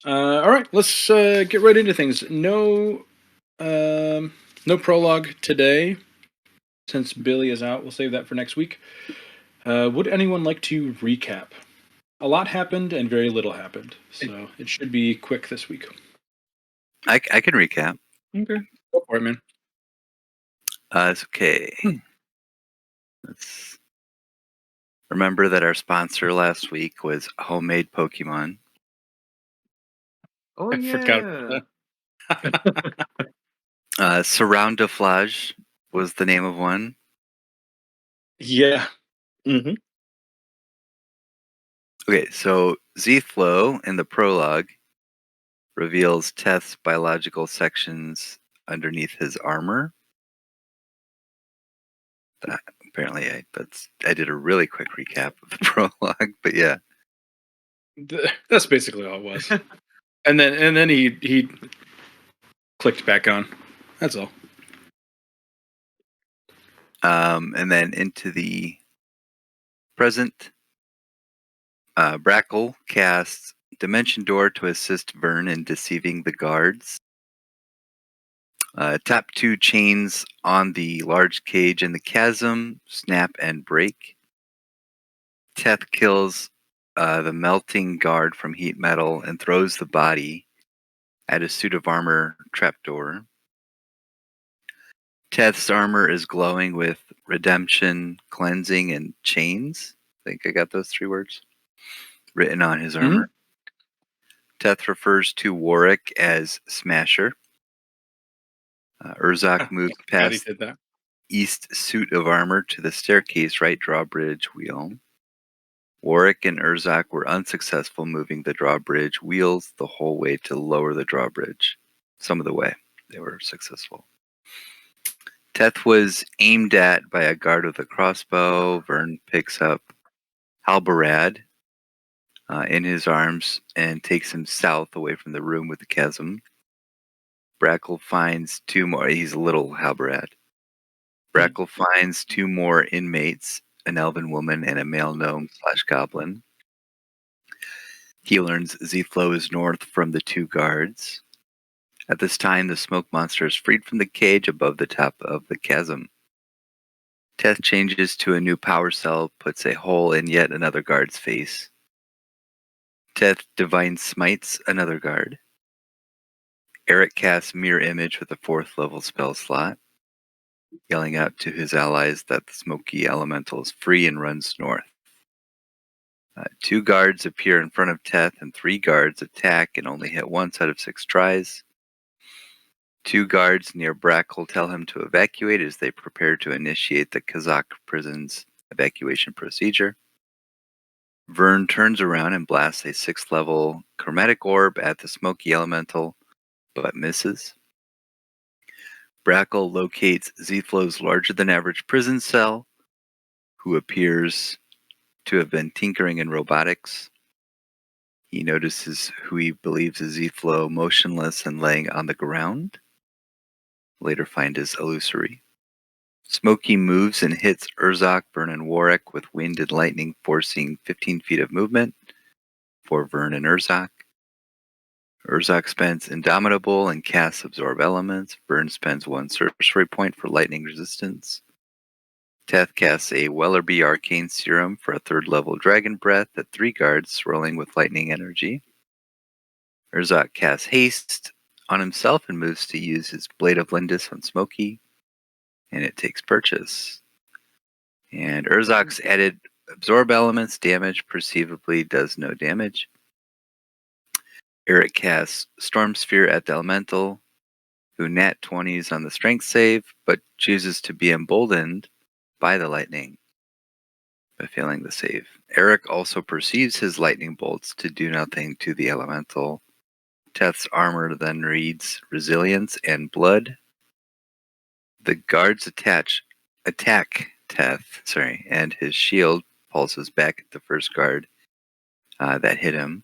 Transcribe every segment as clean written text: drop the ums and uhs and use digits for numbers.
All right, let's get right into things. No prologue today since Billy is out. We'll save that for next week. Would anyone like to recap? A lot happened and very little happened, so it should be quick this week. I can recap. Okay, go for it, man. It's okay. Let's remember that our sponsor last week was Homemade Pokemon. Oh, I forgot yeah. about that. Surroundaflage was the name of one. Yeah. Mm-hmm. Okay, so Z-Flow in the prologue reveals Teth's biological sections underneath his armor. Apparently, I did a really quick recap of the prologue, but yeah. That's basically all it was. and then he clicked back on. That's all. And then into the present, Brackle casts Dimension Door to assist Vern in deceiving the guards. Tap 2 chains on the large cage in the chasm, snap and break. Teth kills the melting guard from heat metal and throws the body at a suit of armor trapdoor. Teth's armor is glowing with redemption, cleansing, and chains. I think I got those 3 words written on his armor. Teth refers to Warwick as Smasher. Urzak moves past that. east suit of armor to the staircase right drawbridge wheel. Warwick and Urzak were unsuccessful moving the drawbridge wheels the whole way to lower the drawbridge. Some of the way they were successful. Teth was aimed at by a guard with a crossbow. Vern picks up Halbarad in his arms and takes him south away from the room with the chasm. Brackle finds 2 more. He's a little Halbarad. Brackle finds 2 more inmates, an elven woman and a male gnome/goblin. He learns Z-Flow is north from the 2 guards. At this time, the smoke monster is freed from the cage above the top of the chasm. Teth changes to a new power cell, puts a hole in yet another guard's face. Teth divine smites another guard. Eric casts Mirror Image with a 4th level spell slot, yelling out to his allies that the smoky elemental is free and runs north. 2 guards appear in front of Teth and 3 guards attack and only hit once out of 6 tries. 2 guards near Brackle tell him to evacuate as they prepare to initiate the Kazakh prison's evacuation procedure. Vern turns around and blasts a 6th level chromatic orb at the smoky elemental, but misses. Brackle locates Z-Flow's larger than average prison cell, who appears to have been tinkering in robotics. He notices who he believes is Z-Flow motionless and laying on the ground. Later find is illusory. Smokey moves and hits Urzak, Vern, and Warwick with wind and lightning, forcing 15 feet of movement for Vern and Urzak. Urzak spends Indomitable and casts Absorb Elements. Vern spends 1 sorcery point for lightning resistance. Teth casts a Wellerby Arcane Serum for a 3rd level Dragon Breath at 3 guards swirling with lightning energy. Urzak casts Haste on himself and moves to use his Blade of Lindis on Smokey, and it takes purchase. And Urzak's added Absorb Elements damage perceivably does no damage. Eric casts Storm Sphere at the Elemental, who nat 20s on the Strength save, but chooses to be emboldened by the lightning by failing the save. Eric also perceives his lightning bolts to do nothing to the Elemental. Teth's armor then reads Resilience and Blood. The guards attack Teth, and his shield pulses back at the first guard that hit him.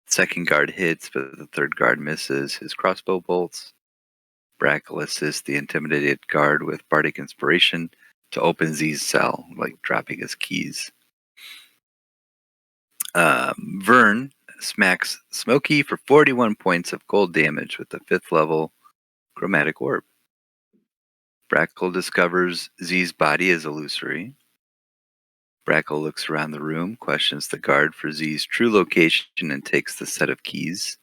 Second guard hits, but the 3rd guard misses his crossbow bolts. Brackle assists the intimidated guard with Bardic Inspiration to open Z's cell, like dropping his keys. Vern smacks Smokey for 41 points of cold damage with the 5th level chromatic orb. Brackle discovers Z's body is illusory. Brackle looks around the room, questions the guard for Z's true location, and takes the set of keys.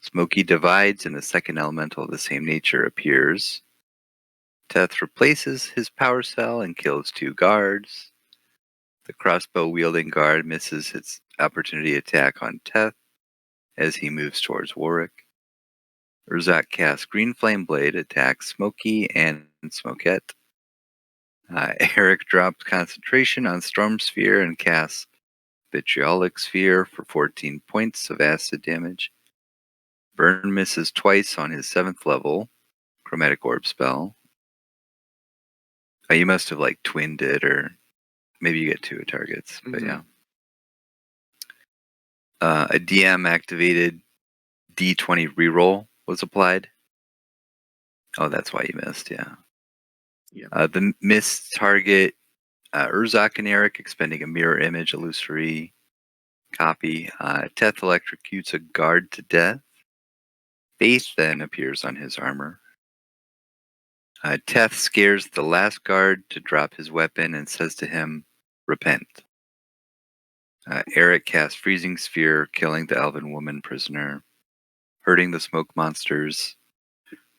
Smokey divides, and the second elemental of the same nature appears. Teth replaces his power cell and kills 2 guards. The crossbow-wielding guard misses its opportunity attack on Teth as he moves towards Warwick. Urzak casts Green Flame Blade, attacks Smokey and Smokette. Eric drops concentration on Storm Sphere and casts Vitriolic Sphere for 14 points of acid damage. Burn misses twice on his 7th level Chromatic Orb spell. You must have twinned it, or maybe you get 2 targets, but yeah. A DM activated D20 reroll was applied. Oh, that's why you missed, yeah. The missed target, Urzak and Eric, expending a mirror image illusory copy. Teth electrocutes a guard to death. Faith then appears on his armor. Teth scares the last guard to drop his weapon and says to him, "Repent." Eric casts Freezing Sphere, killing the elven woman prisoner, hurting the smoke monsters,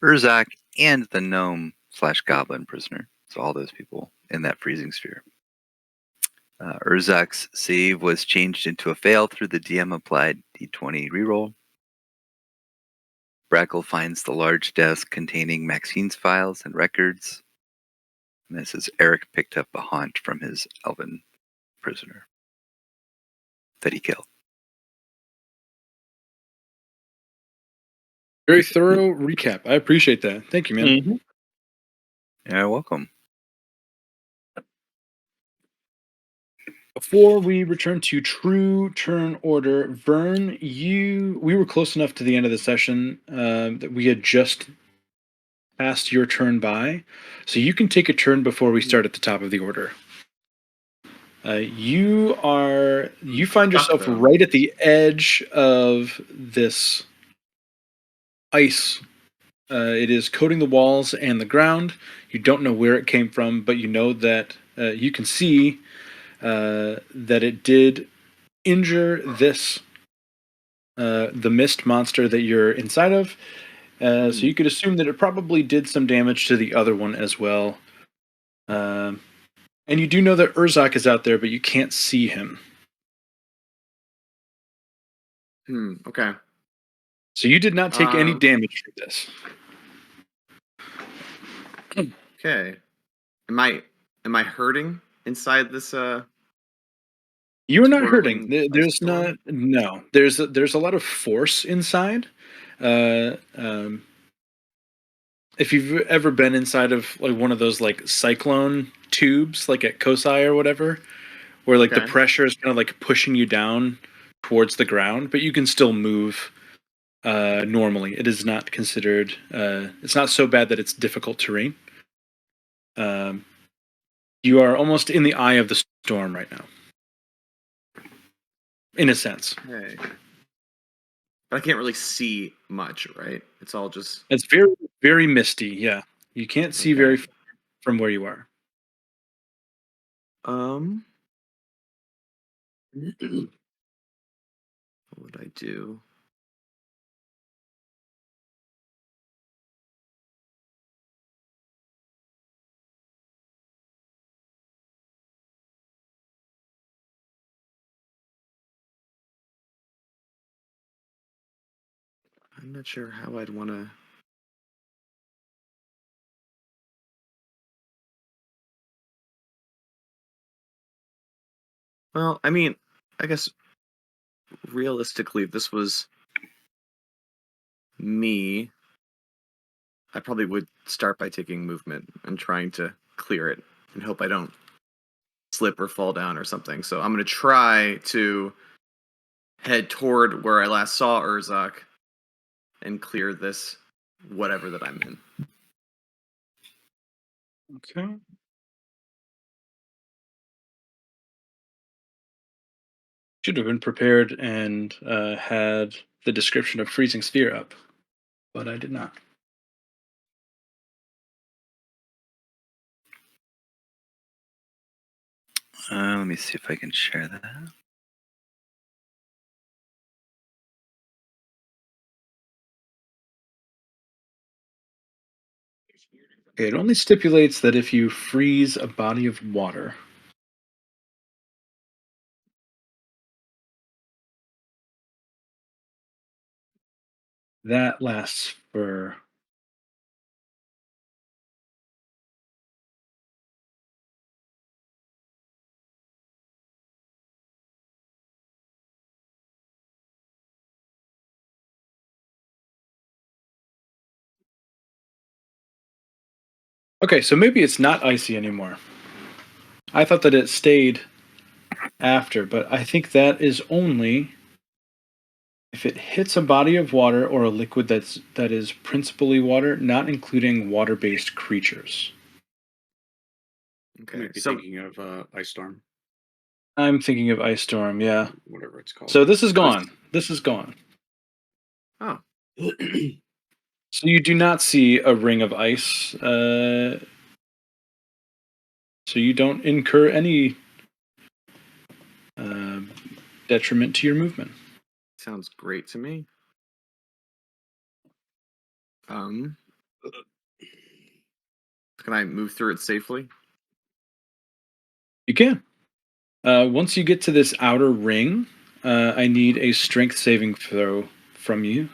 Urzak, and the gnome/goblin prisoner. So all those people in that Freezing Sphere. Urzak's save was changed into a fail through the DM applied D20 reroll. Brackle finds the large desk containing Maxine's files and records. And this is Eric picked up a haunt from his elven prisoner that he killed. Very thorough recap. I appreciate that. Thank you, man. Mm-hmm. Yeah, welcome. Before we return to true turn order, Vern, we were close enough to the end of the session that we had just passed your turn by, so you can take a turn before we start at the top of the order. You find yourself right at the edge of this ice. It is coating the walls and the ground. You don't know where it came from, but you know that you can see that it did injure the mist monster that you're inside of. So you could assume that it probably did some damage to the other one as well. And you do know that Urzak is out there, but you can't see him. Okay. So you did not take any damage for this. Okay. Am I hurting inside this You're not hurting. swirling There's ice storm? no. There's a lot of force inside. If you've ever been inside of one of those cyclone tubes, like at Kosai or whatever, where the pressure is kind of pushing you down towards the ground, but you can still move normally. It is not considered. It's not so bad that it's difficult terrain. You are almost in the eye of the storm right now, in a sense. Okay. But I can't really see much, right? It's all just... It's very, very misty, yeah. You can't see very far from where you are. What would I do? I'm not sure how I'd want to... Well, I mean, I guess realistically, if this was me, I probably would start by taking movement and trying to clear it and hope I don't slip or fall down or something. So I'm going to try to head toward where I last saw Urzak and clear this whatever that I'm in. Okay. Should have been prepared and had the description of freezing sphere up, but I did not. Let me see if I can share that. Okay, it only stipulates that if you freeze a body of water, that lasts for. Okay, so maybe it's not icy anymore. I thought that it stayed after, but I think that is only if it hits a body of water or a liquid that is principally water, not including water-based creatures. You Okay. might be So thinking of Ice Storm, I'm thinking of Ice Storm, yeah. whatever it's called. So this is gone. This is gone. oh, So you do not see a ring of ice. So you don't incur any detriment to your movement. sounds great to me. Can I move through it safely? You can. Once you get to this outer ring, I need a strength saving throw from you.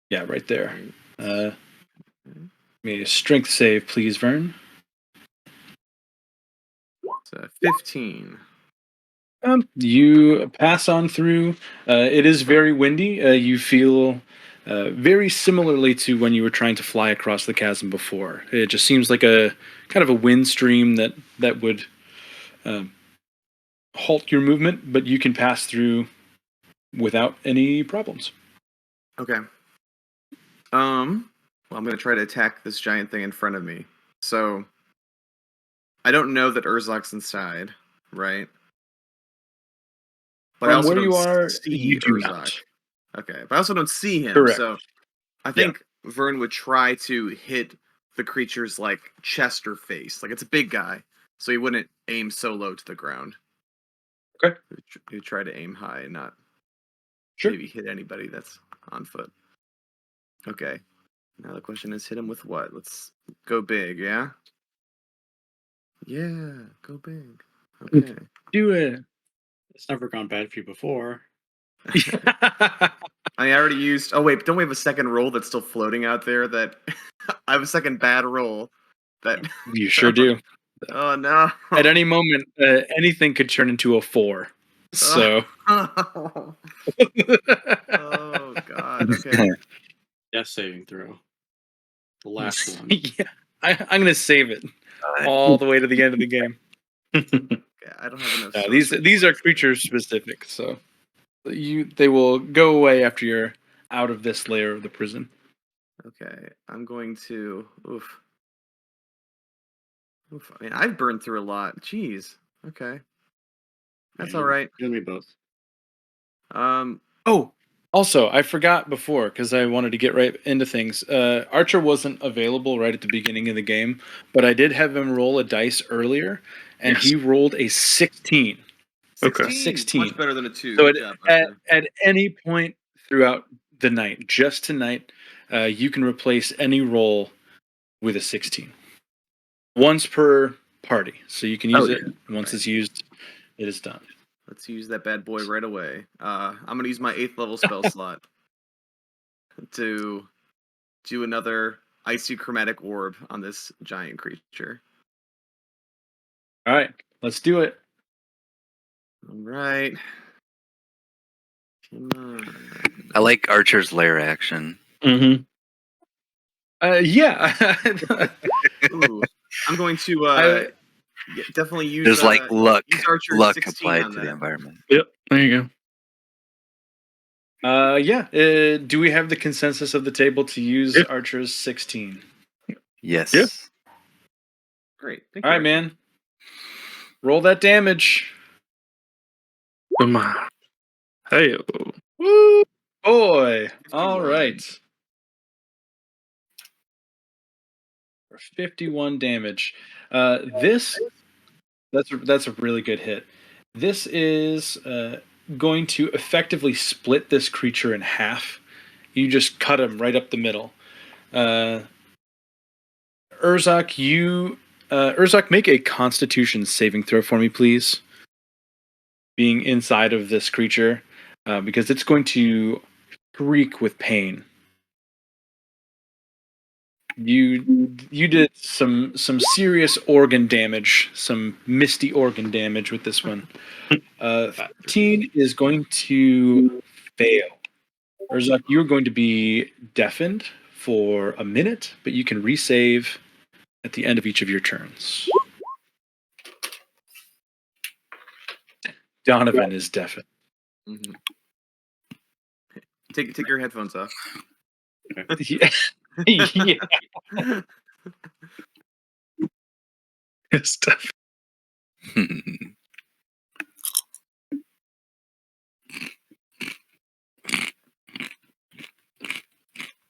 Yeah, right there. A strength save, please, Vern. It's 15. You pass on through. It is very windy. You feel very similarly to when you were trying to fly across the chasm before. It just seems like a kind of a wind stream that would halt your movement, but you can pass through without any problems. Okay. Well, I'm gonna try to attack this giant thing in front of me. So I don't know that Urzak's inside, right? But I From also where don't you are, see you do Urzak. not. Okay, but I also don't see him. Correct. So I think Vern would try to hit the creature's like chest or face. Like it's a big guy, so he wouldn't aim so low to the ground. Okay. He'd try to aim high and not Sure. maybe hit anybody that's on foot. Okay. Now the question is, hit him with what? Let's go big, yeah? Yeah, go big. Okay. Do it. It's never gone bad for you before. I already used. Oh wait, don't we have a second roll that's still floating out there? That I have a second bad roll. That You sure do. Oh no! At any moment, anything could turn into a 4. So. Oh god. Okay. Death saving throw. The last one. Yeah, I'm gonna save it all the way to the end of the game. Okay, I don't have enough. These are creature specific, so they will go away after you're out of this layer of the prison. Okay, I'm going to. Oof. I mean, I've burned through a lot. Jeez. Okay. That's all right. You and me both. Oh, also, I forgot before because I wanted to get right into things. Archer wasn't available right at the beginning of the game, but I did have him roll a dice earlier, and he rolled a 16. 16. 16. Much better than a 2. So Good job, Archer. at any point throughout the night, just tonight, you can replace any roll with a 16. Once per party, so you can use it. Once it's used, it is done. Let's use that bad boy right away. I'm gonna use my 8th level spell slot to do another icy chromatic orb on this giant creature. All right, let's do it. All right. Come on. I like Archer's lair action. Mm-hmm. Yeah. Ooh, I'm going to definitely use. There's like luck use Archer's applied 16 on to the that. environment. Yep. There you go. Yeah. Do we have the consensus of the table to use Archer's 16? Yes. Yeah. Great. Thank All you, right, man. Roll that damage. Come on. Hey. Woo, boy! 51. All right. For 51 damage. This that's a really good hit. This is going to effectively split this creature in half. You just cut him right up the middle. Urzak, Urzak, make a Constitution saving throw for me, please. Being inside of this creature, because it's going to shriek with pain. You did some serious organ damage, some misty organ damage with this one. 13 is going to fail. Urzak, you're going to be deafened for a minute, but you can resave at the end of each of your turns. Donovan is deafened. Mhm. Take your headphones off. Yeah. Yeah. It's tough.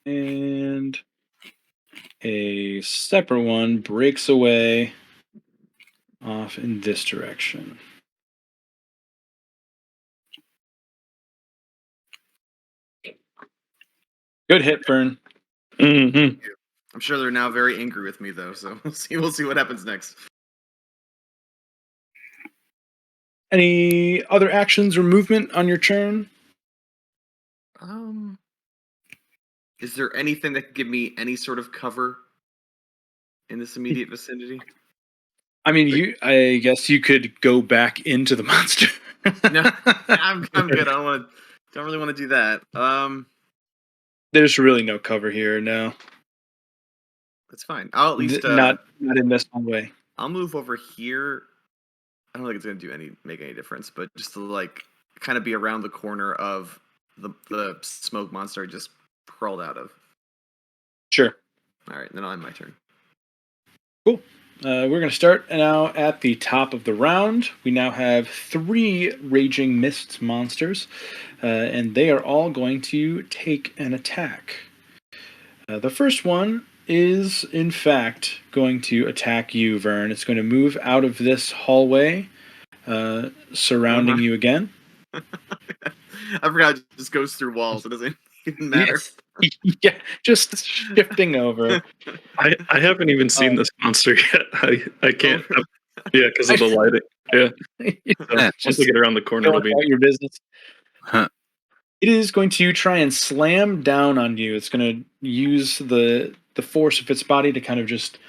And a separate one breaks away off in this direction. Good hit, Fern. Mm-hmm. I'm sure they're now very angry with me though, so we'll see what happens next. Any other actions or movement on your turn? Is there anything that could give me any sort of cover in this immediate vicinity? I mean, I guess you could go back into the monster. No, I'm good. Don't really want to do that. There's really no cover here. No, That's fine. I'll at least not in this one way. I'll move over here. I don't think it's gonna make any difference, but just to like kind of be around the corner of the smoke monster I just crawled out of. Sure. All right, then I'll end my turn. Cool. We're going to start now at the top of the round. We now have 3 Raging Mist monsters, and they are all going to take an attack. The first one is, in fact, going to attack you, Vern. It's going to move out of this hallway, surrounding you again. I forgot it just goes through walls. It doesn't even matter. Yes. Yeah, just shifting over. I haven't even seen this monster yet. I can't. Yeah, because of the lighting. Yeah. So once I get around the corner, it'll be your business. Huh. It is going to try and slam down on you. It's going to use the force of its body to kind of just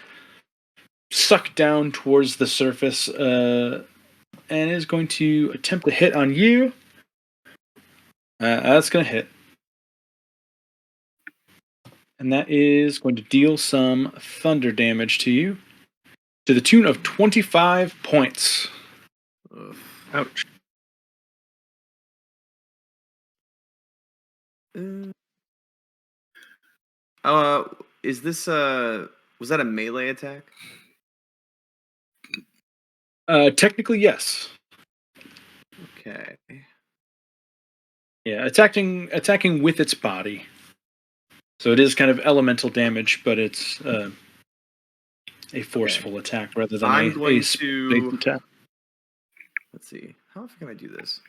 suck down towards the surface, and is going to attempt to hit on you. That's going to hit. And that is going to deal some thunder damage to you to the tune of 25 points. Ugh. ouch. Is this was that a melee attack? Technically, yes. Okay. Yeah, attacking with its body. So it is kind of elemental damage, but it's a forceful attack rather than I'm a going space to attack. let's see. How often can I do this?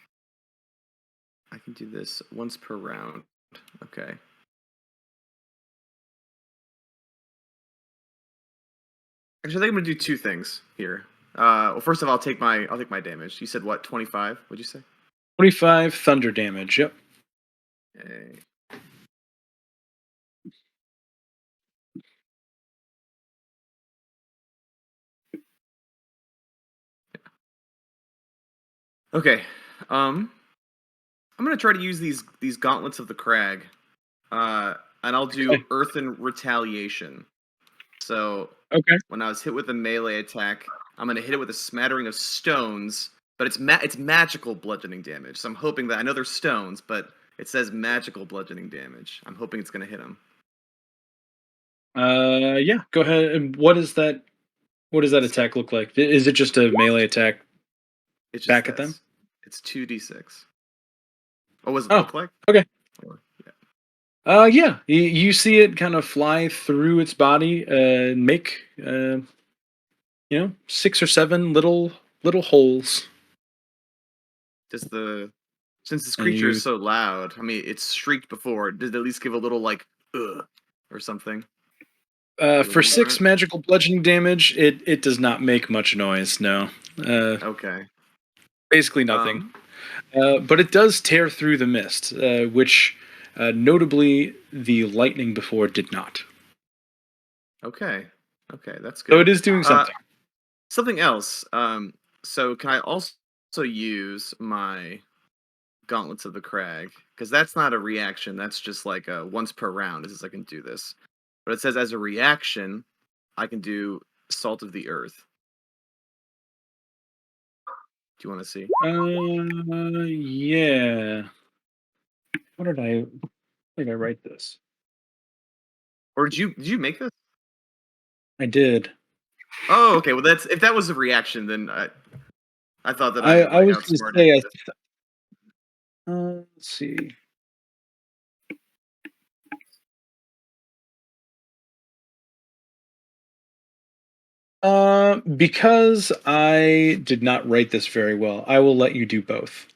I can do this once per round. Okay. Actually, I think I'm gonna do 2 things here. Well, first of all, I'll take my damage. You said what? 25? What'd you say? 25 thunder damage. Yep. Okay. Okay. I'm gonna try to use these gauntlets of the crag. And I'll do Okay. earthen retaliation. So Okay. when I was hit with a melee attack, I'm gonna hit it with a smattering of stones, but it's magical bludgeoning damage. So I'm hoping that I know they're stones, but it says magical bludgeoning damage. I'm hoping it's gonna hit him. Yeah. Go ahead. And what is that? What does that attack look like? Is it just a melee attack It's just back at them? this. It's 2d6. What does it Oh, look like? okay. Or- yeah. Yeah, you see it kind of fly through its body, make 6 or 7 little holes, Does the since this and creature you is so loud, I mean, it's shrieked before. Did it at least give a little like ugh or something? for Little 6 grunt? magical bludgeoning damage, it does not make much noise. No, Okay. basically nothing. But it does tear through the mist, which notably the lightning before did not. Okay. Okay, that's So good. it is doing Uh, something. something else. So can I also use my Gauntlets of the Crag? Because that's not a reaction. That's just like a once per round. It says I can do this, but it says as a reaction, I can do Salt of the Earth. Do you want to see? Yeah. What did I? Where did I write this? Or did you make this? I did. Oh, okay. Well, that's if that was a reaction, then I thought that I I like was going to outsmarted. say. Let's see. Because I did not write this very well, I will let you do both.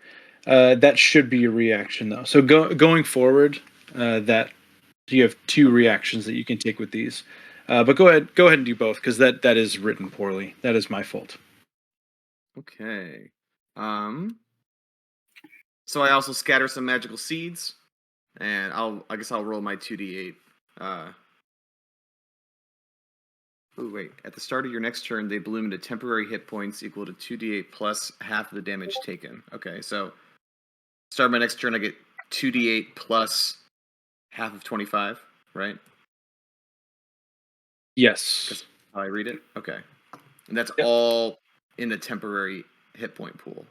That should be a reaction, though. So going forward, that you have 2 reactions that you can take with these. But go ahead and do both because that is written poorly. That is my fault. Okay. So I also scatter some magical seeds, and I guess I'll roll my 2d8. Oh wait! At the start of your next turn, they bloom into temporary hit points equal to 2d8 plus half of the damage taken. Okay, so start my next turn, I get 2d8 plus half of 25, right? Yes. That's how I read it. Okay, and that's Yep. all in the temporary hit point pool.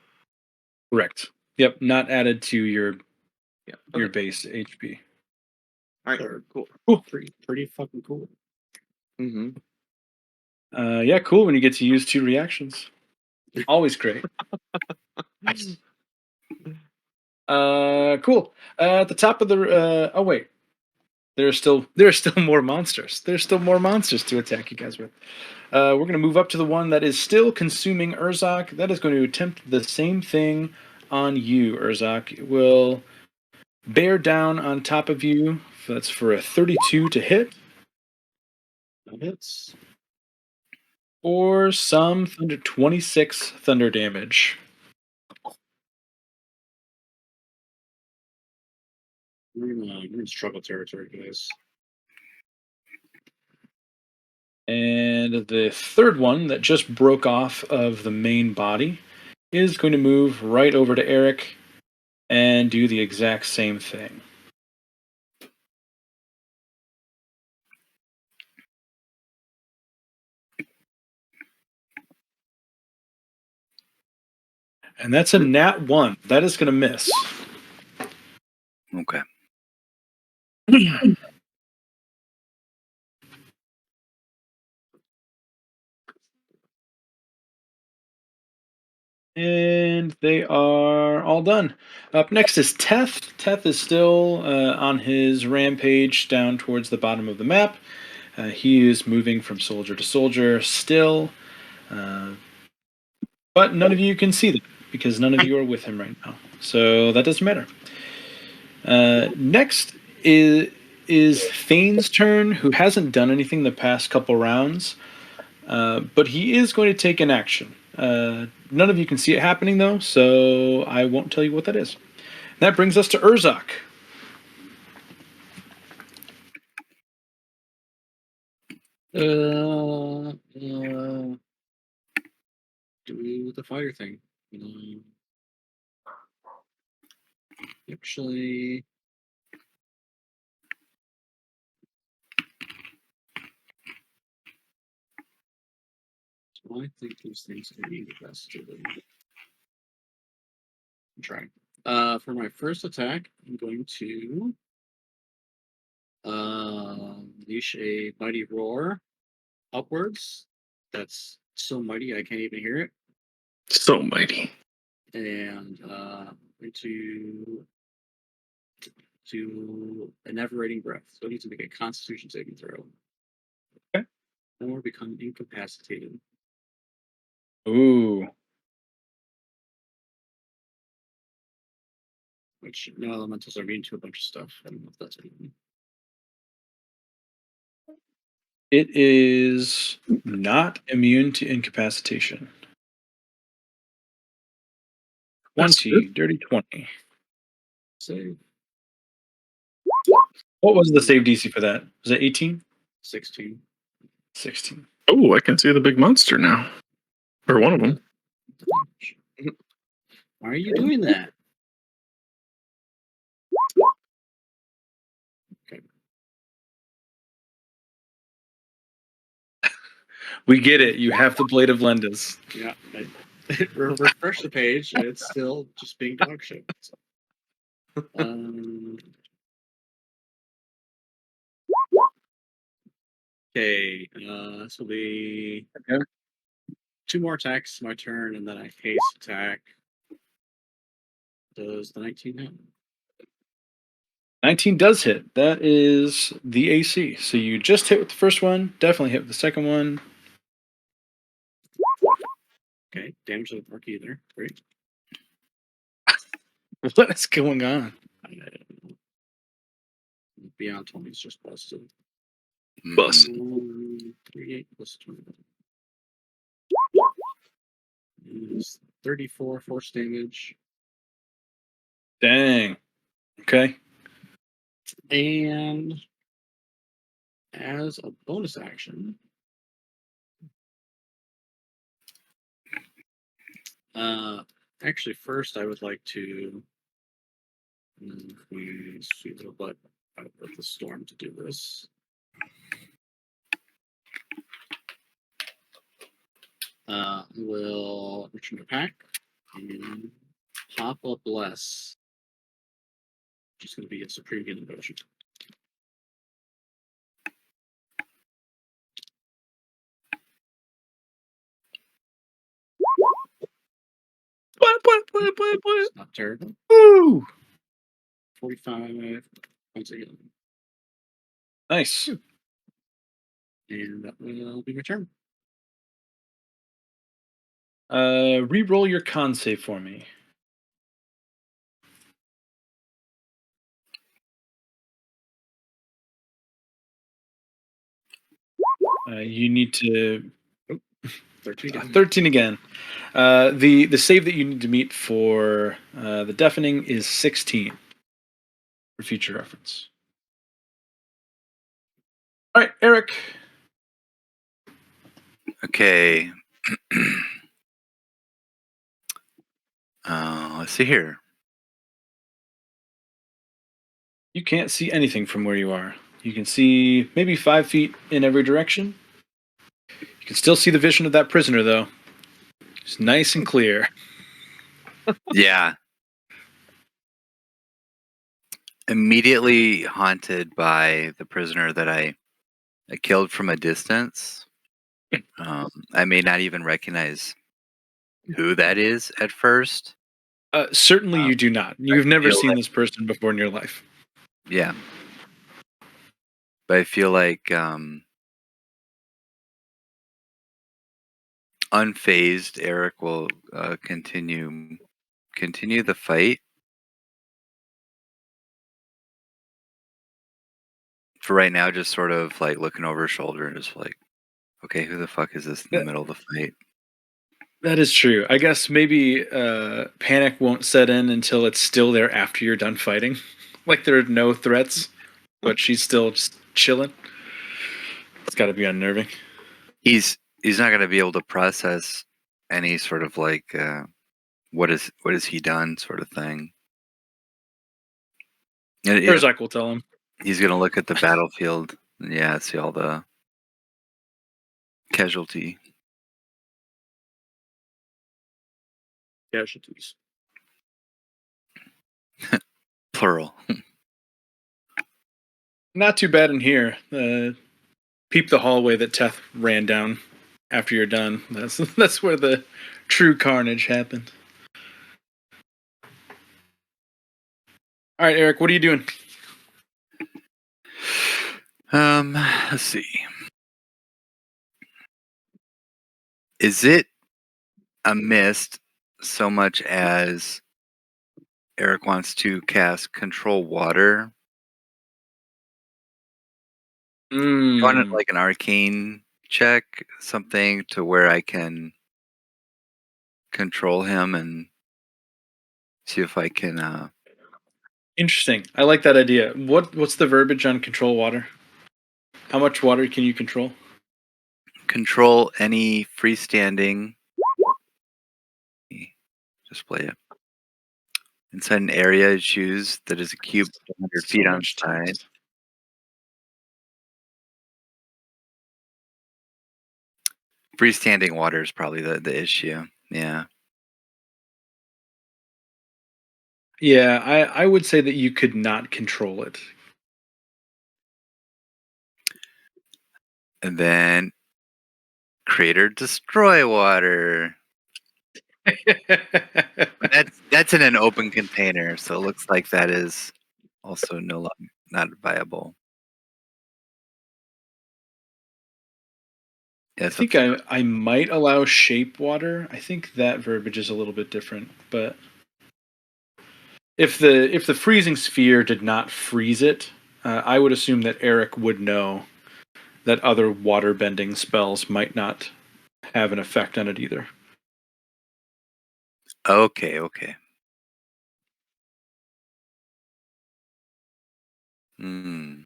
Correct. Yep. Not added to your Yeah. your Okay. base HP. All right. Cool. Cool. Pretty fucking cool. Mm-hmm. Yeah, cool when you get to use 2 reactions. Always great. Cool. At the top of the oh wait, there are still more monsters. There's still more monsters to attack you guys with. We're gonna move up to the one that is still consuming Urzok. That is going to attempt the same thing on you, Urzok. It will bear down on top of you. That's for a 32 to hit, That hits. or some 26 thunder damage. We're in struggle territory, guys. And the third one that just broke off of the main body is going to move right over to Eric and do the exact same thing. And that's a nat 1. That is going to miss. Okay. And they are all done. Up next is Teth. Teth is still on his rampage down towards the bottom of the map. He is moving from soldier to soldier still. But none of you can see them because none of you are with him right now. So that doesn't matter. Next is Thane's turn, who hasn't done anything the past couple rounds. But he is going to take an action. None of you can see it happening, though, so I won't tell you what that is. That brings us to Urzok. Do the fire thing. Actually, so I think these things can be the best to them. I'm trying. For my first attack, I'm going to unleash a mighty roar upwards. That's so mighty I can't even hear it. So mighty. and going to do an evaporating breath. So I need to make a Constitution saving throw. Okay. Or become incapacitated. Ooh. Which no elementals are immune to a bunch of stuff. I don't know if that's anything. It is not immune to incapacitation. That's 20, dirty 20. Save What was the save DC for that? Was it 18? 16. 16. Oh, I can see the big monster now. Or one of them. Why are you doing that? Okay. We get it. You have the Blade of Lendas. Yeah. Refresh the page. And it's still just being dog shit. Okay. This will be Okay. 2 more attacks. My turn, and then I haste attack. Does the 19 hit? 19 does hit. That is the AC. So you just hit with the first one. Definitely hit with the second one. Okay. Damage doesn't work either. Great. What is going on? Beyond 20 is just busted. Bust. 38 plus 20. Is 34 force damage. Dang. Okay. And as a bonus action, actually, first I would like to sweep the butt out of the storm to do this. Will return to pack and pop up bless. Which is going to be a supreme healing potion. It's not terrible. Woo! 45 points of healing. Nice. And that will be my turn. Re-roll your con save for me. You need to 13 again. 13 again. The save that you need to meet for the deafening is 16 for future reference. All right, Eric. Okay. Let's see here. You can't see anything from where you are. You can see maybe 5 feet in every direction. You can still see the vision of that prisoner, though. It's nice and clear. Yeah. Immediately haunted by the prisoner that I killed from a distance. I may not even recognize who that is at first. Certainly you do not. You've never feel seen like- this person before in your life. Yeah. But I feel like unfazed, Eric will continue the fight. For right now, just sort of like looking over his shoulder and just like, okay, who the fuck is this in the middle of the fight? That is true. I guess maybe panic won't set in until it's still there after you're done fighting. Like there are no threats, but she's still just chilling. It's got to be unnerving. He's not going to be able to process any sort of like what has he done sort of thing. And, yeah, Herzog will tell him. he's going to look at the battlefield and see all the casualty. Casualties. Plural. Not too bad in here. Peep the hallway that Teth ran down after you're done. That's where the true carnage happened. All right, Eric, what are you doing? Let's see. Is it a mist so much as Eric wants to cast Control Water? I want it like an arcane check, something to where I can control him and see if I can Interesting. I like that idea. What's the verbiage on control water? How much water can you control? control any freestanding. Display it. Inside an area, choose that is a cube 100 So feet on much side. text. Freestanding water is probably the issue. Yeah. Yeah, I would say that you could not control it. And then create or destroy water. But that's in an open container, so it looks like that is also not viable. I Yes, think I might allow shape water. I think that verbiage is a little bit different, but if the freezing sphere did not freeze it, I would assume that Eric would know that other water bending spells might not have an effect on it either. okay. Hmm.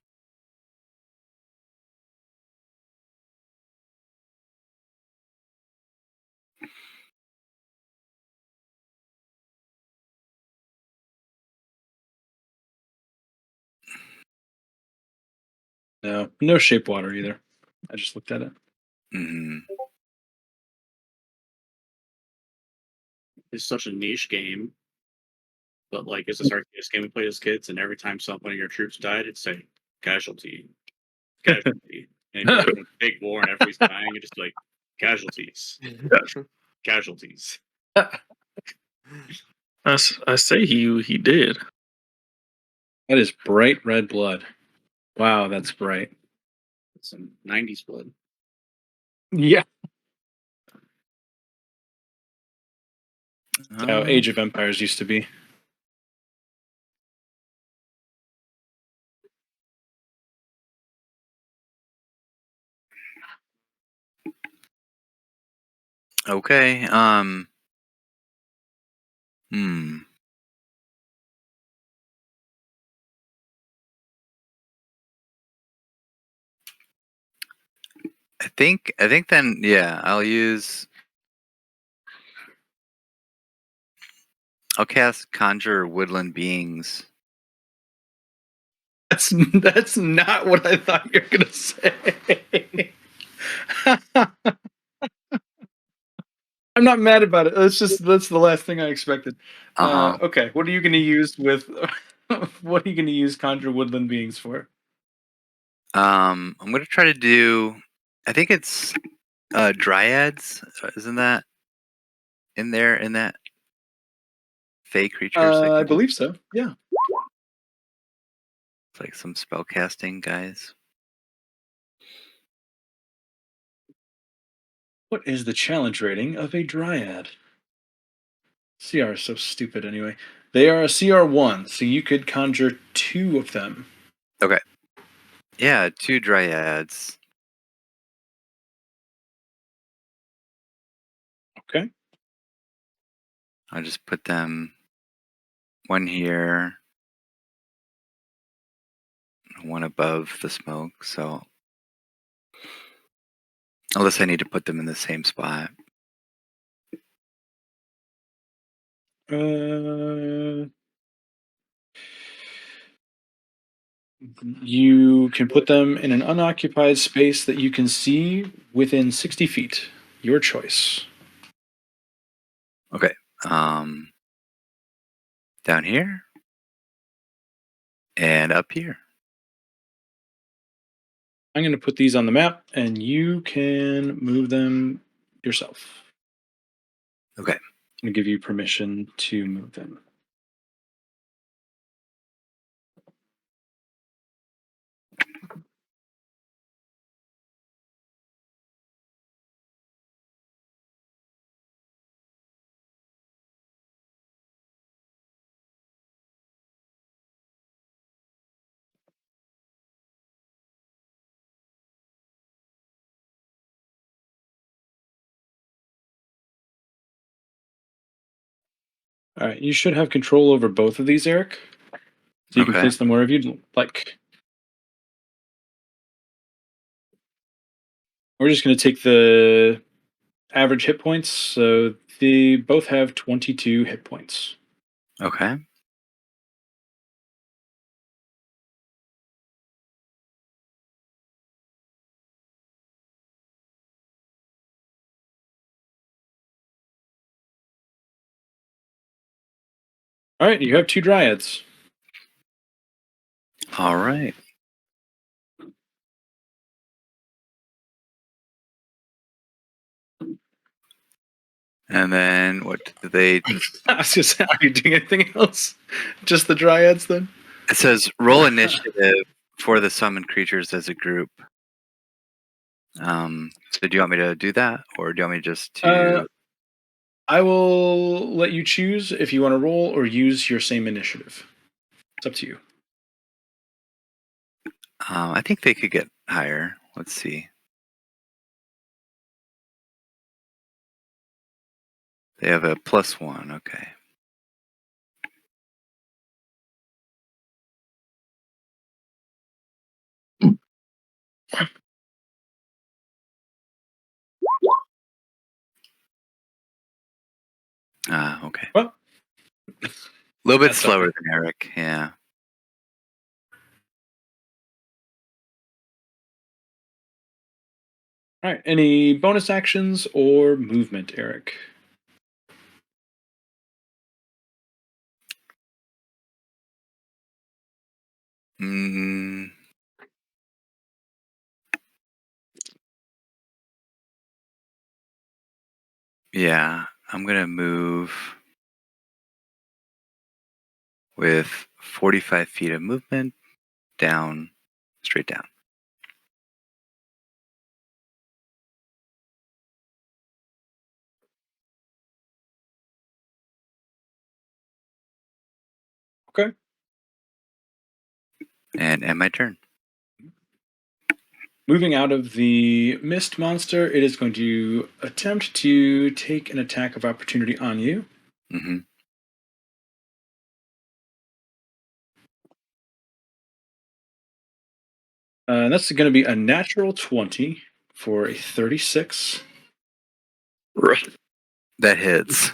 No shape water either. I just looked at it. Hmm. It's such a niche game, but like it's this RTS game we played as kids, and every time one of your troops died, it'd say casualty, casualty, and it'd be like a big war, and everybody's dying, and just like casualties, casualties. I say he did. That is bright red blood. Wow, that's bright. Some '90s blood. Yeah. How Um, Age of Empires used to be. okay. Hmm. I think then I'll cast Conjure Woodland Beings. That's not what I thought you were gonna say. I'm not mad about it. That's the last thing I expected. Uh-huh. Okay, what are you gonna use with? What are you gonna use Conjure Woodland Beings for? I'm gonna try to do I think it's dryads, isn't that in there in that fey creatures I believe so. Yeah. it's like some spell casting guys. What is the challenge rating of a Dryad? CR is so stupid anyway. They are a CR1, so you could conjure 2 of them. Okay. Yeah, 2 dryads. Okay. I'll just put them one here, one above the smoke, so unless I need to put them in the same spot. You can put them in an unoccupied space that you can see within 60 feet. Your choice. Okay. Down here and up here. I'm going to put these on the map, and you can move them yourself. Okay. I'm going to give you permission to move them. All right, you should have control over both of these, Eric. So you can Okay. place them wherever you'd like. We're just going to take the average hit points. So they both have 22 hit points. Okay. All right, you have 2 dryads. All right. And then what do they? I was just saying, are you doing anything else? Just the dryads then? It says roll initiative for the summoned creatures as a group. So do you want me to do that, or do you want me just to? I will let you choose if you want to roll or use your same initiative. It's up to you. I think they could get higher. Let's see. They have a +1. Okay. Okay. Well, A little bit that's slower okay. than Eric. Yeah. All right. Any bonus actions or movement, Eric? Mm, yeah. I'm gonna move with 45 feet of movement down, straight down. Okay. And end my turn. Moving out of the mist monster, it is going to attempt to take an attack of opportunity on you. Mm-hmm. That's going to be a natural 20 for a 36. Right. That hits.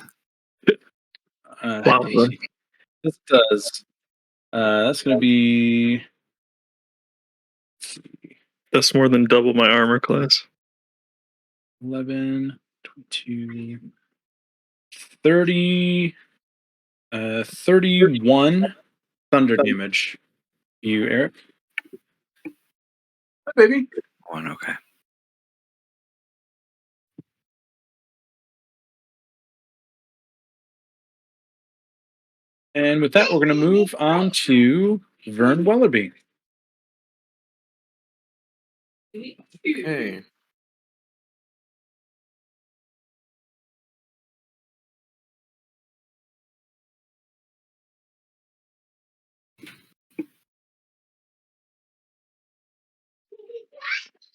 Wow. This does. That's going to be. Let's see, That's more than double my armor class. 11, 22, 30, 31 thunder damage. You, Eric. Hi, baby. 1. Okay. And with that, we're going to move on to Vern Wellerby. Okay.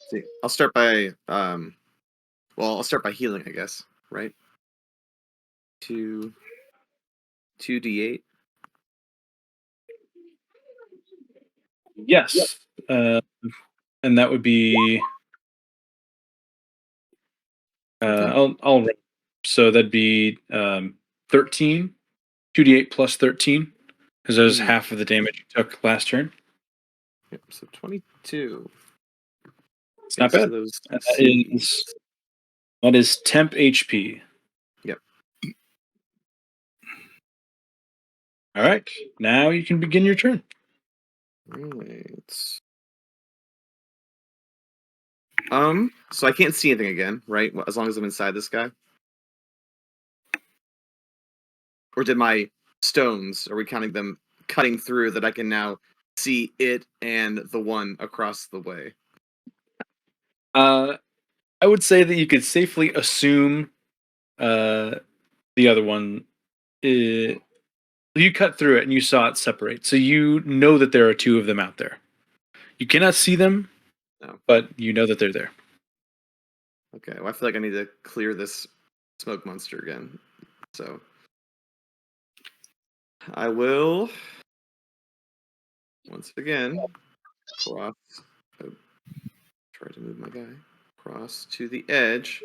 See, I'll start by I'll start by healing, I guess. Right. 2d8. Yes. And that would be. I'll. So that'd be 13. 2d8 plus 13. Because that was half of the damage you took last turn. Yep. So 22. It's not Thanks to bad. those That is temp HP. Yep. All right. Now you can begin your turn. Right. So I can't see anything again, right? As long as I'm inside this guy. Or did my stones, are we counting them cutting through that I can now see it and the one across the way? I would say that you could safely assume the other one. You cut through it and you saw it separate. So you know that there are 2 of them out there. You cannot see them, No. but you know that they're there. Okay, well, I feel like I need to clear this smoke monster again. So I will once again cross. Try to move my guy cross to the edge,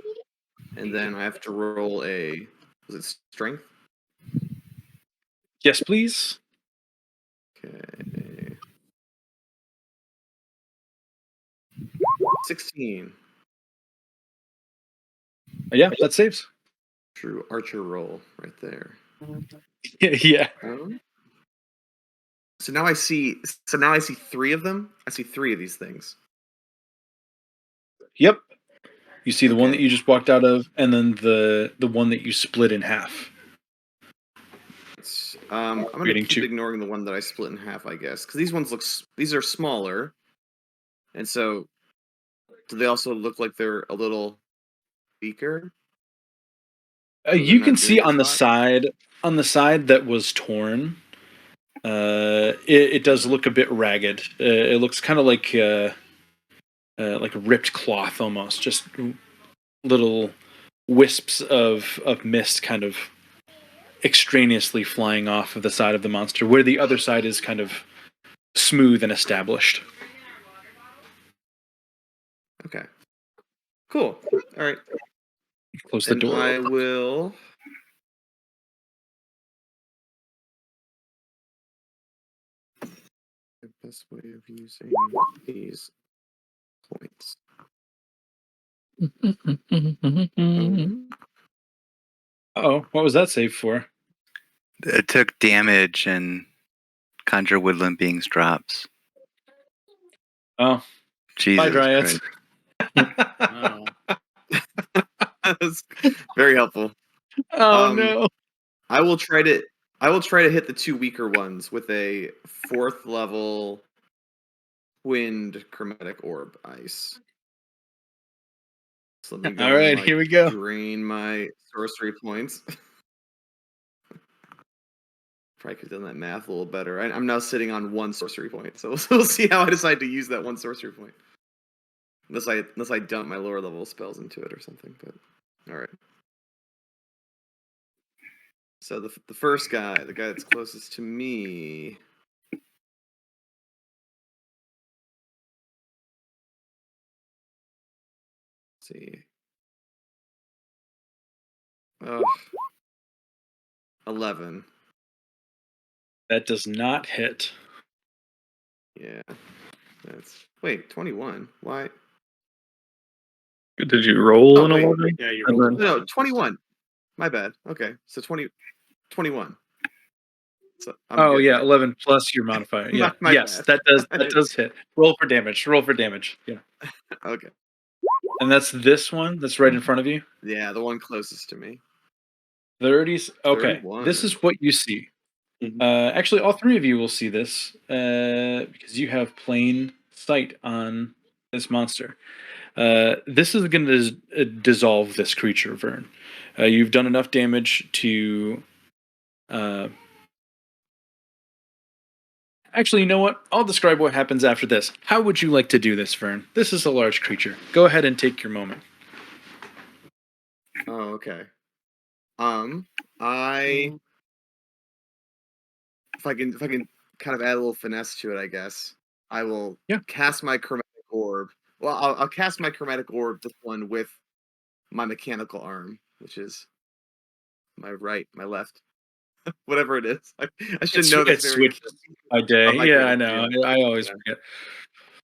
and then I have to roll a. Was it strength? Yes, please. Okay. 16. Yeah, that saves. True archer roll right there. Yeah. So now I see. So now I see 3 of them. I see 3 of these things. Yep. You see the one that Okay. you just walked out of, and then the one that you split in half. I'm gonna Reading keep 2. ignoring the one that I split in half, I guess, because these ones these are smaller, and so do they also look like they're a little weaker? So they're You can not see doing as on the hot? side that was torn. It does look a bit ragged. It looks kind of like ripped cloth almost, just little wisps of mist kind of extraneously flying off of the side of the monster, where the other side is kind of smooth and established. Okay. Cool. All right. Close the And door. I will. The best way of using these points. Oh, what was that save for? It took damage and conjure woodland beings drops. Oh, Jesus bye, Dryads. Oh. That's very helpful. Oh no. I will try to hit the 2 weaker ones with a 4th level twinned chromatic orb ice. So let me go All right, and here we go. drain my sorcery points. Probably could have done that math a little better. I'm now sitting on 1 sorcery point, so we'll see how I decide to use that 1 sorcery point. Unless I dump my lower level spells into it or something. But all right. So the first guy, the guy that's closest to me. Let's see. 11. That does not hit. Yeah. Wait, 21. Why? Did you roll an wait. 11? Yeah, you And rolled then- No, 21. My bad. Okay. So 21. So I'm Oh good. yeah, 11 plus your modifier. Yeah. My Yes, bad. that does hit. Roll for damage. Roll for damage. Yeah. Okay. And that's this one that's right in front of you. Yeah, the one closest to me. 30s. Okay. 31. This is what you see. Mhm. Actually, all 3 of you will see this because you have plain sight on this monster. This is going to dissolve this creature, Vern. You've done enough damage to. Actually, you know what? I'll describe what happens after this. How would you like to do this, Vern? This is a large creature. Go ahead and take your moment. Oh, okay. I if I can kind of add a little finesse to it, I guess I will Yeah. cast my chromatic orb. Well, I'll cast my chromatic orb, this one with my mechanical arm, which is my left, whatever it is. I should know this It's very switched by day. Oh, my Yeah, I goodness, know. yeah. I always Yeah.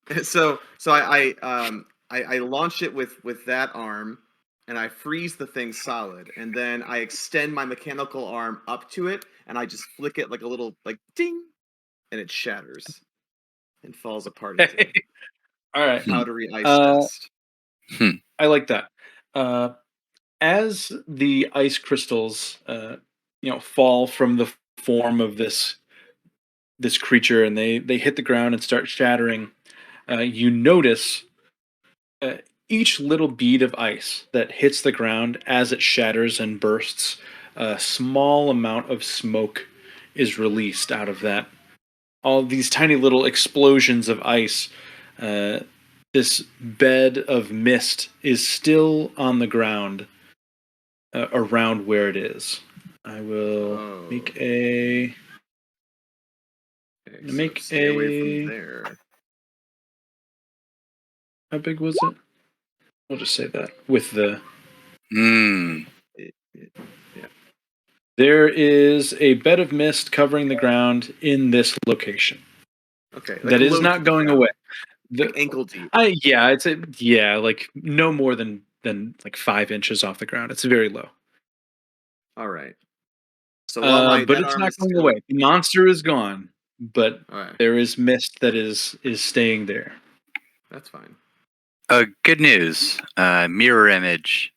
forget. So I launch it with that arm, and I freeze the thing solid, and then I extend my mechanical arm up to it, and I just flick it like a little ding, and it shatters and falls apart into All right. powdery ice Uh, dust. I like that. As the ice crystals, fall from the form of this creature, and they hit the ground and start shattering, you notice uh, each little bead of ice that hits the ground as it shatters and bursts. A small amount of smoke is released out of that. All these tiny little explosions of ice. This bed of mist is still on the ground around where it is. I will Oh. make a Okay, Make stay away a- from there. How big was it? We'll just say that with the. Yeah. There is a bed of mist covering the ground in this location. Okay. That is low not to the going ground, away. like ankle deep. Like no more than like 5 inches off the ground. It's very low. All right. So while my but dead it's arm not is going still... away. The monster is gone, but All right. there is mist that is staying there. That's fine. Good news. Mirror image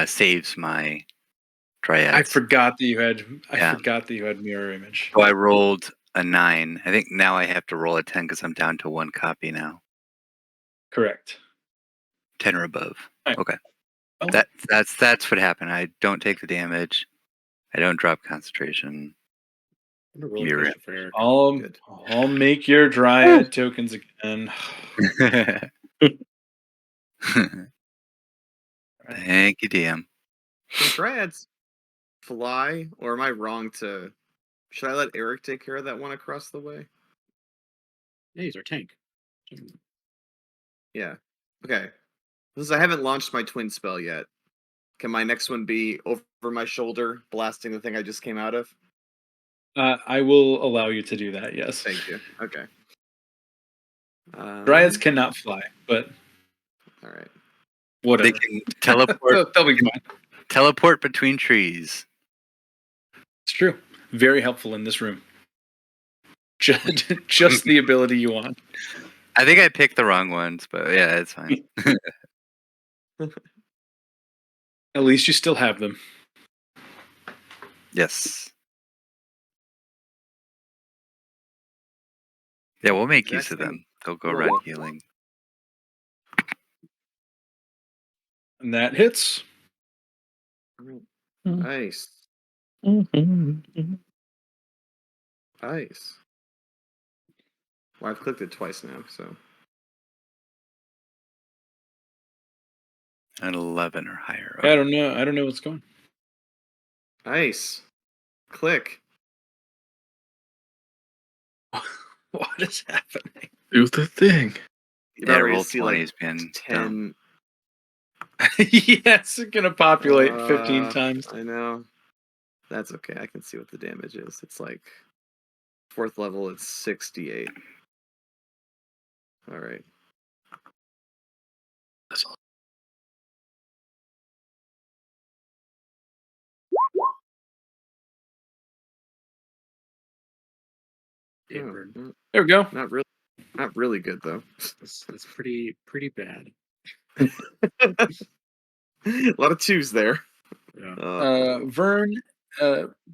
saves my triads. I forgot that you had. Yeah. Forgot that you had mirror image. So I rolled a 9. I think now I have to roll a 10 because I'm down to 1 copy now. Correct. 10 or above. Right. Okay. Well, That's what happened. I don't take the damage. I don't drop concentration. I'm a roller You're coaster for Eric. Good. I'll make your dryad tokens again. Thank you, DM. Can triads fly, or am I wrong to... Should I let Eric take care of that one across the way? Yeah, he's our tank. Yeah. Okay. Since I haven't launched my twin spell yet, can my next one be over my shoulder, blasting the thing I just came out of? I will allow you to do that. Yes. Thank you. Okay. Dryads cannot fly, but All right. whatever. They can teleport They'll be fine. teleport between trees. It's true. Very helpful in this room. Just the ability you want. I think I picked the wrong ones, but yeah, it's fine. At least you still have them. Yes. Yeah, we'll make use of them. They'll go around healing. And that hits. Nice. Nice. Well, I've clicked it twice now, so... An 11 or higher. I don't know. I don't know what's going. Nice. Click. What is happening? Do the thing. You'd Yeah, already roll see 20's like been 10... Yes, it's gonna populate 15 times. I know. That's okay. I can see what the damage is. It's like 4th level, it's 68. All right. That's all. There we go. Not really good though. That's pretty bad. A lot of 2s there. Yeah. Vern,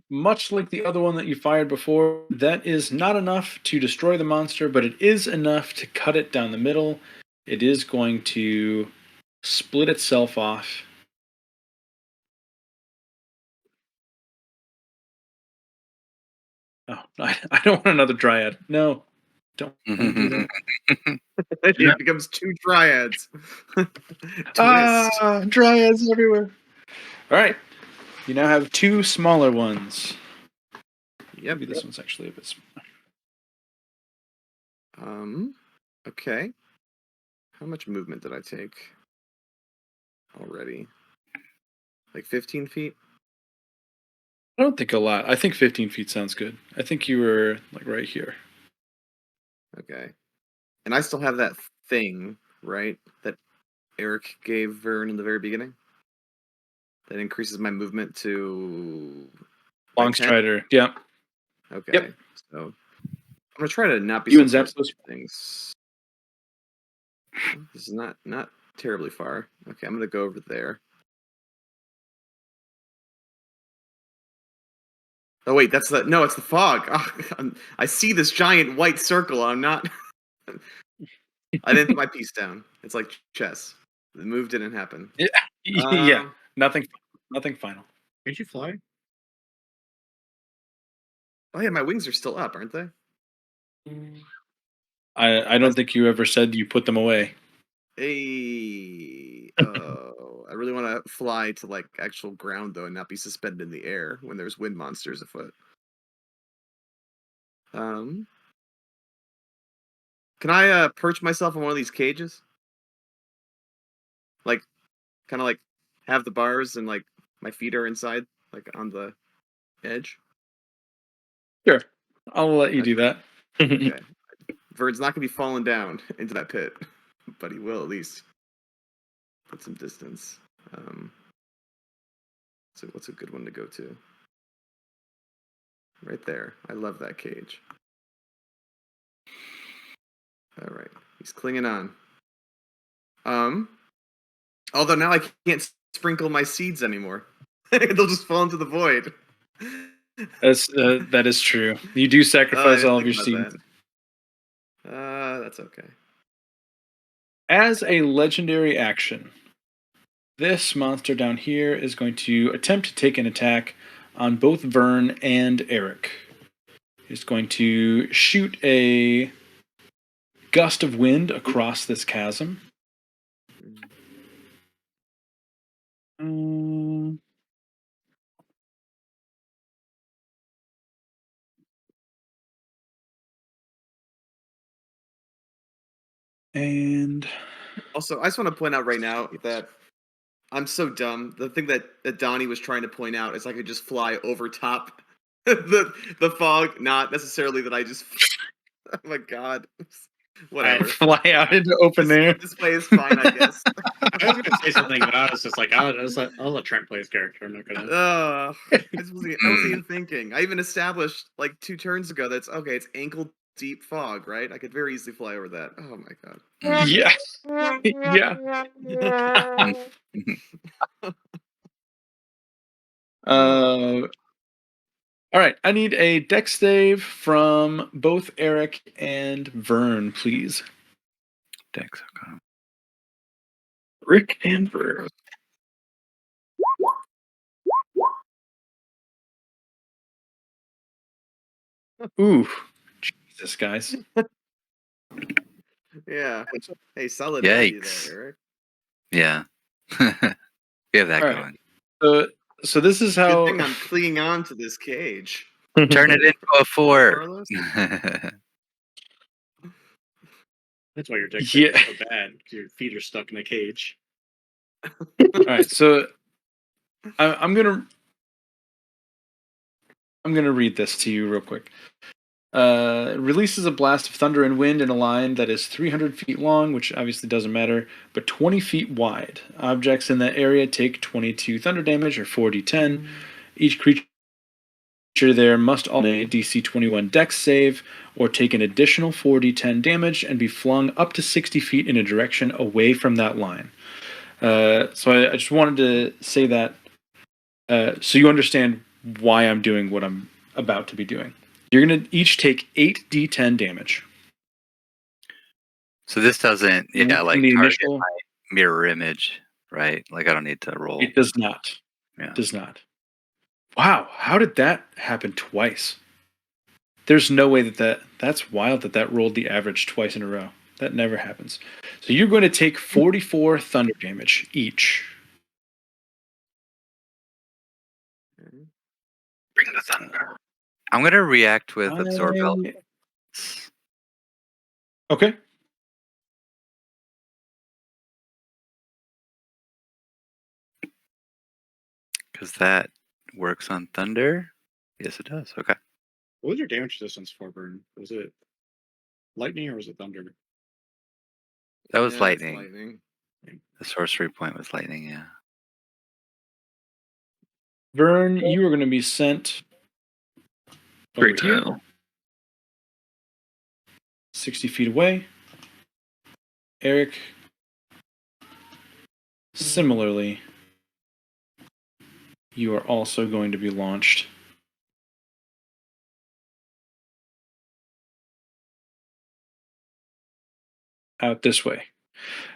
much like the other one that you fired before, that is not enough to destroy the monster, but it is enough to cut it down the middle. It is going to split itself off. Oh, I don't want another dryad. No, don't do that. It becomes 2 dryads. Twist. Dryads everywhere. All right, you now have 2 smaller ones. Yep. Maybe this one's actually a bit smaller. Okay. How much movement did I take already? Like 15 feet? I don't think a lot. I think 15 feet sounds good. I think you were like right here. Okay. And I still have that thing, right? That Eric gave Vern in the very beginning? That increases my movement to... Long 10? strider. Yeah. Okay. Yep. So I'm gonna try to not be You and so close Zapdos. to things. This is not terribly far. Okay, I'm gonna go over there. Oh wait, it's the fog. Oh, I see this giant white circle. I'm not. I didn't put my piece down. It's like chess. The move didn't happen. Yeah. Nothing final. Can't you fly? Oh yeah, my wings are still up, aren't they? I don't think you ever said you put them away. Hey, oh, I really want to fly to like actual ground though, and not be suspended in the air when there's wind monsters afoot. Can I perch myself on one of these cages? Like, kind of like have the bars and like my feet are inside, like on the edge. Sure. I'll let you do that. Okay. Verd's not gonna be falling down into that pit, but he will at least put some distance. So what's a good one to go to? Right there. I love that cage. All right, he's clinging on. Although now I can't sprinkle my seeds anymore. They'll just fall into the void. That is true. You do sacrifice all of your seeds. That's okay. As a legendary action, this monster down here is going to attempt to take an attack on both Vern and Eric. He's going to shoot a gust of wind across this chasm. And also, I just want to point out right now that I'm so dumb. The thing that Donnie was trying to point out is I could just fly over top the fog, not necessarily that I just. Oh my god. Whatever. Fly out into open air. This way is fine, I guess. I was gonna say something, but I was just like, I'll let Trent play his character. I'm not gonna. I wasn't even thinking. I even established like 2 turns ago that's okay. It's ankle deep fog, right? I could very easily fly over that. Oh my god. Yeah. Yeah. All right. I need a dex save from both Eric and Vern, please. Dex, okay. Rick and Vern. Ooh. Jesus, guys. Yeah. Hey, solid value Yikes. there, Eric. Yeah. We have that All right. going. So this is how. Good thing I'm clinging on to this cage. Turn it into a 4. Carlos? That's why your deck Yeah. is so bad. Your feet are stuck in a cage. All right. So I'm gonna read this to you real quick. It releases a blast of thunder and wind in a line that is 300 feet long, which obviously doesn't matter, but 20 feet wide. Objects in that area take 22 thunder damage, or 4d10. Each creature there must all make DC 21 dex save, or take an additional 4d10 damage and be flung up to 60 feet in a direction away from that line. So I just wanted to say that so you understand why I'm doing what I'm about to be doing. You're going to each take 8d10 damage. So this doesn't, In like the target initial, my mirror image, right? Like I don't need to roll. it does not. Yeah. It does not. Wow, how did that happen twice? There's no way that's wild that rolled the average twice in a row. That never happens. So you're going to take 44 thunder damage each. Bring the thunder. I'm gonna react with absorb elements. Okay. Because that works on thunder. Yes, it does. Okay. What was your damage resistance for Burn? Was it lightning or was it thunder? That was Yeah, it's lightning. The sorcery point was lightning, yeah. Vern, you are going to be sent over Great here, tile. 60 feet away. Eric, similarly, you are also going to be launched out this way.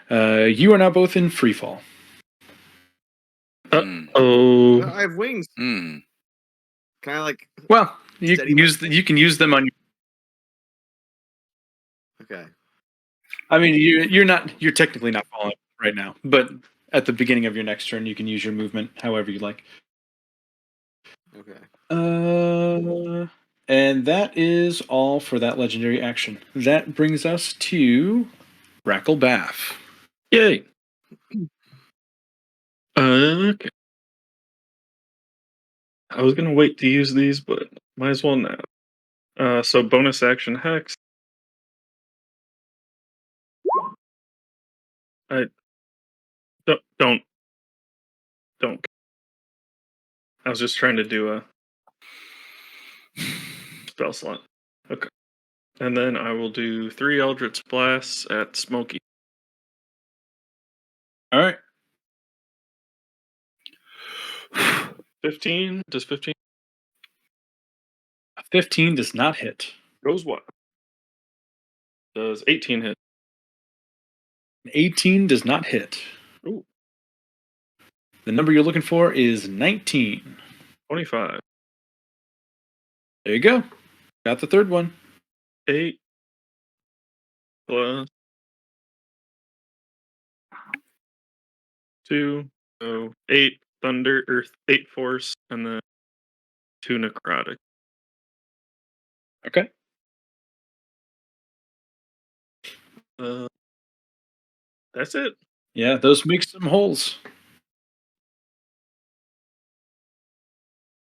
You are now both in free fall. Oh. I have wings. Mm. Can I like? Well, you Steady can use you can use them on. Okay. I mean, you're technically not falling right now, but at the beginning of your next turn, you can use your movement however you like. Okay. And that is all for that legendary action. That brings us to Rackle Baff. Yay. Okay. I was gonna wait to use these, but might as well now. So bonus action hex. I don't. I was just trying to do a spell slot. Okay. And then I will do 3 Eldritch Blasts at Smokey. All right. 15? Does 15 15 does not hit. goes what? Does 18 hit? 18 does not hit. Ooh, The number you're looking for is 19. 25. There you go. Got the third one. 8 plus 2. So 8 thunder, or 8 force, and then 2 necrotic. Okay. That's it. Yeah, those make some holes.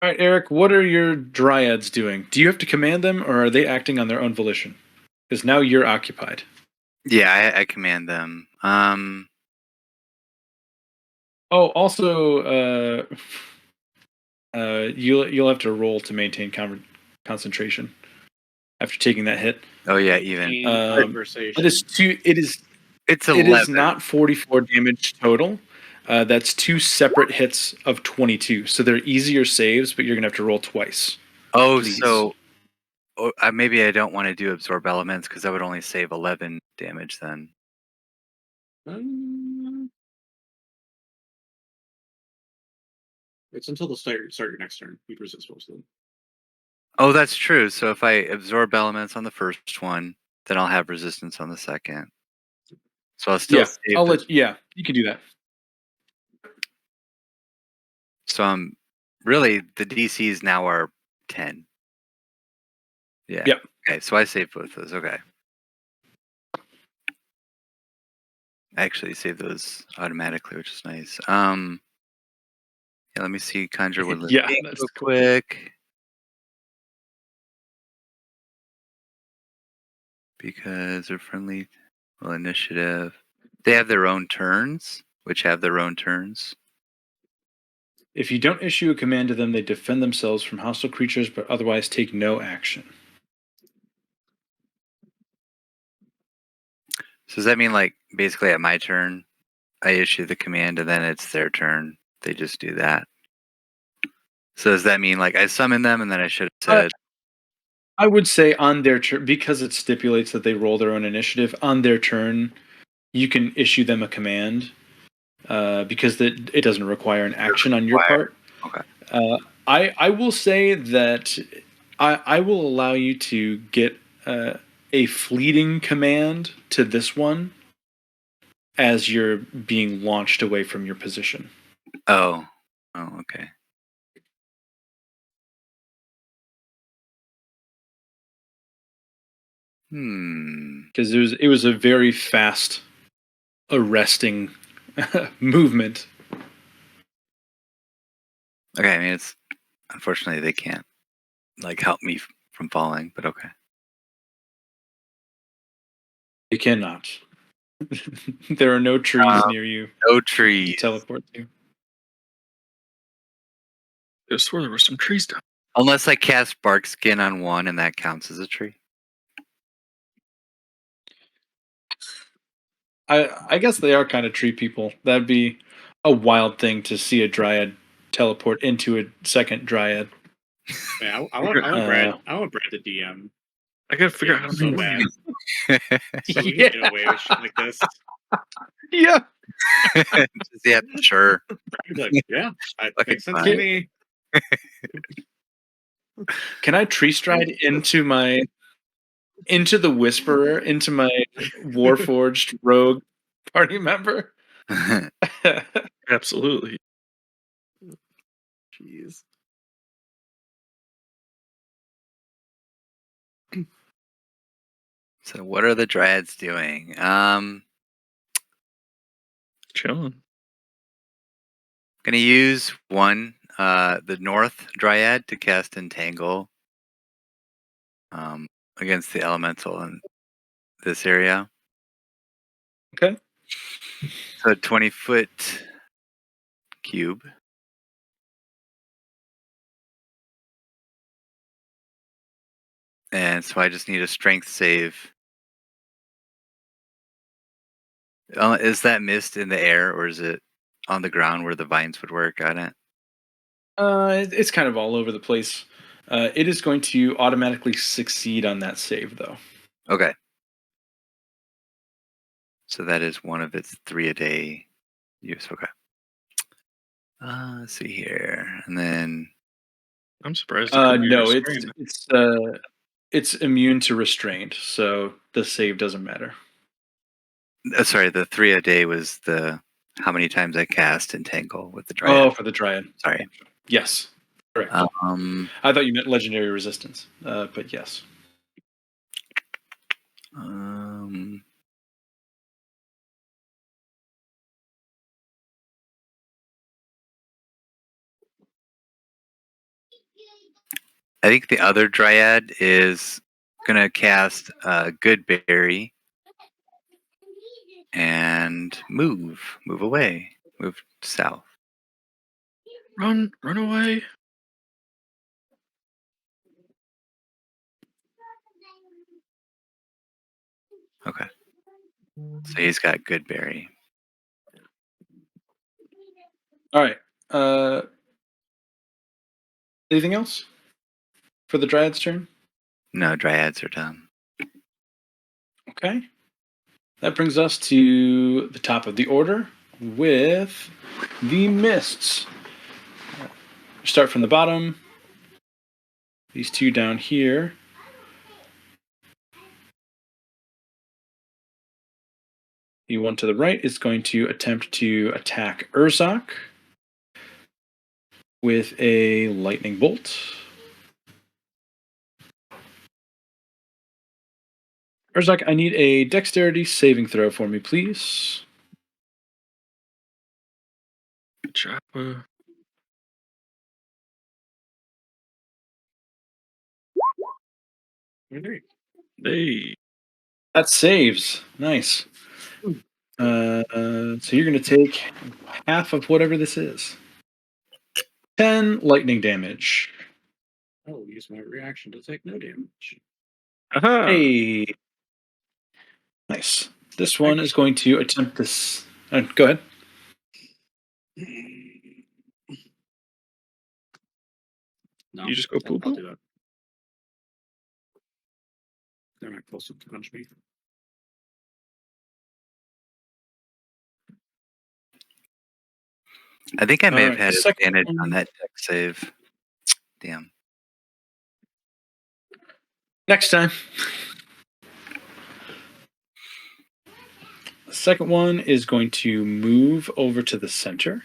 All right, Eric, what are your dryads doing? Do you have to command them, or are they acting on their own volition? Because now you're occupied. Yeah, I command them. Oh, also, you'll have to roll to maintain concentration after taking that hit. Oh yeah, even. Conversation. It's It 11. is not 44 damage total. That's 2 separate hits of 22. So they're easier saves, but you're going to have to roll twice. Oh, please. so maybe I don't want to do absorb elements because that would only save 11 damage then. It's until the start your next turn. You resist most of them. Oh, that's true. So if I absorb elements on the first one, then I'll have resistance on the second. So I'll still save. You can do that. So really the DCs now are 10. Yeah. Yep. Okay, so I save both those. Okay. I actually save those automatically, which is nice. Yeah, let me see. Conjure Woodland Yeah, King that's real cool. quick. Because they're friendly. Well, initiative. They have their own turns, which have their own turns. If you don't issue a command to them, they defend themselves from hostile creatures, but otherwise take no action. So does that mean, like, basically at my turn, I issue the command and then it's their turn? They just do that. So does that mean, like, I summon them and then I should have said... I would say on their turn, because it stipulates that they roll their own initiative, on their turn, you can issue them a command because it doesn't require an action on your part. Okay. I will say that I will allow you to get a fleeting command to this one as you're being launched away from your position. Oh, okay. Because it was a very fast, arresting movement. Okay, I mean, it's... Unfortunately, they can't, like, help me from falling, but okay. You cannot. There are no trees near you. No trees. To teleport to. I swear there were some trees down. Unless I cast bark skin on one and that counts as a tree. I guess they are kind of tree people. That'd be a wild thing to see a dryad teleport into a second dryad. Yeah, I want Brad. I want Brad the DM. I gotta figure out how to so make bad. So we can get away with shit like this. Yeah. Yeah, sure. Like, yeah, it Okay, makes sense fine. to me. Can I tree stride into the Whisperer, into my Warforged rogue party member? Absolutely. Jeez. So what are the dryads doing? Chilling. Gonna use one, the North Dryad to cast Entangle against the elemental in this area. Okay. So 20-foot cube. And so I just need a strength save. Is that mist in the air or is it on the ground where the vines would work on it? It's kind of all over the place. It is going to automatically succeed on that save, though. Okay. So that is one of its 3 a day use. Okay. Let's see here. And then I'm surprised. It couldn't be No, restrained. it's immune to restraint, so the save doesn't matter. sorry, the 3 a day was the how many times I cast Entangle with the Oh, Dryad. for the Dryad. Sorry. Yes. Correct. I thought you meant legendary resistance, but yes. I think the other Dryad is gonna cast Goodberry and move away, move south. Run away. Okay. So he's got Goodberry. All right. Anything else for the Dryad's turn? No, Dryads are done. Okay. That brings us to the top of the order with the Mists. Start from the bottom. These two down here. The one to the right is going to attempt to attack Urzok with a lightning bolt. Urzok, I need a dexterity saving throw for me, please. Chopper. Hey. That saves. Nice. So you're going to take half of whatever this is. 10 lightning damage. I will use my reaction to take no damage. Aha. Hey. Nice. This one is going to attempt this. Go ahead. No, You just go I'll poo-poo? do that. They're not close enough to punch me. I think I may have Alright, had the second advantage one- on that dex save. Damn. Next time. The second one is going to move over to the center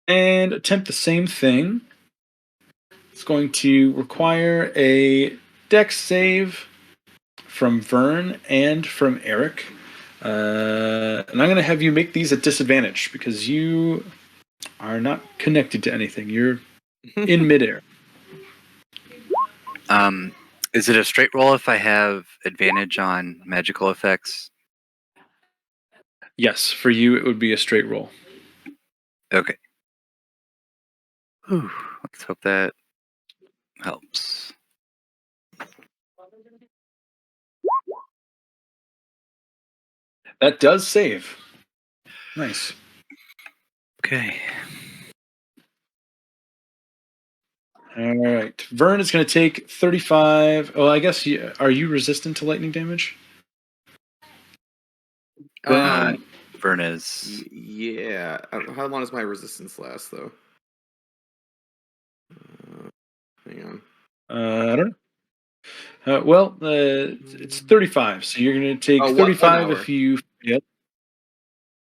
and attempt the same thing. It's going to require a dex save from Vern and from Eric. And I'm going to have you make these at disadvantage because you are not connected to anything. You're in midair. Is it a straight roll if I have advantage on magical effects? Yes, for you it would be a straight roll. Okay. Whew, let's hope that helps. That does save. Nice. Okay. All right. Vern is going to take 35. Oh, I guess are you resistant to lightning damage? Vern is. Yeah. How long does my resistance last, though? Hang on. I don't know. It's 35, so you're going to take 35 if you. Yep.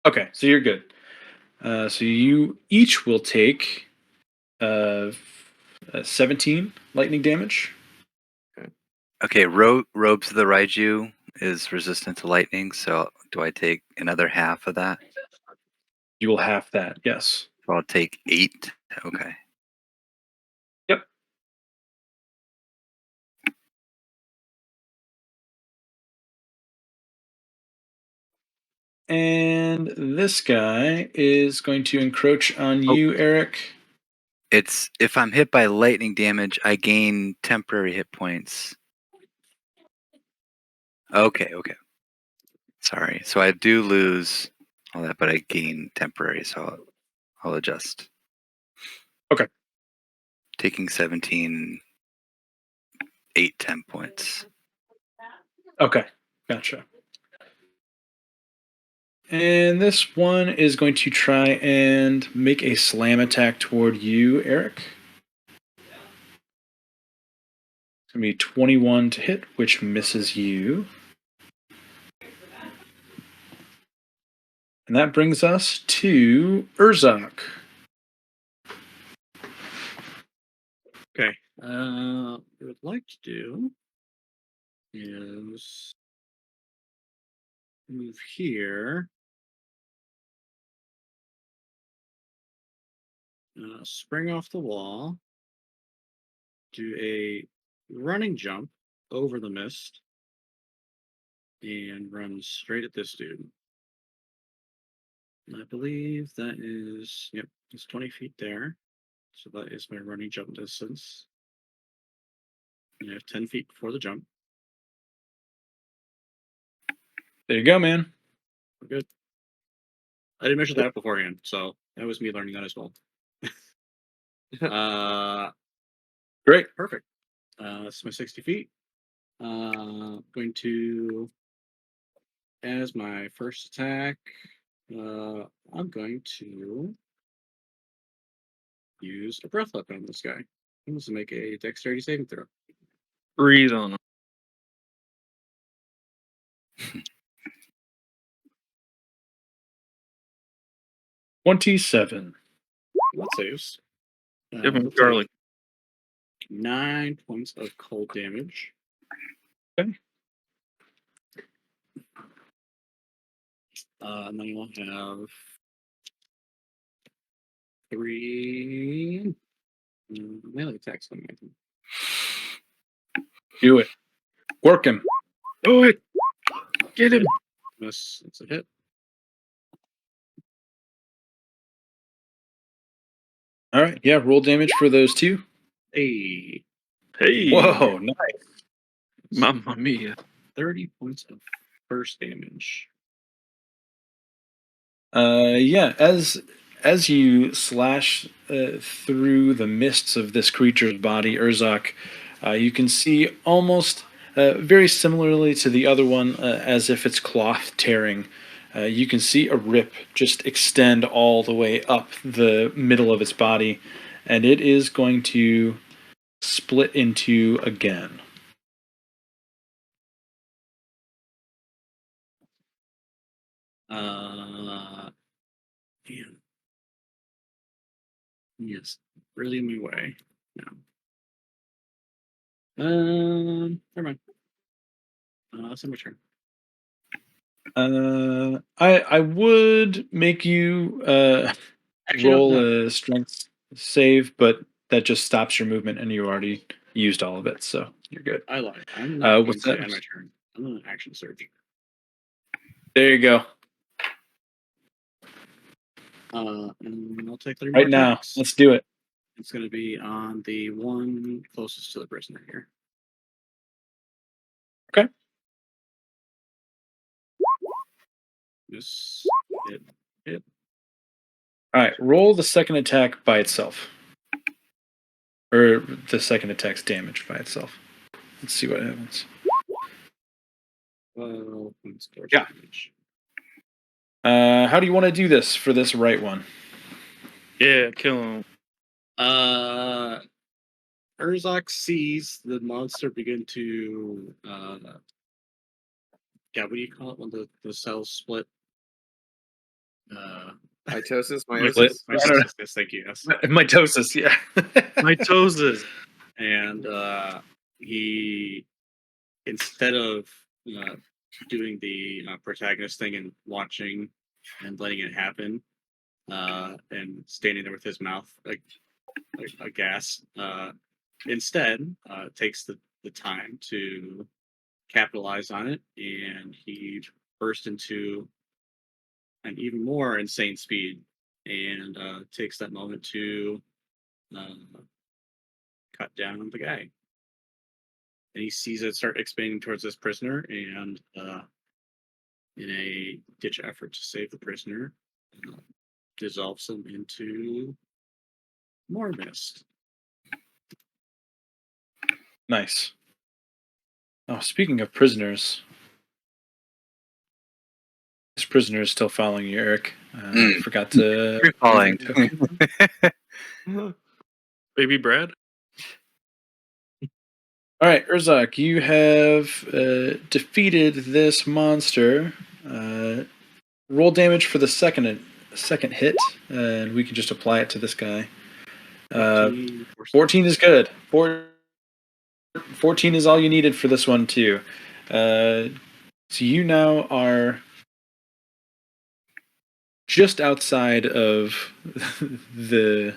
Okay, so you're good. So you each will take 17 lightning damage. Okay, Robes of the Raiju is resistant to lightning, so do I take another half of that? You will half that. Yes. So I'll take 8. Okay. Yep. And this guy is going to encroach on you, Eric. It's if I'm hit by lightning damage, I gain temporary hit points. Okay. Sorry. So I do lose all that, but I gain temporary, so I'll adjust. Okay. Taking 17, 8, 10 points. Okay. Gotcha. And this one is going to try and make a slam attack toward you, Eric. It's going to be 21 to hit, which misses you. And that brings us to Urzok. Okay. What I would like to do is move here. Spring off the wall. Do a running jump over the mist. And run straight at this dude. I believe that is, yep, it's 20 feet there. So that is my running jump distance. And I have 10 feet before the jump. There you go, man. We're good. I didn't measure that up beforehand, so that was me learning that as well. Great. Perfect. That's my 60 feet. Going to, as my first attack, I'm going to use a breath weapon on this guy. He wants to make a dexterity saving throw. Breathe on him. 27. That saves. Give him He'll take garlic. 9 points of cold damage. Okay. And then we'll have 3 melee attacks on him. Do it. Work him. Do it. Get him. Miss. It's a hit. All right. Yeah, roll damage for those two. Hey. Hey. Whoa, nice. Mamma mia. 30 points of burst damage. Yeah, as you slash through the mists of this creature's body, Urzok, you can see almost very similarly to the other one, as if it's cloth tearing. You can see a rip just extend all the way up the middle of its body, and it is going to split into again. Man. Yes, really in my way. No. Never mind. That's my turn. I would make you Actually, roll no. a strength save, but that just stops your movement, and you already used all of it, so you're good. I lied. I'm not going What's to that? end my turn. I'm going to action surge. There you go. And I'll take 3 Right more now, attacks. let's do it. It's going to be on the one closest to the prisoner here. Okay. This hit. All right, roll the second attack by itself, or the second attack's damage by itself. Let's see what happens. 12 points of Yeah. damage. How do you want to do this for this right one? Yeah, kill him. Urzok sees the monster begin to what do you call it when the cells split? Mitosis, Mitosis? meiosis. I don't know. Yes, thank you. Yes. Mitosis, yeah. Mitosis. And he instead of doing the protagonist thing and watching and letting it happen, and standing there with his mouth like a gas, instead takes the time to capitalize on it, and he burst into an even more insane speed, and takes that moment to uh, cut down the guy. And he sees it start expanding towards this prisoner, and in a ditch effort to save the prisoner, uh, dissolves him into more mist. Nice. Oh, speaking of prisoners, this prisoner is still following you, Eric. Forgot to. You're following. Baby Brad. All right, Urzak, you have defeated this monster. Roll damage for the second hit, and we can just apply it to this guy. 14 is good. 14 is all you needed for this one, too. So you now are just outside of the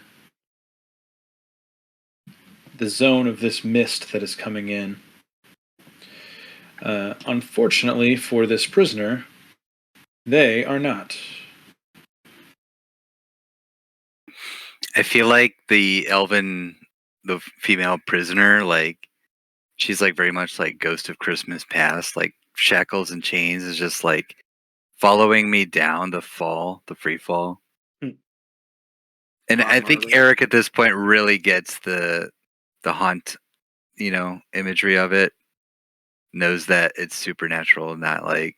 zone of this mist that is coming in. Unfortunately for this prisoner, they are not. I feel like the female prisoner, like she's like very much like Ghost of Christmas Past, like shackles and chains is just like following me down the free fall. And I think Eric at this point really gets the haunt, imagery of it. Knows that it's supernatural, not like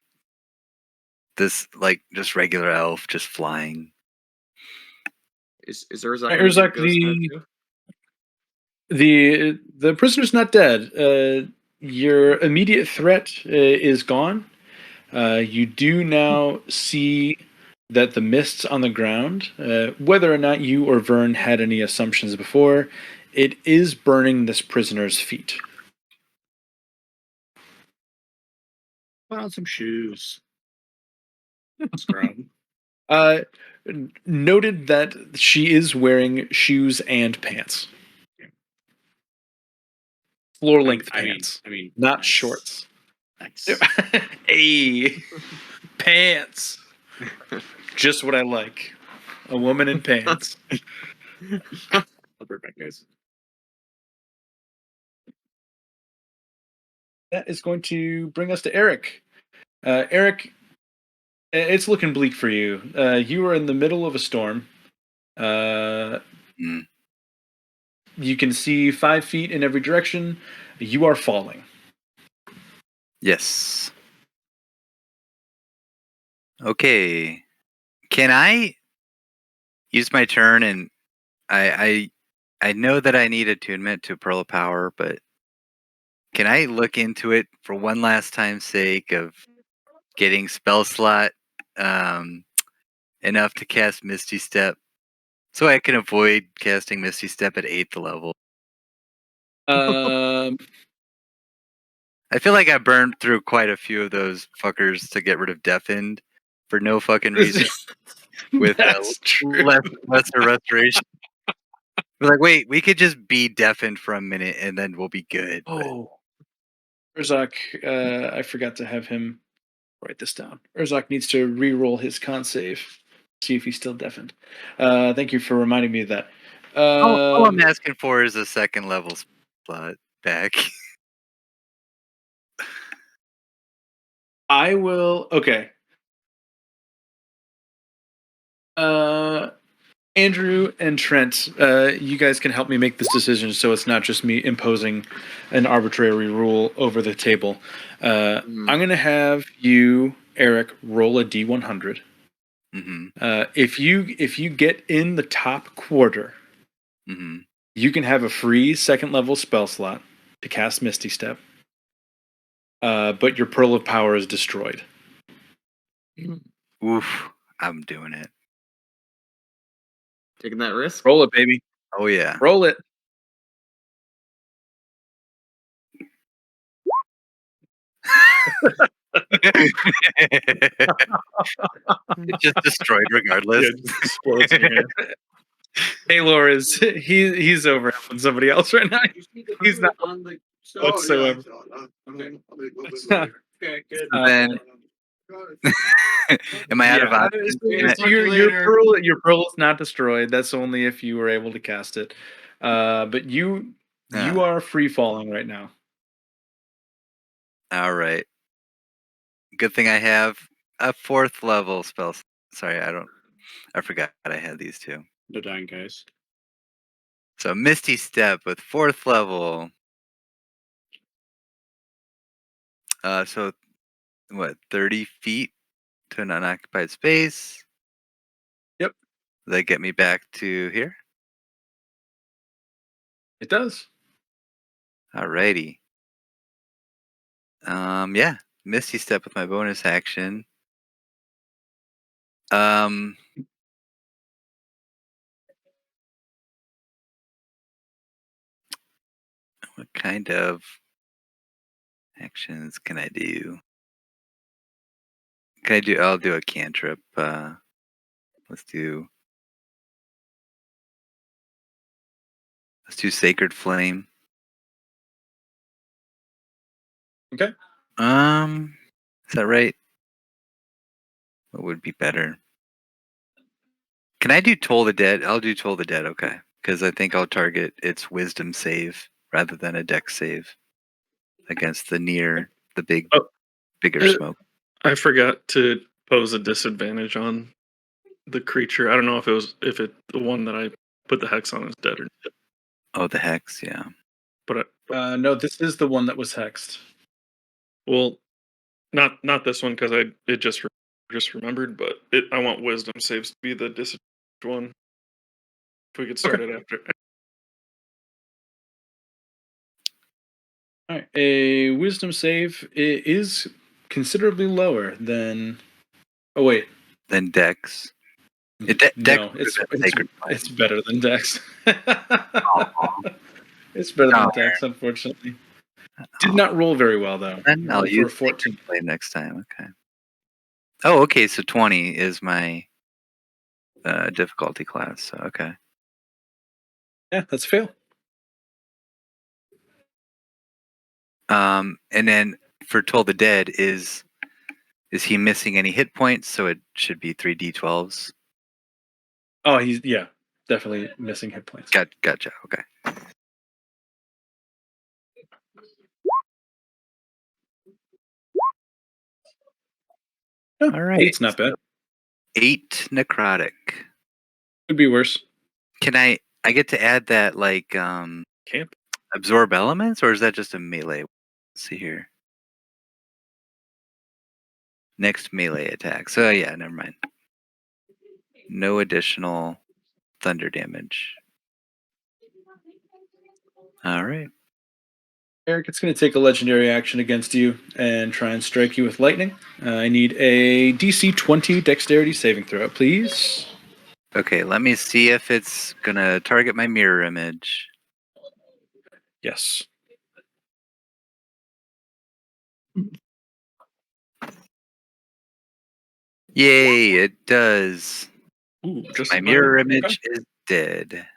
this, like just regular elf just flying. Is Urzak Right, gonna get a Urzak, ghost too? the prisoner's not dead. Your immediate threat is gone. You do now see that the mists on the ground, whether or not you or Vern had any assumptions before, it is burning this prisoner's feet. Put on some shoes. Scrub. Noted that she is wearing shoes and pants. Floor length pants. I mean, not nice. Shorts. Nice. Hey, pants. Just what I like. A woman in pants. I'll be right back, guys. That is going to bring us to Eric. Eric, it's looking bleak for you. You are in the middle of a storm. You can see 5 feet in every direction. You are falling. Yes. Okay. Can I use my turn? And I know that I need attunement to Pearl of Power, but can I look into it for one last time's sake of getting spell slot enough to cast Misty Step, so I can avoid casting Misty Step at 8th level? I feel like I burned through quite a few of those fuckers to get rid of Deafened for no fucking reason. With lesser restoration. We're like, wait, we could just be deafened for a minute and then we'll be good. Oh. Urzak, I forgot to have him write this down. Urzak needs to re-roll his con save. See if he's still deafened. Thank you for reminding me of that. All I'm asking for is a second level slot back. I will. Okay. Andrew and Trent, you guys can help me make this decision so it's not just me imposing an arbitrary rule over the table. I'm going to have you, Eric, roll a D100. Mm-hmm. If you get in the top quarter, you can have a free second level spell slot to cast Misty Step. But your Pearl of Power is destroyed. Oof, I'm doing it. Taking that risk? Roll it, baby. Oh yeah. Roll it. It's just destroyed regardless. Yeah, it just explodes in your hand. Taylor is he's over helping somebody else right now. He's not whatsoever. Okay, good. Then, am I out of Yeah, options? so your pearl is not destroyed. That's only if you were able to cast it. But you are free falling right now. All right. Good thing I have a 4th level spell. Sorry, I forgot I had these two. No dying, guys. So Misty Step with 4th level. So what? 30 feet to an unoccupied space. Yep, Does that get me back to here? it does. Alrighty. Yeah. Misty Step with my bonus action. What kind of actions can I do? I'll do a cantrip. Let's do Sacred Flame. Okay. Is that right? What would be better? Can I do Toll the Dead? I'll do Toll the Dead, okay. Because I think I'll target its wisdom save rather than a dex save against the bigger Uh, smoke. I forgot to pose a disadvantage on the creature. I don't know if the one that I put the hex on is dead or not. Oh, the hex, yeah. But No, this is the one that was hexed. well, not this one because it just remembered. But I want wisdom saves to be the disadvantage one. If we could start it after. All right, a wisdom save is considerably lower than. Oh wait, Then dex. no, it's better than Dex. It's better than Dex, unfortunately. Did not roll very well though. Then I'll For use 14. Flame next time. Okay. Oh, okay. So 20 is my difficulty class. So, okay. Yeah, that's a fail. And then for Toll the Dead, is he missing any hit points? So it should be 3d12s. Oh, he's definitely missing hit points. Gotcha. Okay. Oh, All right. It's not bad. 8 necrotic. Could be worse. Can I get to add that like Camp. absorb elements, or is that just a melee? Let's see here. Next melee attack. So yeah, never mind. No additional thunder damage. All right. Eric, it's going to take a legendary action against you and try and strike you with lightning. I need a DC 20 dexterity saving throw, please. Okay, let me see if it's gonna target my mirror image. Yes. Yay, it does. Ooh, just My fine. mirror image Okay. is dead.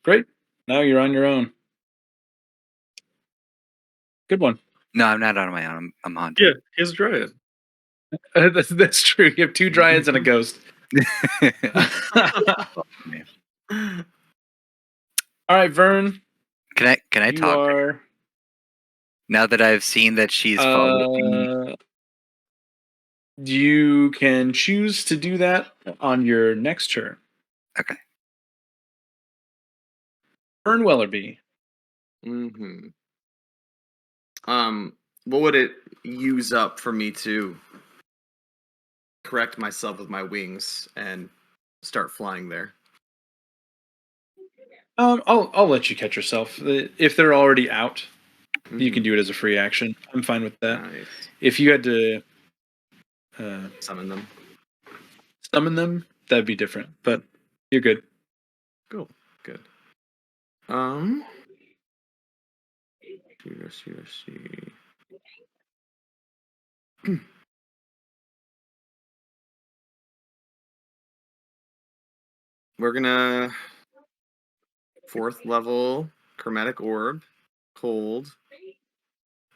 Great. Now you're on your own. Good one. No, I'm not on my own. I'm haunted. Yeah, he's a dryad. That's true. You have 2 dryads and a ghost. All right, Vern. Can I You talk are. now that I've seen that she's following me? You can choose to do that on your next turn. Okay. Vern Wellerby. Mm-hmm. What would it use up for me to correct myself with my wings and start flying there? I'll let you catch yourself. If they're already out, you can Mhm. do it as a free action. I'm fine with that. Nice. If you had to Summon them. summon them, that'd be different. But you're good. Cool. Good. Let's see. We're gonna 4th level chromatic orb, cold.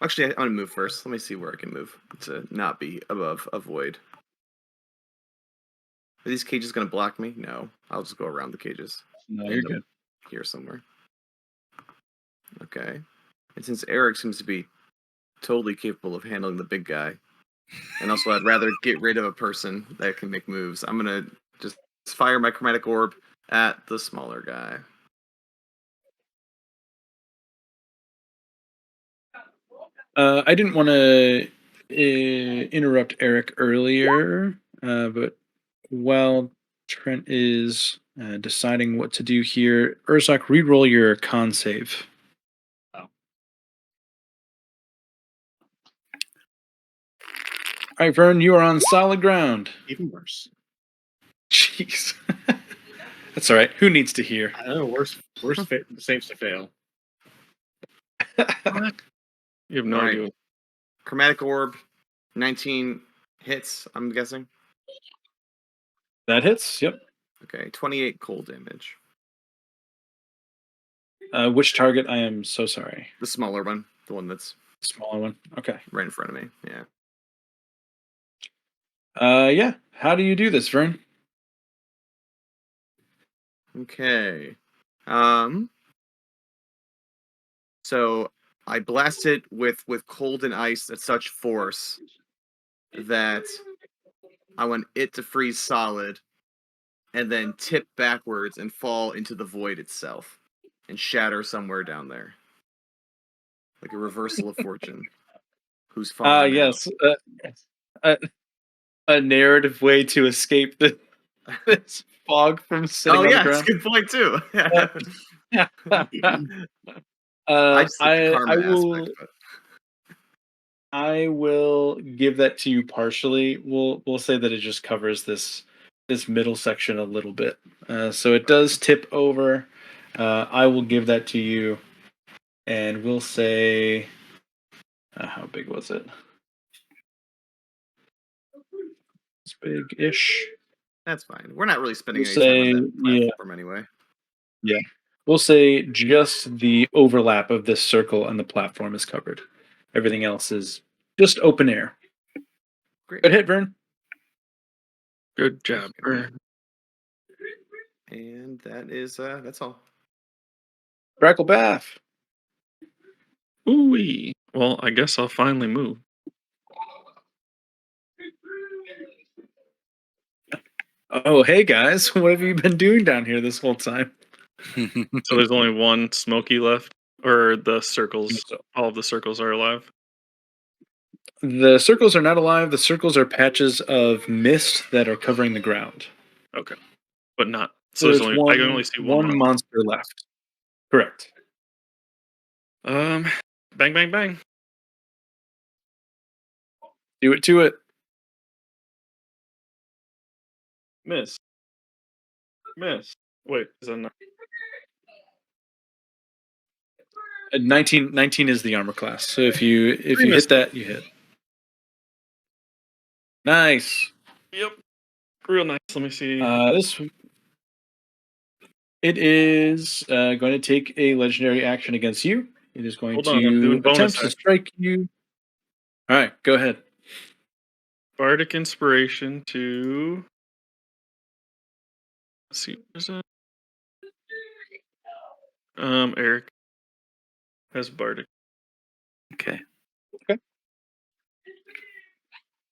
Actually, I'm gonna move first. Let me see where I can move to not be above a void. Are these cages gonna block me? No. I'll just go around the cages. No, End you're them good. here somewhere. Okay. And since Eric seems to be totally capable of handling the big guy, and also I'd rather get rid of a person that can make moves, I'm gonna just fire my chromatic orb at the smaller guy. I didn't want to interrupt Eric earlier, but while Trent is deciding what to do here, Urzak, re-roll your con save. Oh. All right, Vern, you are on solid ground. Even worse. Jeez. That's all right. Who needs to hear? I don't know. Worst saves to fail. You have no All right. idea. Chromatic orb, 19 hits, I'm guessing. That hits. Yep. Okay, 28 cold damage. Which target? I am so sorry. The smaller one, the one that's Smaller one. Okay. right in front of me. Yeah. Yeah. How do you do this, Vern? Okay. So I blast it with cold and ice at such force that I want it to freeze solid and then tip backwards and fall into the void itself and shatter somewhere down there. Like a reversal of fortune. Who's falling now? Yes. A narrative way to escape this fog from sitting Oh on yeah, the that's a ground. good point too. I just like the I karma will aspect, but I will give that to you partially. We'll say that it just covers this middle section a little bit. So it does tip over. I will give that to you, and we'll say how big was it? It's big-ish. that's fine. We're not really spending We'll any time on say that platform anyway. yeah. We'll say just the overlap of this circle and the platform is covered. Everything else is just open air. Great. Good hit, Vern. Good job. And that is that's all. Brackle Bath. Ooh-wee. Well, I guess I'll finally move. Oh, hey guys, what have you been doing down here this whole time? So there's only one Smoky left, or the circles. So, All of the circles are alive. the circles are not alive. The circles are patches of mist that are covering the ground. Okay, but not. So there's only. I can only see one monster left. Correct. Bang, bang, bang. Do it to it. Miss. Wait, is that not? 19 is the armor class. So if you hit missed that, you hit. Nice. Yep. Real nice. Let me see. It is going to take a legendary action against you. It is going Hold on, I'm doing to bonus attempt to action. strike you. All right, go ahead. Bardic Inspiration to. Let's see. Where's it? Eric has Bardic. Okay. All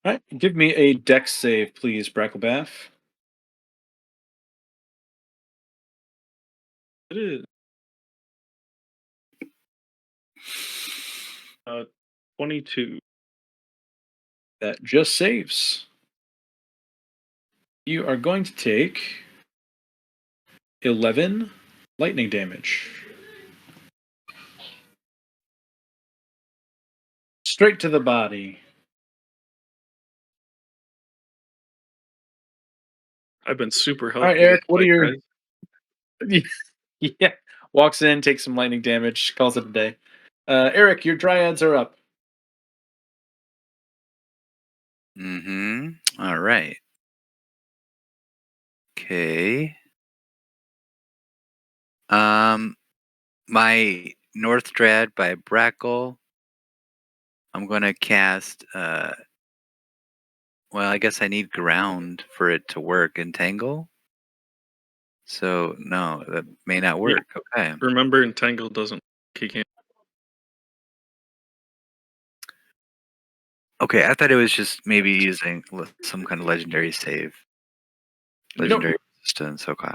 right, give me a dex save, please, Bracklebath. It is. 22. That just saves. You are going to take 11 lightning damage. Straight to the body. I've been super helpful. All right, Eric, what are like, your... guys. Yeah, walks in, takes some lightning damage, calls it a day. Eric, your dryads are up. Mm-hmm. All right. Okay. My North Dread by Brackle. I'm gonna cast. Well, I guess I need ground for it to work. Entangle. So no, that may not work. Okay. Remember, Entangle doesn't. He can't. Okay, I thought it was just maybe using some kind of legendary save. Legendary resistance. Okay.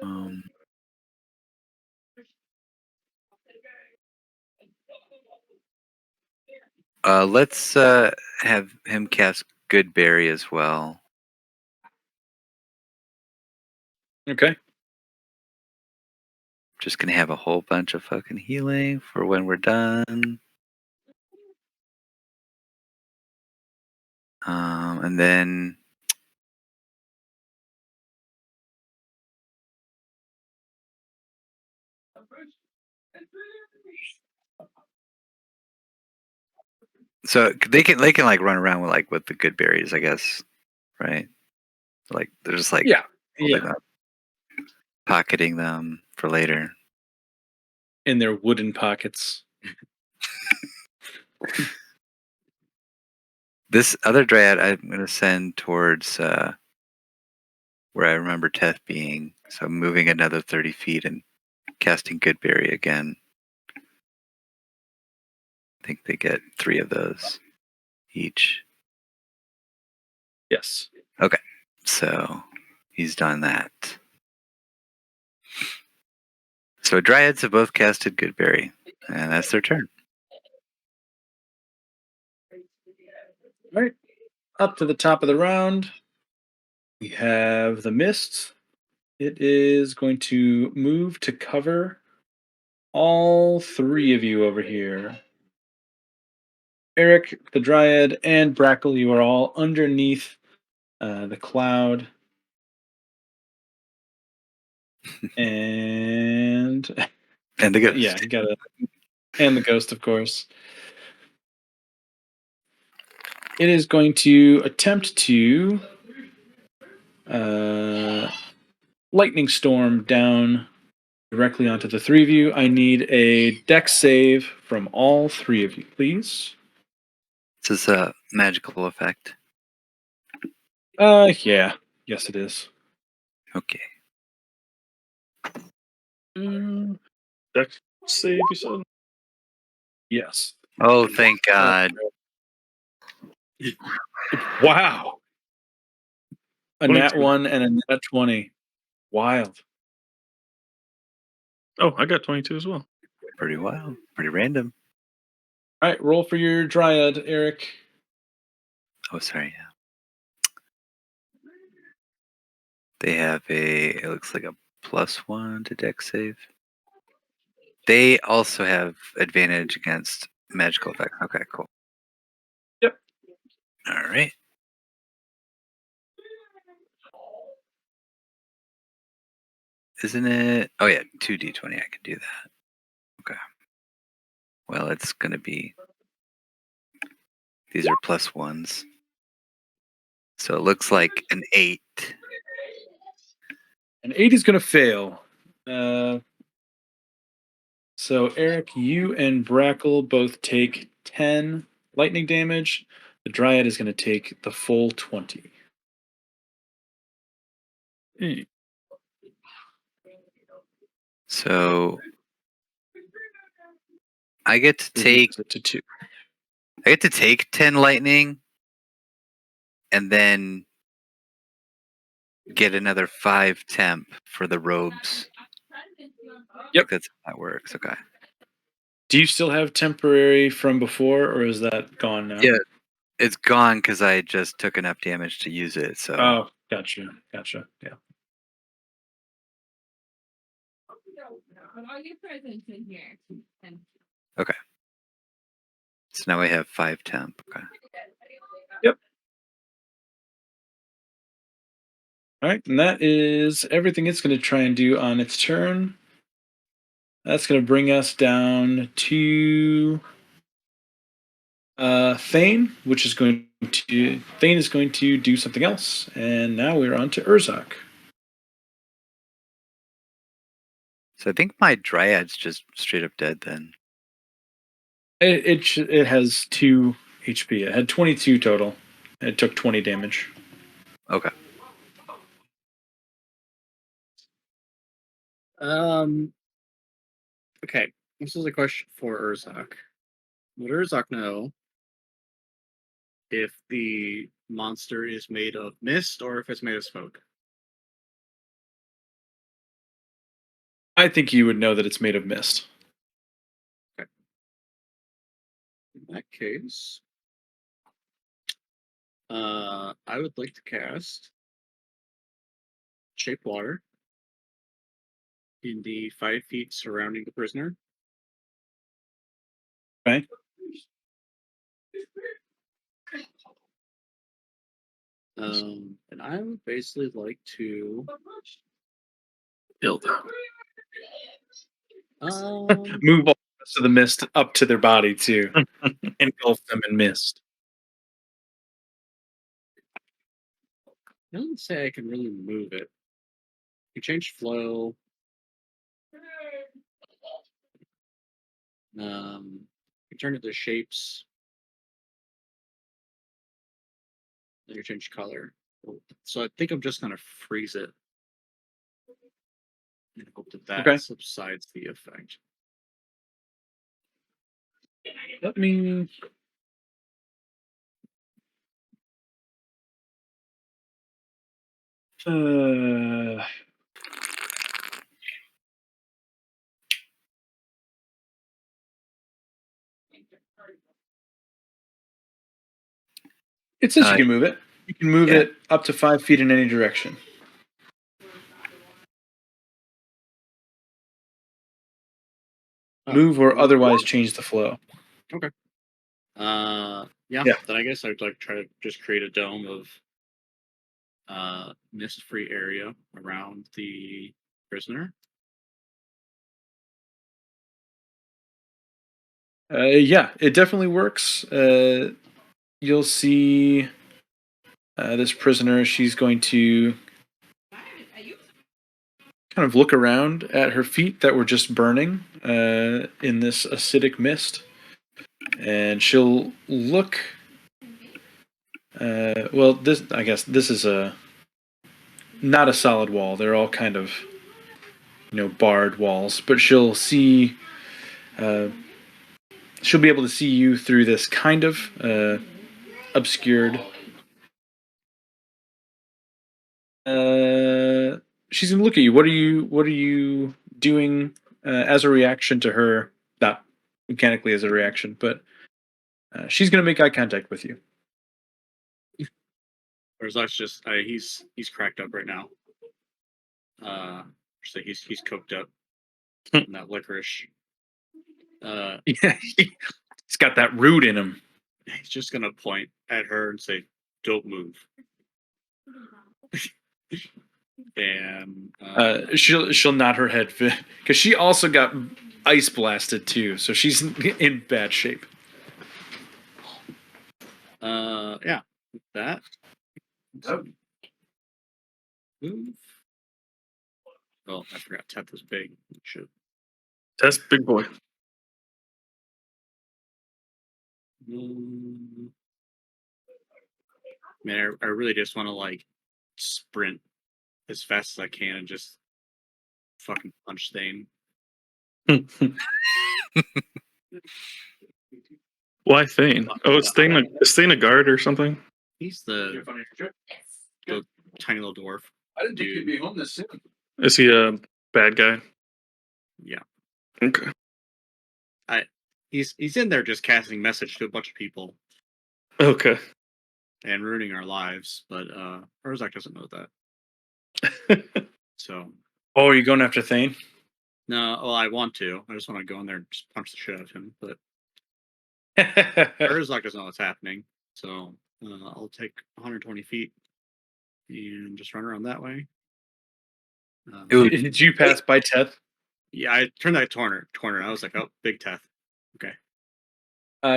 Um, let's have him cast Goodberry as well. Okay. Just gonna have a whole bunch of fucking healing for when we're done. And then so they can like run around with the good berries, I guess, right? Like they're just like Yeah. holding Yeah. them, pocketing them for later. In their wooden pockets. This other dryad I'm gonna send towards where I remember Teth being. So I'm moving another 30 feet and casting Goodberry again. I think they get 3 of those each. Yes. Okay, so he's done that. So Dryads have both casted Goodberry, and that's their turn. All right. Up to the top of the round, we have the mist. It is going to move to cover all 3 of you over here. Eric, the Dryad, and Brackle, you are all underneath the cloud. And And the ghost. yeah, you gotta, and the ghost, of course. It is going to attempt to lightning storm down directly onto the 3 of you. I need a dex save from all 3 of you, please. This is a magical effect. Yeah. Yes, it is. Okay. Dex save, you said? Yes. Oh, thank God. Wow. A nat 22. 1 and a nat 20. Wild. Oh, I got 22 as well. Pretty wild. Pretty random. All right, roll for your Dryad, Eric. Oh, sorry. Yeah. They have it looks like a +1 to dex save. They also have advantage against magical effects. Okay, cool. Yep. All right. Isn't it? Oh, yeah, 2d20. I can do that. Okay. Well, it's going to be. These are +1s. So it looks like an 8. An 8 is going to fail. So, Eric, you and Brackle both take 10 lightning damage. The Dryad is going to take the full 20. So I get to take. Reduce it to 2. I get to take 10 lightning and then get another 5 temp for the robes. Yep. That's how that works. Okay. Do you still have temporary from before, or is that gone now? Yeah, it's gone because I just took enough damage to use it. So Oh, gotcha. Gotcha. Yeah. okay. So now I have 5 temp. Okay. Yep. All right, and that is everything it's going to try and do on its turn. That's going to bring us down to Thane, which is going to Thane is going to do something else, and now we're on to Urzak. So I think my Dryad's just straight up dead then. It has 2 HP. It had 22 total. It took 20 damage. Okay. Okay, this is a question for Urzak. Would Urzak know if the monster is made of mist or if it's made of smoke? I think you would know that it's made of mist. In that case, I would like to cast Shape Water in the 5 feet surrounding the prisoner. Okay. And I would basically like to Move um all the rest of the mist up to their body too. Engulf them in mist. I don't say I can really move it. You change flow. You turn it to shapes. Then you change color. So I think I'm just gonna freeze it. And hope that Okay. subsides the effect. Let me. It says you can move it. You can move Yeah. it up to 5 feet in any direction. Move or otherwise change the flow. Okay. Yeah. Then I guess I'd like to try to just create a dome of mist-free area around the prisoner. Yeah, it definitely works. You'll see this prisoner. She's going to kind of look around at her feet that were just burning in this acidic mist. And she'll look. Well, I guess this is not a solid wall. They're all kind of, barred walls. But she'll see. She'll be able to see you through this kind of obscured. She's gonna look at you. What are you doing as a reaction to her? Not mechanically as a reaction, but she's gonna make eye contact with you. Or is that just he's cracked up right now. So he's coked up in that licorice. Yeah, he's got that root in him. He's just gonna point at her and say, "Don't move." And She'll nod her head because she also got ice blasted too, so she's in bad shape. yeah, with that. Move. Oh, I forgot. Teth was big. Should. That's big boy. Man, I really just want to sprint as fast as I can and just fucking punch Thane. Why Thane? Oh, is Thane a guard or something? He's the tiny little dwarf. I didn't think you'd be home this soon. Is he a bad guy? Yeah. Okay. He's in there just casting message to a bunch of people Okay. and ruining our lives, but Urzak doesn't know that. So. Oh, are you going after Thane? No, well, I want to. I just want to go in there and just punch the shit out of him, but Urzak doesn't know what's happening, so I'll take 120 feet. and just run around that way. Ooh. Did you pass by Teth? Yeah, I turned that corner. And I was like, oh, big Teth. Okay.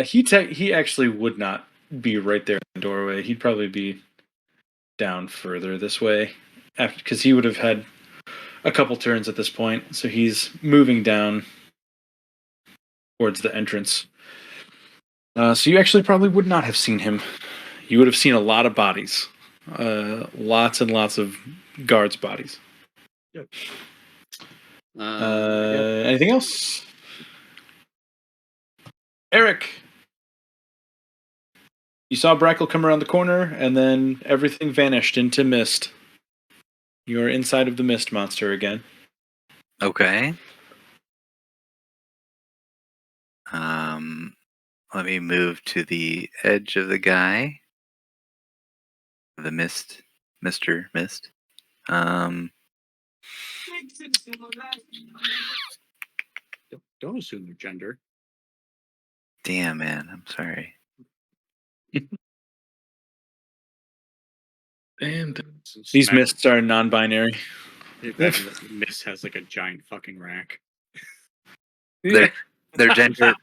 He actually would not be right there in the doorway. He'd probably be down further this way, because he would have had a couple turns at this point. So he's moving down towards the entrance. So you actually probably would not have seen him. You would have seen a lot of bodies, lots and lots of guards' bodies. Yep. Anything else? Eric, you saw Brackle come around the corner, and then everything vanished into mist. You are inside of the mist monster again. Okay. Let me move to the edge of the guy. The mist. Mr. Mist. Don't assume their gender. Damn, man. I'm sorry. And These mists are non-binary. Imagine this mist has like a giant fucking rack. Their gender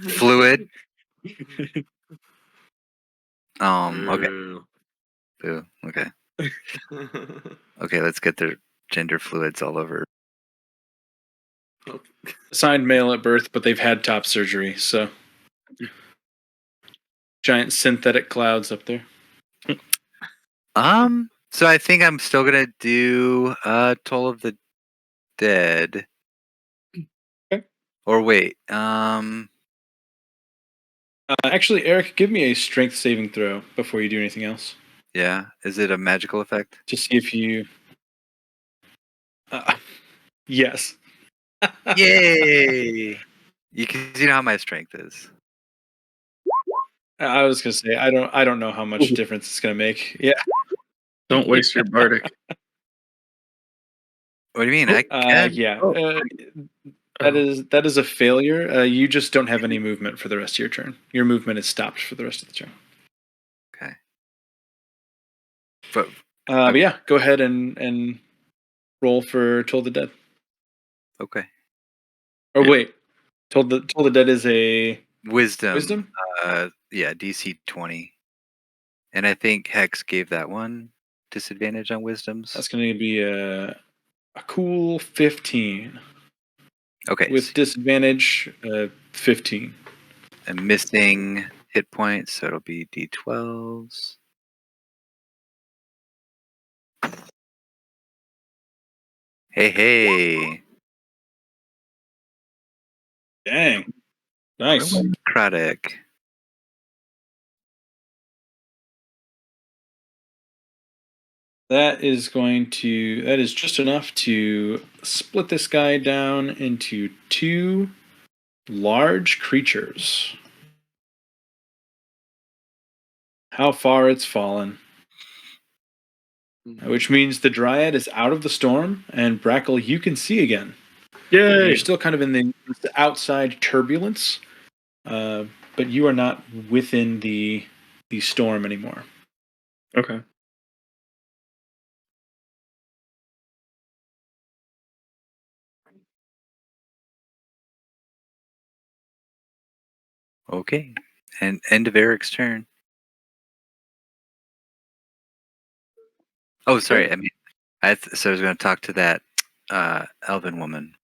fluid. Okay. Ooh. Boo. Okay. Okay, let's get their gender fluids all over. Assigned male at birth, but they've had top surgery, so giant synthetic clouds up there. So I think I'm still gonna do Toll of the Dead. Okay. Or wait, Actually, Eric, give me a strength saving throw before you do anything else. yeah, is it a magical effect? To see if you. Yes. Yay! You know how my strength is. I was gonna say I don't know how much difference it's gonna make. Yeah. don't waste your bardic. What do you mean? I can. Yeah. Oh. That is a failure. You just don't have any movement for the rest of your turn. Your movement is stopped for the rest of the turn. Okay. But But yeah, go ahead and roll for Toll the Dead. okay. Or Yeah. wait, Toll the Dead is a Wisdom. wisdom. Yeah, DC 20. And I think Hex gave that one disadvantage on wisdoms. That's going to be a cool 15. Okay. With disadvantage, 15. I'm missing hit points, so it'll be D12s. Hey. Dang. Nice. Necrotic. That is just enough to split this guy down into two large creatures. How far it's fallen. Which means the Dryad is out of the storm, and Brackle, you can see again. Yay! You're still kind of in the outside turbulence, but you are not within the storm anymore. Okay. Okay. And end of Eric's turn. Oh, sorry. I mean, so I was going to talk to that elven woman.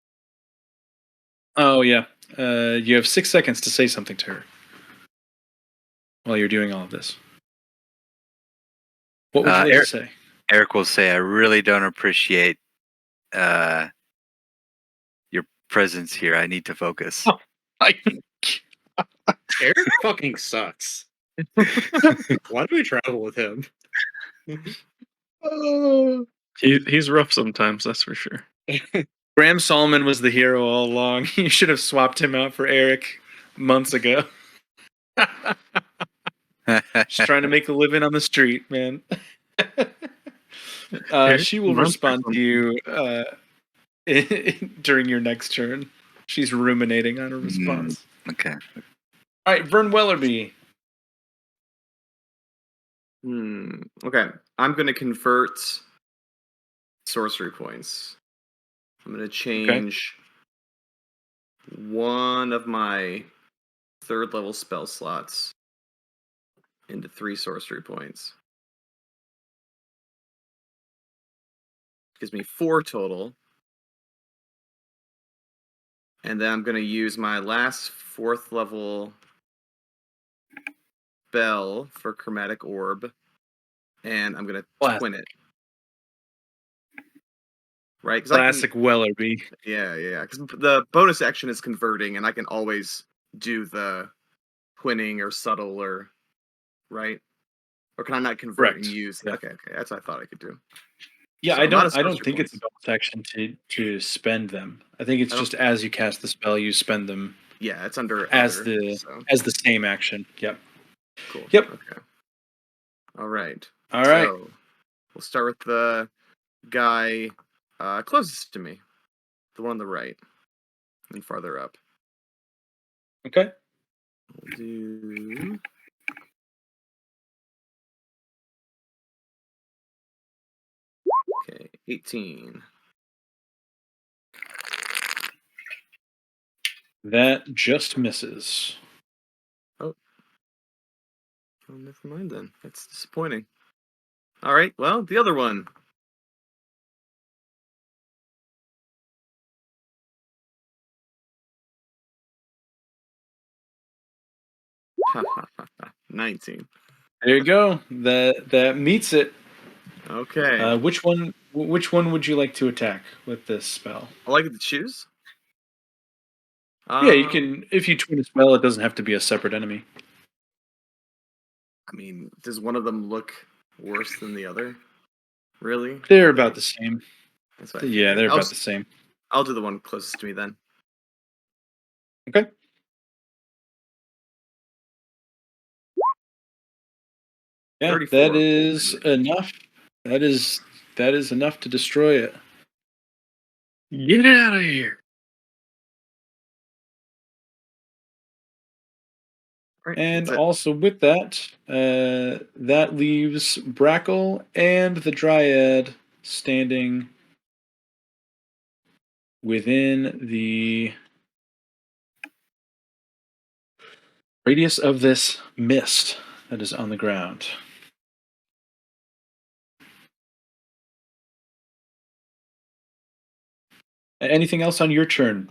Oh, yeah. You have 6 seconds to say something to her while you're doing all of this. What would you like to say? Eric will say, I really don't appreciate your presence here. I need to focus. Eric fucking sucks. Why do we travel with him? He's rough sometimes, that's for sure. Graham Solomon was the hero all along. You should have swapped him out for Eric months ago. Just trying to make a living on the street, man. She will respond to you during your next turn. She's ruminating on a response. Okay. All right, Vern Wellerby. Okay. I'm going to convert sorcery points. I'm going to change one of my 3rd level spell slots into 3 sorcery points. Gives me 4 total. And then I'm going to use my last 4th level spell for Chromatic Orb. And I'm going to twin it. Right? Classic Wellerby. Yeah. Because the bonus action is converting, and I can always do the twinning or subtle or... Right? Or can I not convert and Correct. use... Yeah. Okay. That's what I thought I could do. Yeah, So I I'm out of don't sorcery think it's a points. bonus action to spend them. I think it's I don't- just as you cast the spell, you spend them Yeah, it's under as other, the so as the same action. Yep. cool. Yep. Okay. All right. All right. So we'll start with the guy closest to me, the one on the right, and farther up. Okay. We'll do... Okay, 18. That just misses. Oh, never mind then. That's disappointing. All right, well, the other one. Ha ha ha ha. 19. There you go. That meets it. Okay. Which one would you like to attack with this spell? I like it to choose. Yeah, you can. If you twin a spell, it doesn't have to be a separate enemy. I mean, does one of them look worse than the other? Really? They're about the same. That's what I Yeah, figured. they're about the same. I'll do the one closest to me then. Okay. Yeah, 34. that is enough. That is enough to destroy it. Get it out of here. Right, And that's it. also with that, that leaves Brackle and the Dryad standing within the radius of this mist that is on the ground. Anything else on your turn,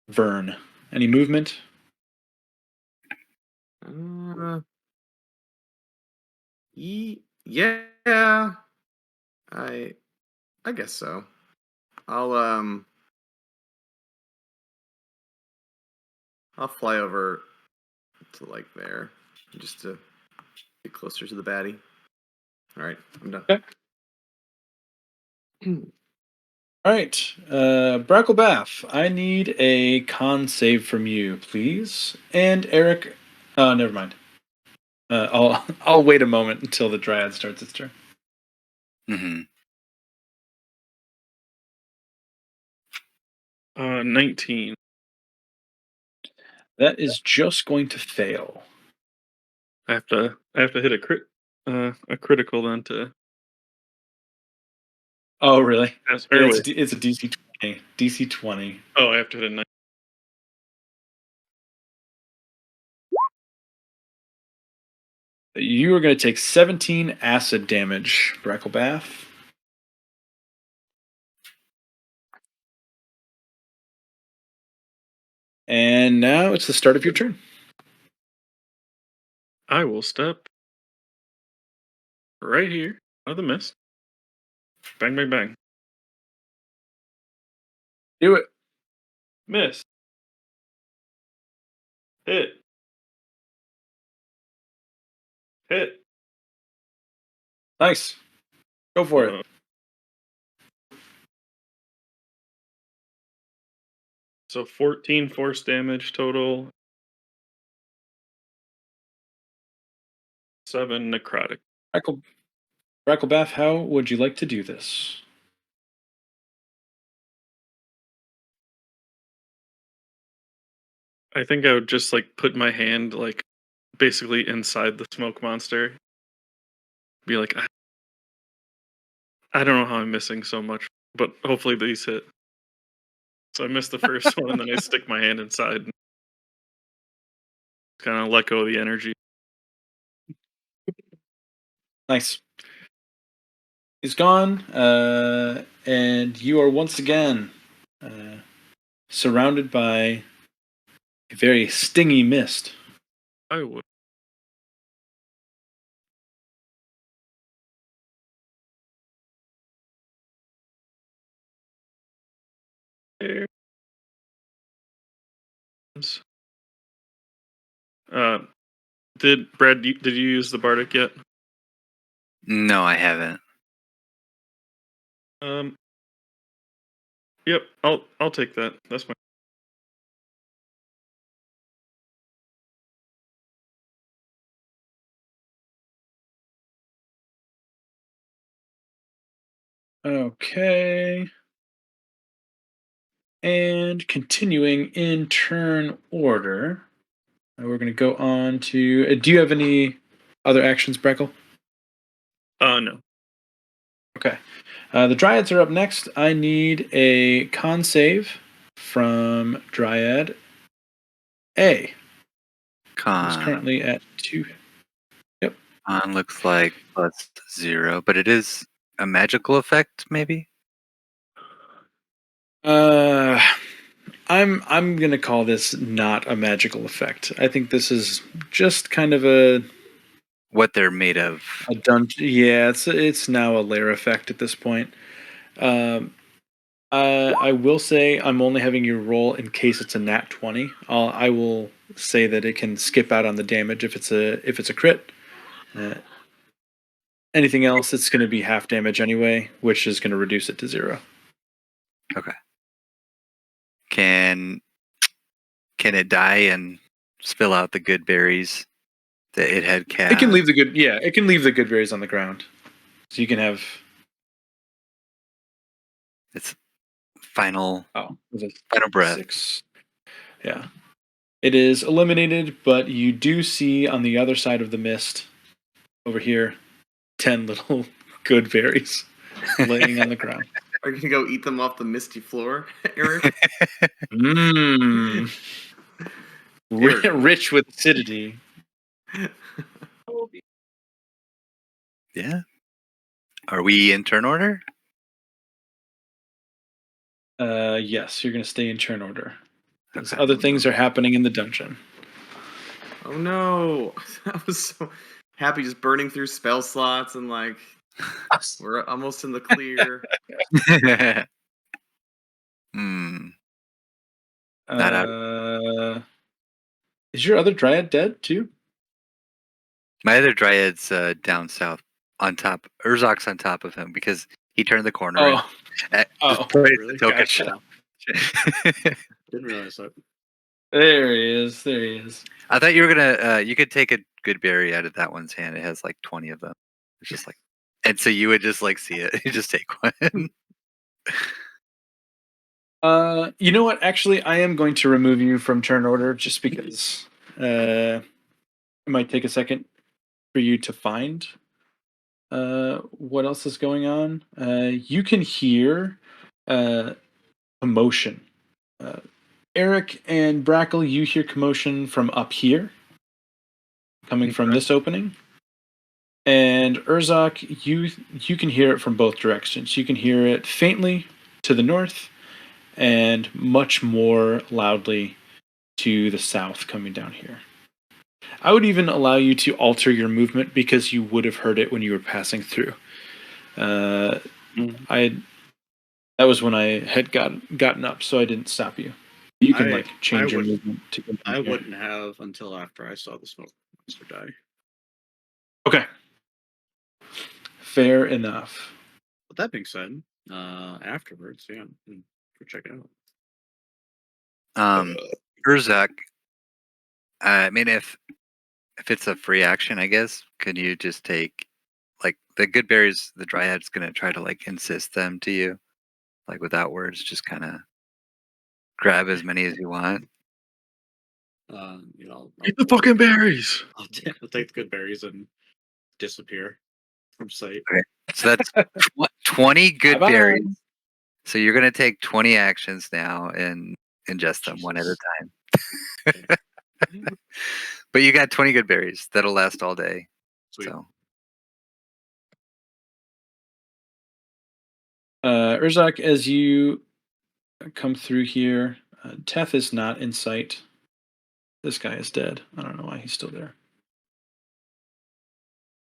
Vern? Any movement? Yeah. I guess so. I'll fly over to like there just to get closer to the baddie. All right, I'm done. Okay. All right, Bracklebath, I need a con save from you, please. And Eric, oh, never mind. I'll wait a moment until the Dryad starts its turn. Mm-hmm. 19. That is just going to fail. I have to hit a critical then to. Oh, really? Yes, Yeah, or it's, wait. it's a DC 20. DC 20. Oh, I have to hit a 9. You are going to take 17 acid damage, Bracklebath. And now it's the start of your turn. I will step right here out of the mist. Bang, bang, bang. Do it. Miss. Hit. Hit. Nice. Go for it. So 14 force damage total. 7 necrotic. Bracklebath, how would you like to do this? I think I would just like put my hand like basically inside the smoke monster. Be like, I don't know how I'm missing so much, but hopefully these hit. So I missed the first one, and then I stick my hand inside and kind of let go of the energy. Nice. He's gone, and you are once again surrounded by a very stingy mist. I would. There. Did Brad? Did you use the bardic yet? No, I haven't. Yep. I'll take that. That's my. Okay. And continuing in turn order, we're going to go on to. Do you have any other actions, Breckle? No. Okay. The Dryads are up next. I need a con save from Dryad A. He's Con currently at 2. looks like +0, but it is a magical effect, maybe? I'm gonna call this not a magical effect. I think this is just kind of a What they're made of. dungeon. Yeah, it's now a lair effect at this point. I will say I'm only having you roll in case it's a nat 20. I will say that it can skip out on the damage if it's a crit. Anything else, it's going to be half damage anyway, which is going to reduce it to 0. Okay. Can it die and spill out the good berries that it had cast? It can leave the good. Yeah, it can leave the good berries on the ground, so you can have. Its final Was it final breath. 6? Yeah. It is eliminated, but you do see on the other side of the mist, over here, 10 little good berries laying on the ground. Are you gonna go eat them off the misty floor, Eric? Mmm. Rich with acidity. Yeah. Are we in turn order? Yes, you're going to stay in turn order. Because Okay. other things are happening in the dungeon. Oh no! I was so happy just burning through spell slots and like we're almost in the clear. Hmm. Not out. Is your other dryad dead too? My other dryad's down south on top. Urzok's on top of him because he turned the corner. Oh, And, oh, just placed really? the token gotcha. down. Didn't realize that. There he is. There he is. I thought you were gonna. You could take a good berry out of that one's hand. It has like 20 of them. It's just like, and so you would just like see it. You just take one. You know what? Actually, I am going to remove you from turn order just because it might take a second for you to find what else is going on. You can hear commotion. Eric and Brackle, you hear commotion from up here, coming from this opening. And Urzok, you can hear it from both directions. You can hear it faintly to the north, and much more loudly to the south coming down here. I would even allow you to alter your movement because you would have heard it when you were passing through. That was when I had gotten up, so I didn't stop you. You can change your movement to go I down here. wouldn't have until after I saw the smoke monster die. Okay. Fair enough. But that being said, afterwards, yeah, go check it out. Urzok. I mean, if it's a free action, I guess, could you just take like the good berries? The dryad's gonna try to like insist them to you, like without words, just kind of grab as many as you want. Eat the fucking berries. I'll take the good berries and disappear from sight. Okay. So that's 20 good Bye-bye. berries. So you're going to take 20 actions now and ingest them one at a time. But you got 20 good berries. That'll last all day. Sweet. So Urzak, as you come through here, Teth is not in sight. This guy is dead. I don't know why he's still there.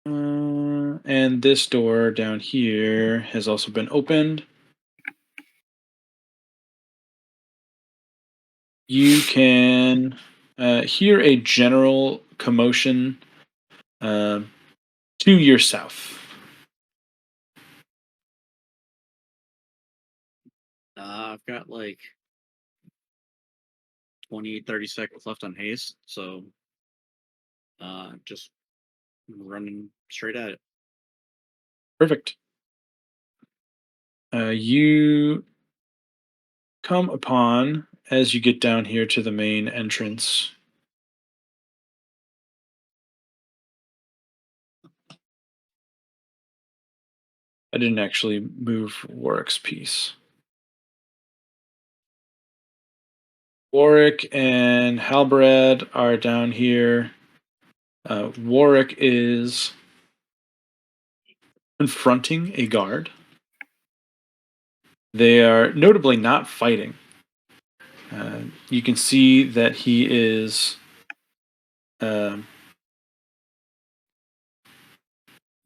And this door down here has also been opened. You can hear a general commotion to your south. I've got like 20, 30 seconds left on haste, so just running straight at it. Perfect. You come upon, as you get down here to the main entrance, I didn't actually move Warwick's piece. Warwick and Halbrad are down here. Warwick is confronting a guard. They are notably not fighting. You can see that he is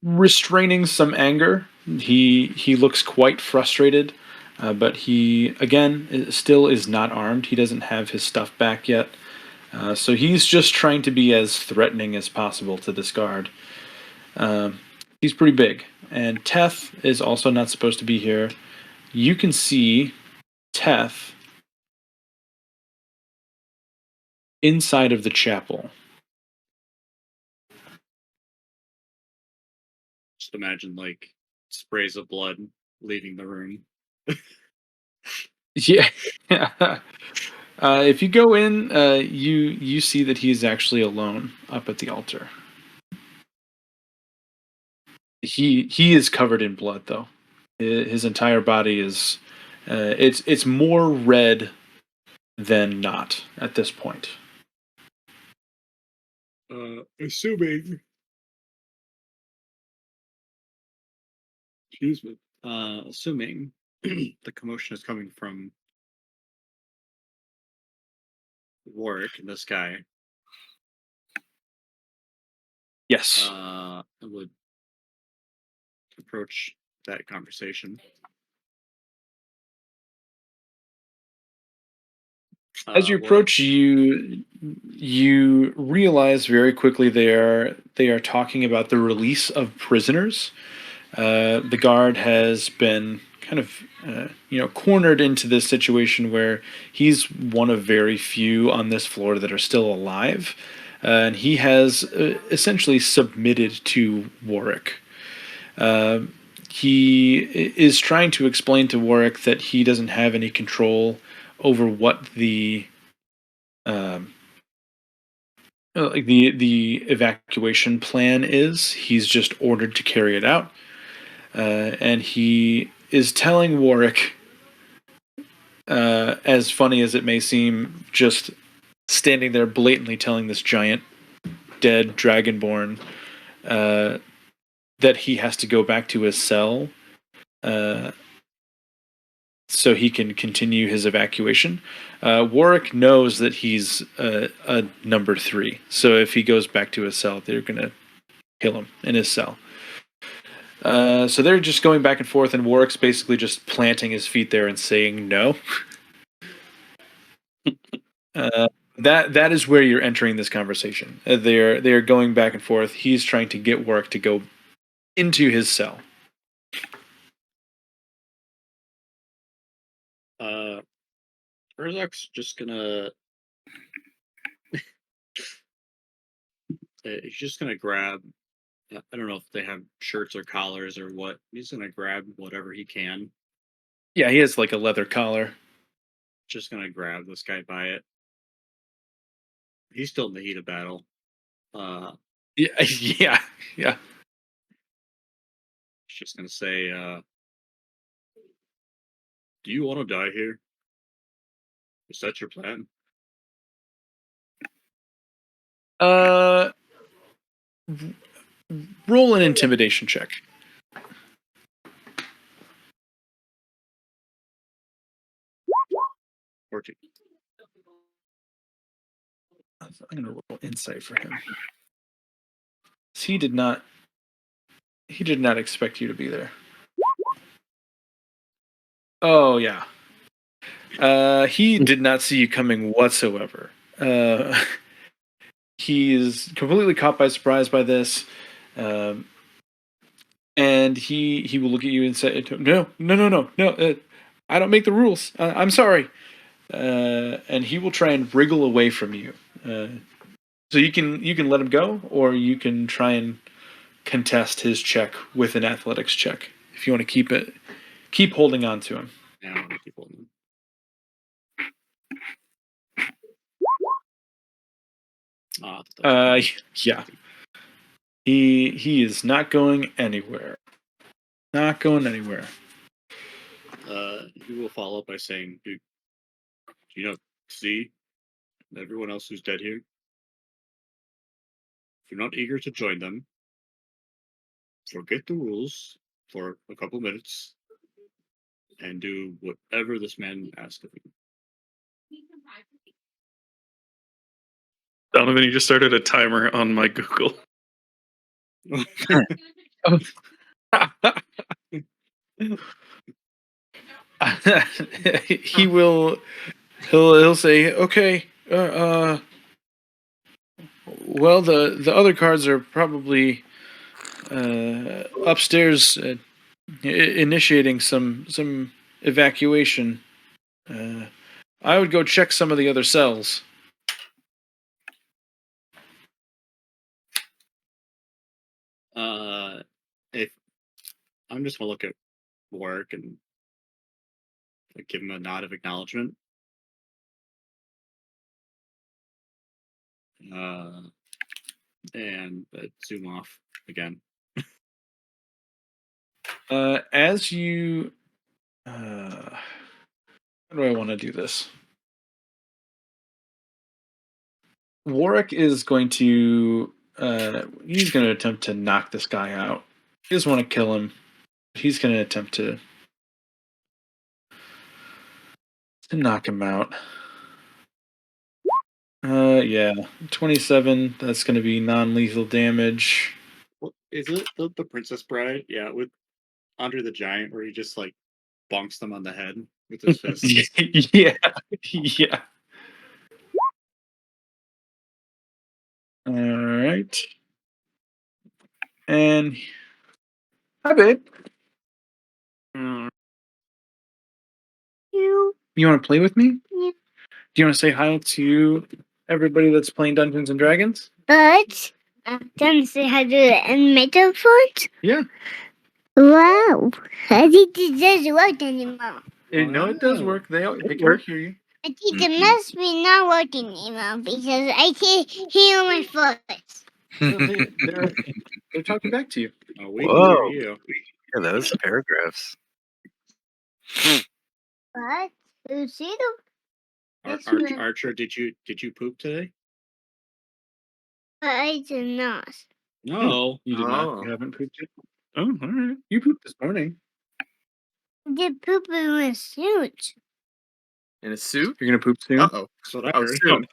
restraining some anger. He looks quite frustrated, but he again still is not armed. He doesn't have his stuff back yet, so he's just trying to be as threatening as possible to this guard. He's pretty big, and Teth is also not supposed to be here. You can see Teth inside of the chapel. Just imagine like sprays of blood leaving the room. Yeah. If you go in, you see that he's actually alone up at the altar. He is covered in blood, though. His entire body is. It's more red than not at this point. Assuming. Excuse me. Assuming the commotion is coming from Warwick and this guy, Yes. I would approach that conversation. As you Well, approach, you realize very quickly they are talking about the release of prisoners. The guard has been kind of cornered into this situation where he's one of very few on this floor that are still alive, and he has essentially submitted to Warwick. He is trying to explain to Warwick that he doesn't have any control over what the like the evacuation plan is. He's just ordered to carry it out, and he is telling Warwick, as funny as it may seem, just standing there blatantly telling this giant dead dragonborn that he has to go back to his cell so he can continue his evacuation. Warwick knows that he's a number 3, so if he goes back to his cell, they're going to kill him in his cell. So they're just going back and forth, and Warwick's basically just planting his feet there and saying no. That is where you're entering this conversation. They are going back and forth. He's trying to get Warwick to go into his cell. Urzak's just gonna he's just gonna grab. I don't know if they have shirts or collars or what. He's gonna grab whatever he can. Yeah, he has like a leather collar. Just gonna grab this guy by it. He's still in the heat of battle. Yeah. just gonna say, do you want to die here? Is that your plan? Roll an intimidation check. 14. I'm gonna roll insight for him. He did not expect you to be there. Oh yeah. He did not see you coming whatsoever. He is completely caught by surprise by this, and he will look at you and say, "No, I don't make the rules. I'm sorry." And he will try and wriggle away from you. So you can let him go, or you can try and contest his check with an athletics check if you want to keep holding on to him. Yeah, I want to keep holding. Yeah. He is not going anywhere. Not going anywhere. He will follow up by saying, do you see everyone else who's dead here? If you're not eager to join them, forget the rules for a couple minutes and do whatever this man asks of you. Donovan, you just started a timer on my Google. He'll say, okay, well, the other cards are probably upstairs, initiating some evacuation. I would go check some of the other cells. If I'm just gonna look at work and give him a nod of acknowledgement. And zoom off again. As you, how do I want to do this? Warwick is going to, he's going to attempt to knock this guy out. He doesn't want to kill him. He's going to attempt to knock him out. Yeah, 27. That's going to be non-lethal damage. Is it the Princess Bride? Yeah, with Andre the Giant, where he just bonks them on the head with his fist. Yeah, yeah. All right. And hi, babe. You want to play with me? Yeah. Do you want to say hi to everybody that's playing Dungeons and Dragons? But can you say hi to the animator first? Yeah. Wow. I think it doesn't work anymore. No, it does work. They can hear you. I think it must be not working anymore because I can't hear my voice. No, they're talking back to you. Oh, we Whoa. can hear you. Yeah, those paragraphs. But you see Archer, did you poop today? but I did not. No. You did not. You haven't pooped yet? Oh, all right. You pooped this morning. I did poop in my suit. In a suit? You're going to poop soon? Uh-oh. That's what I Oh, heard. soon.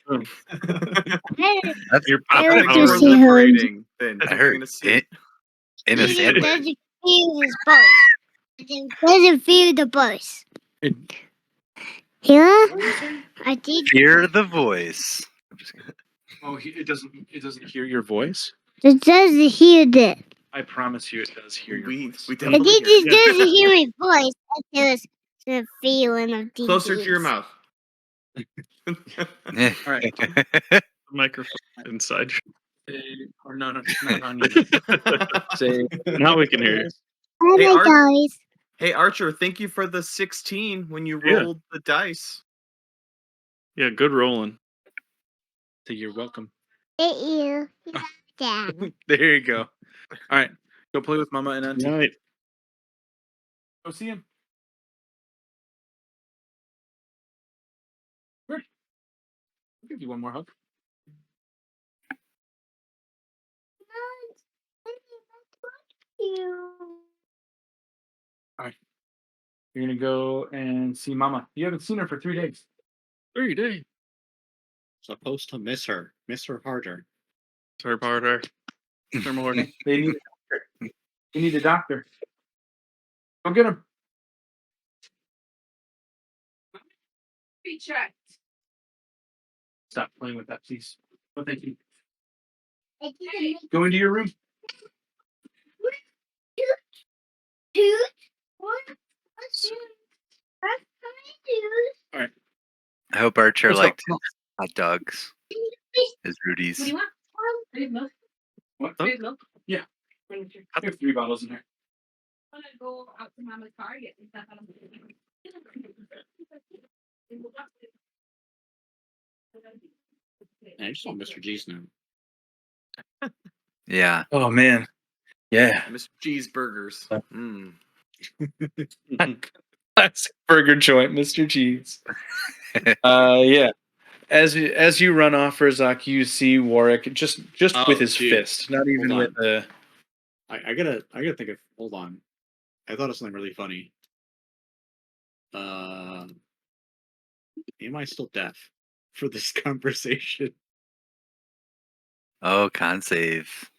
That's You're I I like think to you were see her. liberating then. I pooping heard in a suit. in a He sandwich. doesn't feel his pulse. He doesn't feel the pulse. Here, I did. Hear the voice. I'm just kidding. Oh, it doesn't hear your voice? It doesn't hear that. I promise you it does hear your We voice. I definitely think hear it it. doesn't hear my voice. It does the feeling of the Closer to your mouth. All right. The microphone inside. Or no, not on you. Say, Now we can hear you. Hey, Hi, Art- guys. Hey, Archer, thank you for the 16 when you Yeah. rolled the dice. Yeah, good rolling. say you're welcome. Thank you. Yeah. There you go. All right. Go play with Mama and Auntie. Night. Go see him. Sure. I'll give you one more hug. All right. You're gonna go and see Mama. You haven't seen her for 3 days. 3 days. Supposed to miss her harder. Sorry, Barter. They're more. They need a doctor. You need a doctor. Go get him. Be checked. Stop playing with that, please. Oh, thank you. I didn't Go into your room. two, one, two. That's how I do. I hope Archer What's up? liked his hot dogs, his Rudy's. What do you want? Big milk. What? Huh? Big milk. Yeah. Thank you. I have 3 bottles in here. I'm gonna go out to Mama's car get some stuff out of I just want Mr. G's now. Yeah. Oh man. Yeah. Mr. G's Burgers. Mm. Classic burger joint, Mr. G's. Yeah. As you run off, Razak, you see Warwick just Oh, with his dude. fist, not even Hold with the. I gotta think of. Hold on. I thought of something really funny. Am I still deaf for this conversation? Oh, con save.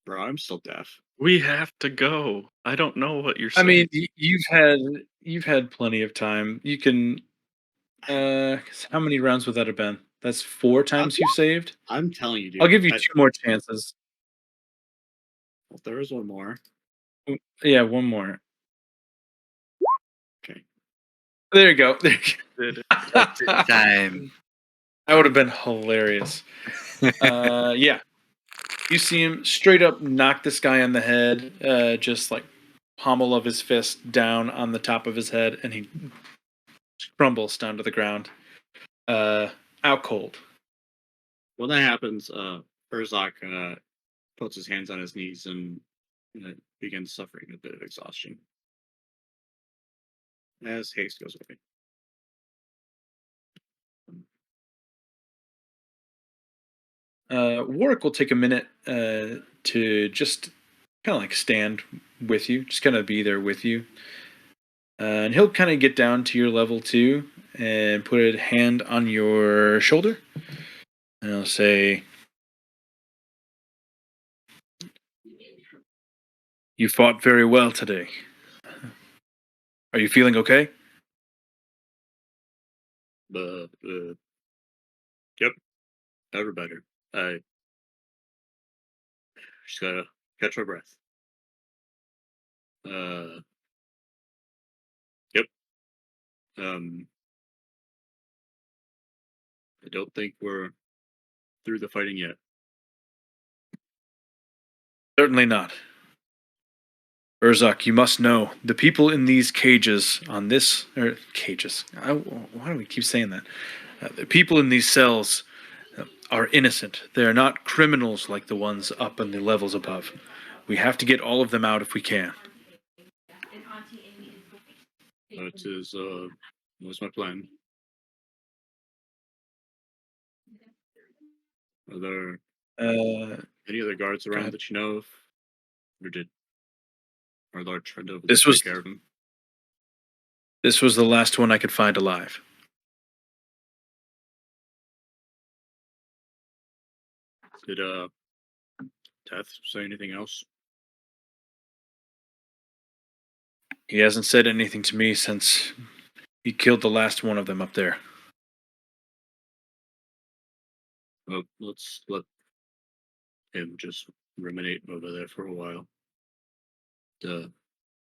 Bro, I'm still deaf. We have to go. I don't know what you're I saying. mean, you've had plenty of time. You can. How many rounds would that have been? That's 4 times you saved. I'm telling you, dude. I'll give you 2 more chances. Well, there is one more. Yeah, one more. Okay. There you go. There you Did go. Time. That would have been hilarious. Yeah. You see him straight up knock this guy on the head, just like pommel of his fist down on the top of his head, and he crumbles down to the ground. Out cold. When that happens, Urzak puts his hands on his knees and begins suffering a bit of exhaustion. As haste goes away. Warwick will take a minute to just kind of like stand with you, just kind of be there with you. And he'll kind of get down to your level too and put a hand on your shoulder. And he'll say, "You fought very well today. Are you feeling okay?" Yep. Never better. I just gotta catch my breath. Yep. I don't think we're through the fighting yet. Certainly not. Urzak, you must know, the people in these cages on this... cages. Why do we keep saying that? The people in these cells are innocent. They are not criminals like the ones up in the levels above. We have to get all of them out if we can. That's my plan. Are there any other guards around ahead. that you know of? Or did our Lord try to This was- take care of him? This was the last one I could find alive. Did Teth say anything else? He hasn't said anything to me since he killed the last one of them up there. Well, let's let him just ruminate over there for a while. Take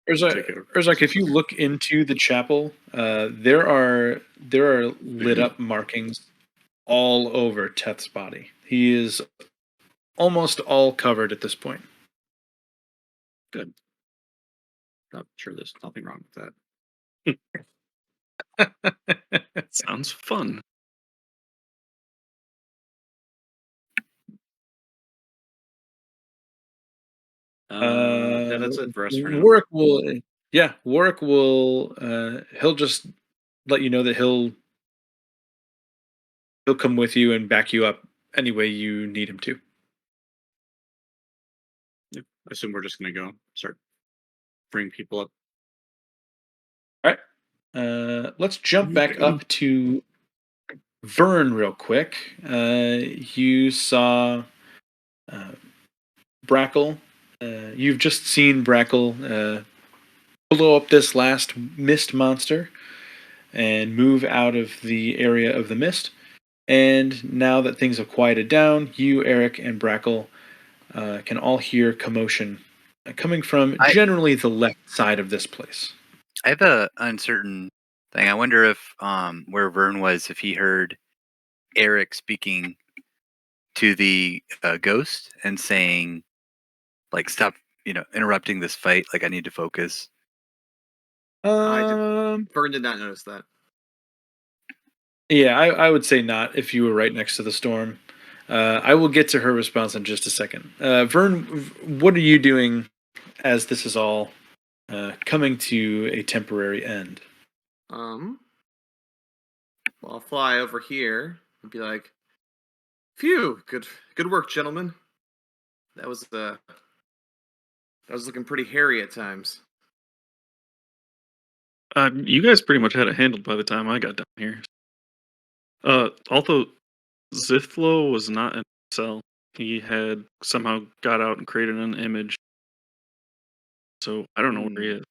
care of Urzak, if you look into the chapel, there are lit up markings all over Teth's body. He is almost all covered at this point. Good. I'm sure there's nothing wrong with that. sounds fun. That's it for us for now. Warwick will, yeah, Warwick will. He'll just let you know that he'll come with you and back you up any way you need him to. I assume we're just gonna go start bring people up. All right. Let's jump back up to Vern real quick. You saw Brackle. You've just seen Brackle blow up this last mist monster and move out of the area of the mist. And now that things have quieted down, you, Eric, and Brackle can all hear commotion coming from generally the left side of this place. I have a uncertain thing. I wonder if where Vern was, if he heard Eric speaking to the ghost and saying, like, stop, interrupting this fight. Like, I need to focus. Um, Vern did not notice that. Yeah, I would say not if you were right next to the storm. I will get to her response in just a second. Vern, what are you doing as this is all coming to a temporary end? Well, I'll fly over here and be like, "Phew, good work, gentlemen. That was looking pretty hairy at times." You guys pretty much had it handled by the time I got down here. Although Zithlo was not in a cell, he had somehow got out and created an image. So I don't know where he is.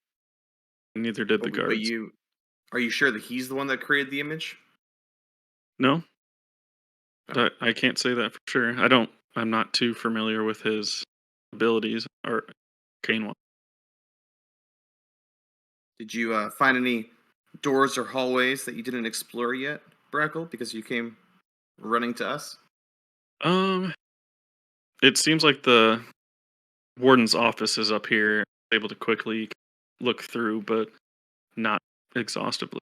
Neither did the But guards. are you sure that he's the one that created the image? No, Oh. I can't say that for sure. I'm not too familiar with his abilities or arcane one. Did you find any doors or hallways that you didn't explore yet, Brackle? Because you came running to us. It seems like the warden's office is up here, able to quickly look through, but not exhaustively.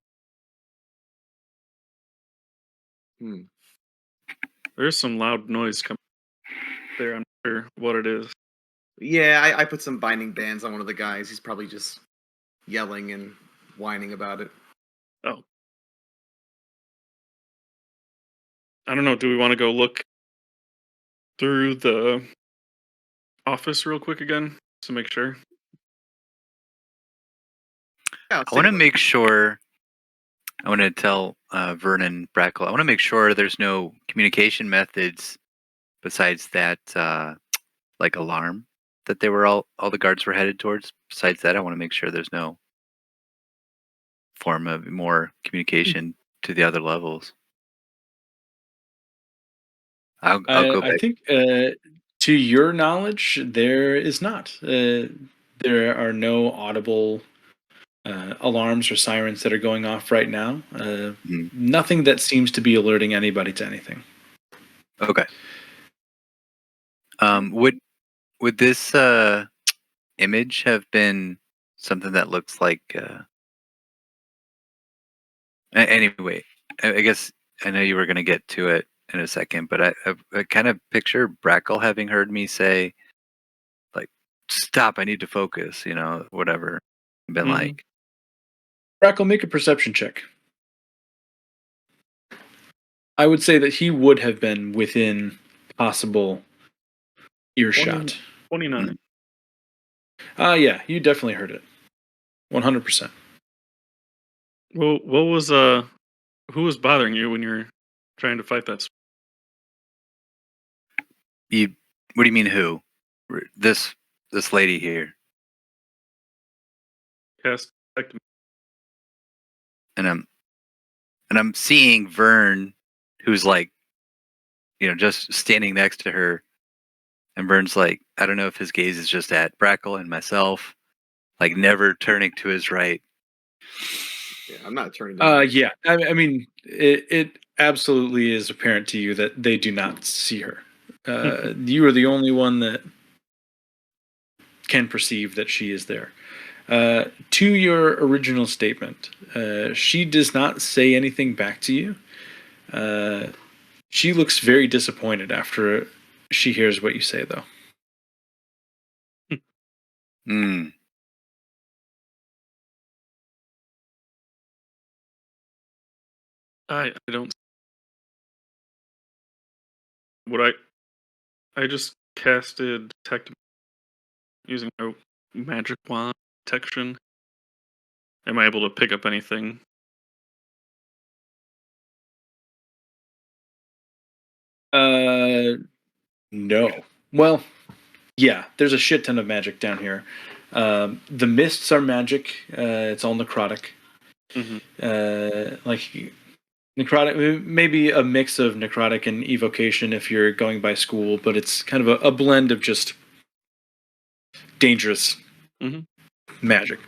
There's some loud noise coming there. I'm not sure what it is. Yeah, I put some binding bands on one of the guys. He's probably just yelling and whining about it. Oh. I don't know. Do we want to go look through the office real quick again to make sure? Yeah, I want to make sure. I want to tell Vernon Brackle. I want to make sure there's no communication methods besides that, like alarm that they were all the guards were headed towards. Besides that, I want to make sure there's no form of more communication to the other levels. I'll go I back. think, to your knowledge, there is not. There are no audible alarms or sirens that are going off right now. Nothing that seems to be alerting anybody to anything. Okay. Would this image have been something that looks like? Anyway, I guess I know you were going to get to it in a second, but I kind of picture Brackle having heard me say, like, "Stop! I need to focus." Whatever. Been like, Brackle, make a perception check. I would say that he would have been within possible earshot. 29. Yeah, you definitely heard it. 100%. Well, who was bothering you when you were trying to fight that? What do you mean? Who? This lady here. Cast. And I'm seeing Vern, who's like, just standing next to her, and Vern's like, I don't know if his gaze is just at Brackle and myself, like never turning to his right. Yeah, I'm not turning. Yeah, I mean, it absolutely is apparent to you that they do not see her. You are the only one that can perceive that she is there. To your original statement, she does not say anything back to you. She looks very disappointed after she hears what you say, though. Hmm. I don't. What I just casted detect using my magic wand detection. Am I able to pick up anything? No. Well, yeah, there's a shit ton of magic down here. The mists are magic. It's all necrotic. Mm-hmm. Like necrotic, maybe a mix of necrotic and evocation if you're going by school, but it's kind of a blend of just dangerous magic.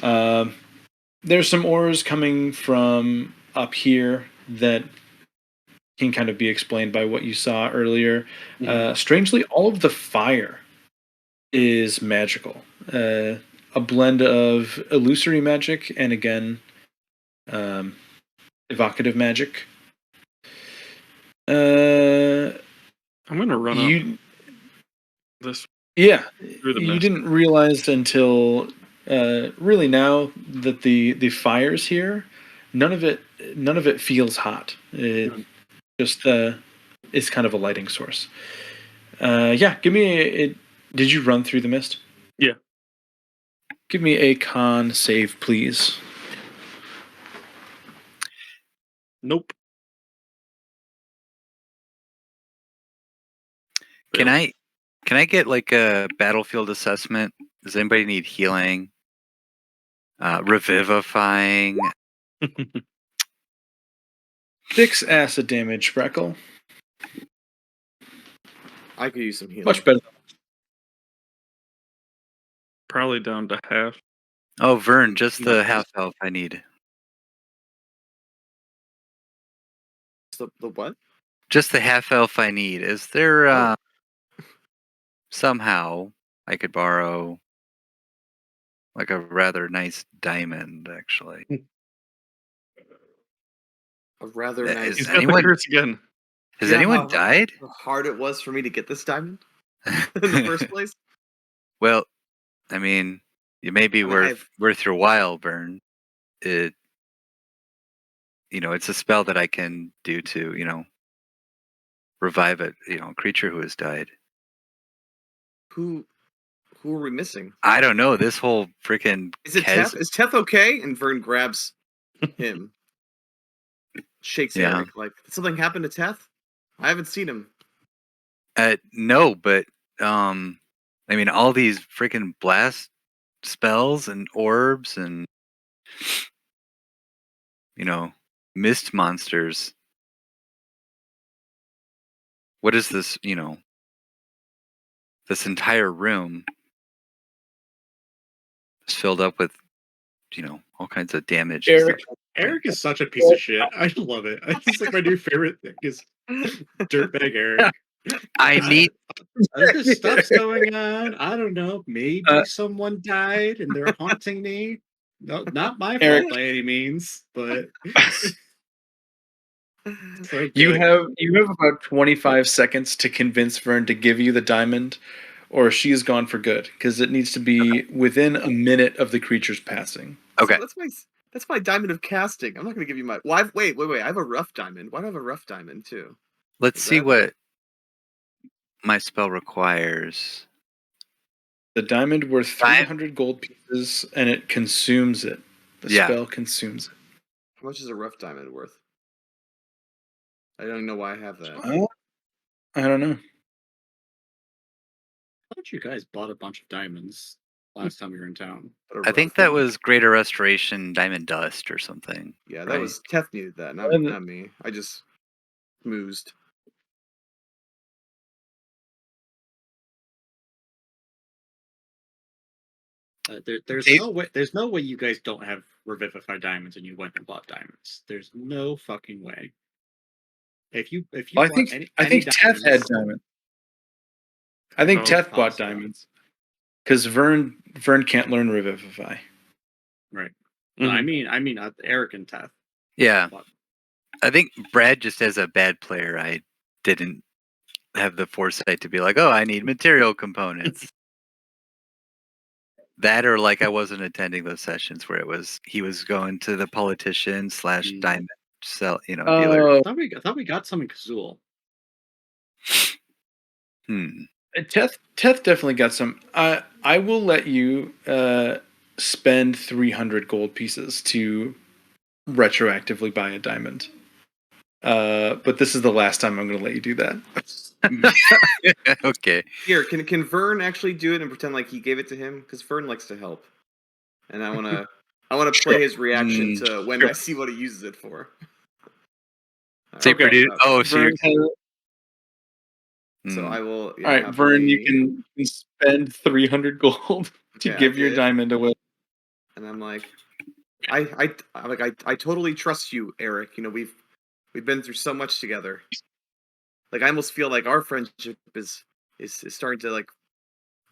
There's some auras coming from up here that can kind of be explained by what you saw earlier. Strangely, all of the fire is magical. A blend of illusory magic and again, evocative magic. I'm gonna run up You, this yeah, through the you mist. didn't realize until really now that the fires here, none of it feels hot. It just is kind of a lighting source. Yeah, give me a. Did you run through the mist? Yeah. Give me a con save, please. Nope. Can I get like a battlefield assessment? Does anybody need healing? Revivifying? 6 acid damage, Freckle. I could use some healing. Much better. Probably down to half. Oh, Vern, just the half elf I need. The what? Just the half elf I need. Is there Oh. somehow I could borrow like a rather nice diamond, actually? A rather Is nice. He's got the anyone curse again. has Yeah, anyone died? How hard it was for me to get this diamond in the first place. Well, I mean, it may be I mean, worth your while, Vern. It it's a spell that I can do to, revive a creature who has died. Who are we missing? I don't know. This whole freaking Is it Teth? Is Teth okay? And Vern grabs him, shakes Yeah. Eric. Like, did something happen to Teth? I haven't seen him. No, but I mean, all these freaking blast spells and orbs and mist monsters. What is this? This entire room is filled up with all kinds of damage. and Eric, stuff. Eric is such a piece of shit. I love it. It's like my new favorite thing is dirtbag Eric. I need. This stuff's going on. I don't know. Maybe someone died and they're haunting me. No, not my Eric. fault by any means, but so You good. have about 25 seconds to convince Vern to give you the diamond, or she is gone for good, because it needs to be within a minute of the creature's passing. Okay. So that's my diamond of casting. I'm not going to give you my. Well, wait. I have a rough diamond. Why do I have a rough diamond too? Let's Is see that- what my spell requires. The diamond worth 300 gold pieces, and it consumes it. The spell consumes it. How much is a rough diamond worth? I don't know why I have that. I don't know. I thought you guys bought a bunch of diamonds last time you were in town. I think that was Greater Restoration Diamond Dust or something. Yeah, that right? was Teth needed that, not me. I just moozed. There's no way you guys don't have Revivify diamonds and you went and bought diamonds. There's no fucking way. If you I bought think any Teth had diamonds. I think Teth bought possible. diamonds. Because Vern can't learn Revivify. Right. No, I mean Eric and Teth. Yeah. I think Brad just as a bad player, I didn't have the foresight to be like, oh, I need material components. That or like I wasn't attending those sessions where he was going to the politician / diamond sell, dealer. Oh, I thought we got some in Kazul. Teth definitely got some. I will let you spend 300 gold pieces to retroactively buy a diamond. But this is the last time I'm going to let you do that. Okay. Here, can Vern actually do it and pretend like he gave it to him? Because Vern likes to help, and I wanna play his reaction to when I see what he uses it for. Say Okay. produce. Oh, so Vern has, So I will. Yeah, all right, Vern, you happily- can spend 300 gold to Okay, I give your did. diamond away. And I'm like, I totally trust you, Eric. You know, we've been through so much together. Like, I almost feel like our friendship is starting to like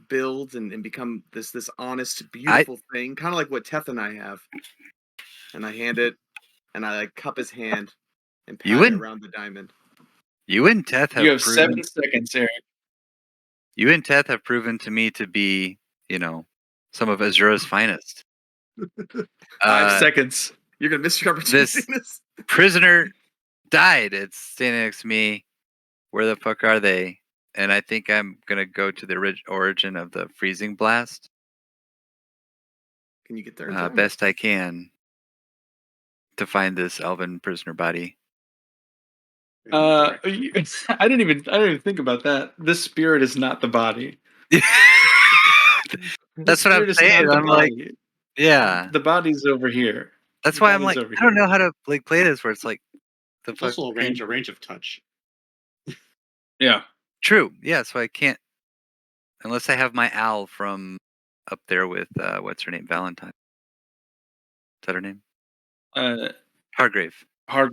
build and become this honest, beautiful thing, kind of like what Teth and I have. And I hand it, and I like cup his hand and pat You it and- around the diamond. You and Teth have You have proven 7 seconds, Eric. you and Teth have proven to me to be, some of Azura's finest. 5 seconds. You're gonna miss your opportunity. This prisoner died. It's standing next to me. Where the fuck are they? And I think I'm gonna go to the origin of the freezing blast. Can you get there? In time? Best I can to find this elven prisoner body. I didn't even think about that. This spirit is not the body. That's what I'm Spirit is saying. not the I'm like, body. yeah. The body's over here. That's The why I'm body's like, over I don't here. know how to like play this where it's like the It's fuck. also a range of touch. Yeah. True. Yeah. So I can't unless I have my owl from up there with what's her name, Valentine. Is that her name? Hargrave. Sorry.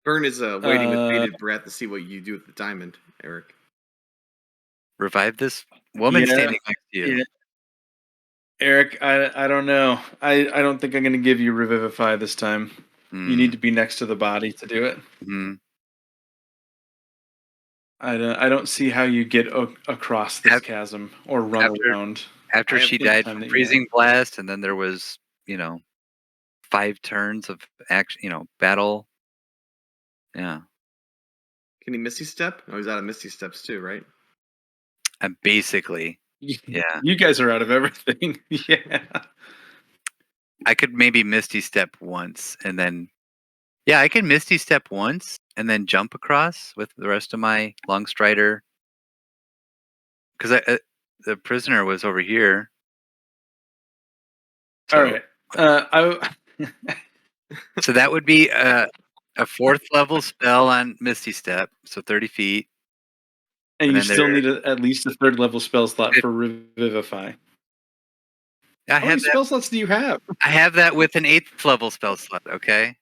Vern is waiting with bated breath to see what you do with the diamond, Eric. Revive this woman Yeah, standing next to you. yeah. Eric, I don't know. I don't think I'm going to give you Revivify this time. You need to be next to the body to do it. I don't see how you get across this chasm or run around. After she died time from that you freezing blast, and then there was, 5 turns of action, battle. Yeah. Can he Misty Step? Oh, he's out of Misty Steps too, right? I'm basically, yeah. You guys are out of everything. Yeah. I could maybe Misty Step once, and then, yeah, I can Misty Step once, and then jump across with the rest of my Long Strider. Because the prisoner was over here. So, All right. So that would be a 4th level spell on Misty Step, so 30 feet. And you then still need at least a 3rd level spell slot for Revivify. I How many spell slots do you have? I have that with an 8th level spell slot. Okay.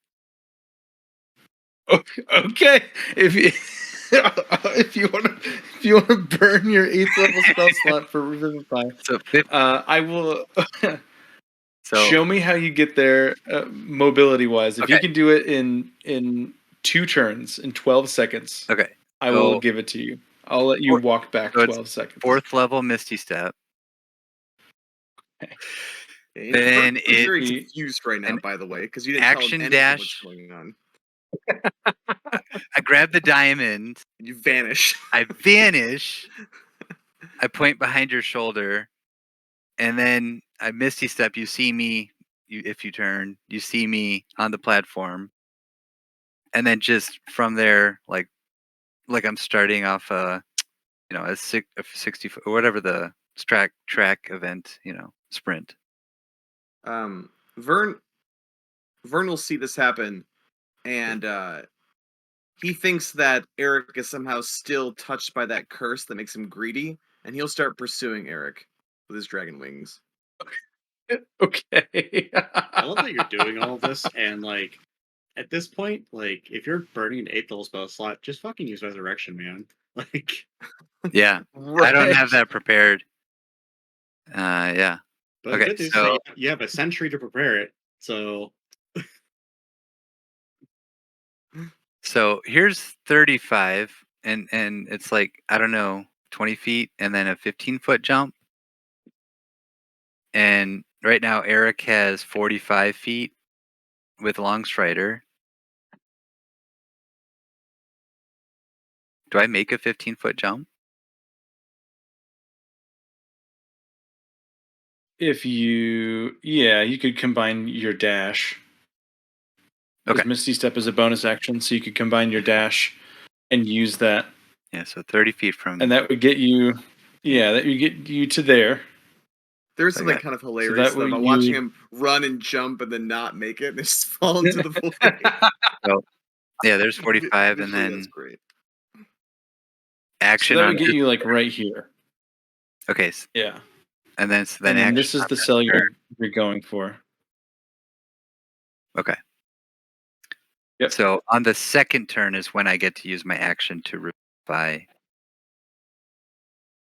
Okay. If you want to burn your 8th level spell slot for Revivify, so I will. So show me how you get there, mobility wise. If you Okay. can do it in 2 turns in 12 seconds, Okay. I will give it to you. I'll let you walk back so it's 12 seconds. 4th level Misty Step. Then Then it's very it confused right now, an by the way, because you didn't action tell him anything what's dash. going on. I grab the diamond. You vanish. I vanish. I point behind your shoulder, and then I Misty Step. You see me. If you turn, you see me on the platform, and then just from there, like I'm starting off a 60 foot or whatever the track event, sprint. Vern will see this happen, and he thinks that Eric is somehow still touched by that curse that makes him greedy, and he'll start pursuing Eric with his dragon wings. Okay. I love that you're doing all of this, and like at this point, like if you're burning an 8th level spell slot, just fucking use Resurrection, man. Like, Yeah, I don't have that prepared. Yeah. but the Okay, good news is so that you have a century to prepare it. so here's 35, and it's like I don't know 20 feet, and then a 15-foot jump. And right now, Eric has 45 feet with Longstrider. Do I make a 15-foot jump? If you could combine your dash. Okay. Because Misty Step is a bonus action, so you could combine your dash and use that. Yeah, so 30 feet from. And that would get you, that would get you to there. There's So I something got- kind of that hilarious way about you- watching him run and jump and then not make it and just fall into the void. Yeah, there's 45, and Visually, then that's great. So action that on. would get you like right here. Okay, Yeah. and then And then action this is on the that cell turn. you're going for. Okay. Yep. So on the second turn is when I get to use my action to revivify.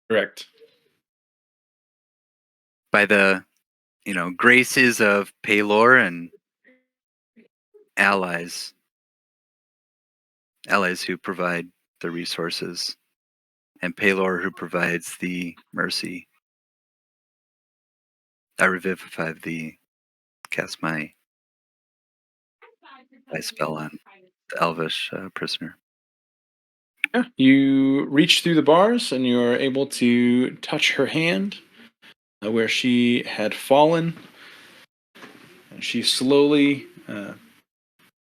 Correct. By the, graces of Paylor and allies who provide the resources, and Paylor who provides the mercy. I revivify cast my spell on the elvish prisoner. Yeah. You reach through the bars and you're able to touch her hand where she had fallen. And she slowly,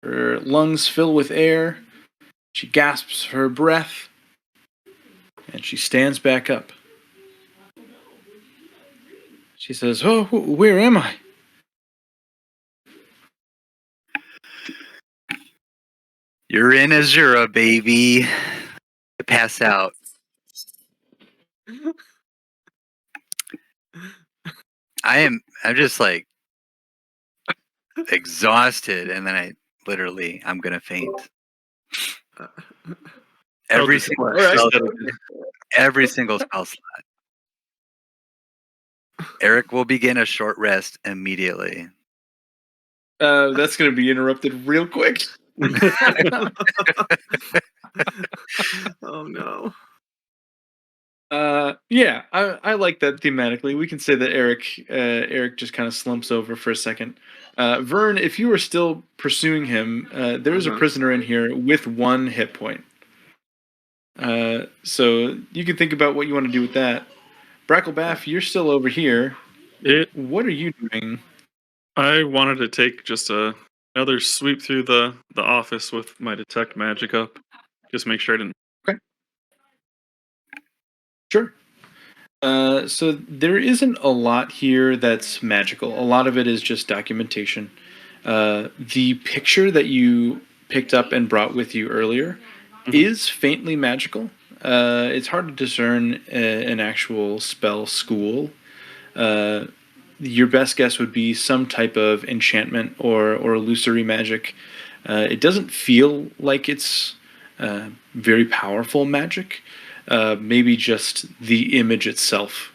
her lungs fill with air. She gasps her breath. And she stands back up. She says, "Oh, where am I?" You're in Azura, baby. I pass out. I'm just like exhausted, and then I'm gonna faint. Every Eldritch single Blast. spell, every single spell slot. Eric will begin a short rest immediately. That's going to be interrupted real quick. Oh no. Yeah, I like that thematically. We can say that Eric just kind of slumps over for a second. Vern, if you are still pursuing him, there is a prisoner in here with 1 hit point. So you can think about what you want to do with that. Bracklebaff, you're still over here. What are you doing? I wanted to take just another sweep through the office with my detect magic up. Just make sure I didn't. Sure. So there isn't a lot here that's magical. A lot of it is just documentation. The picture that you picked up and brought with you earlier is faintly magical. It's hard to discern an actual spell school. Your best guess would be some type of enchantment or illusory magic. It doesn't feel like it's very powerful magic. Maybe just the image itself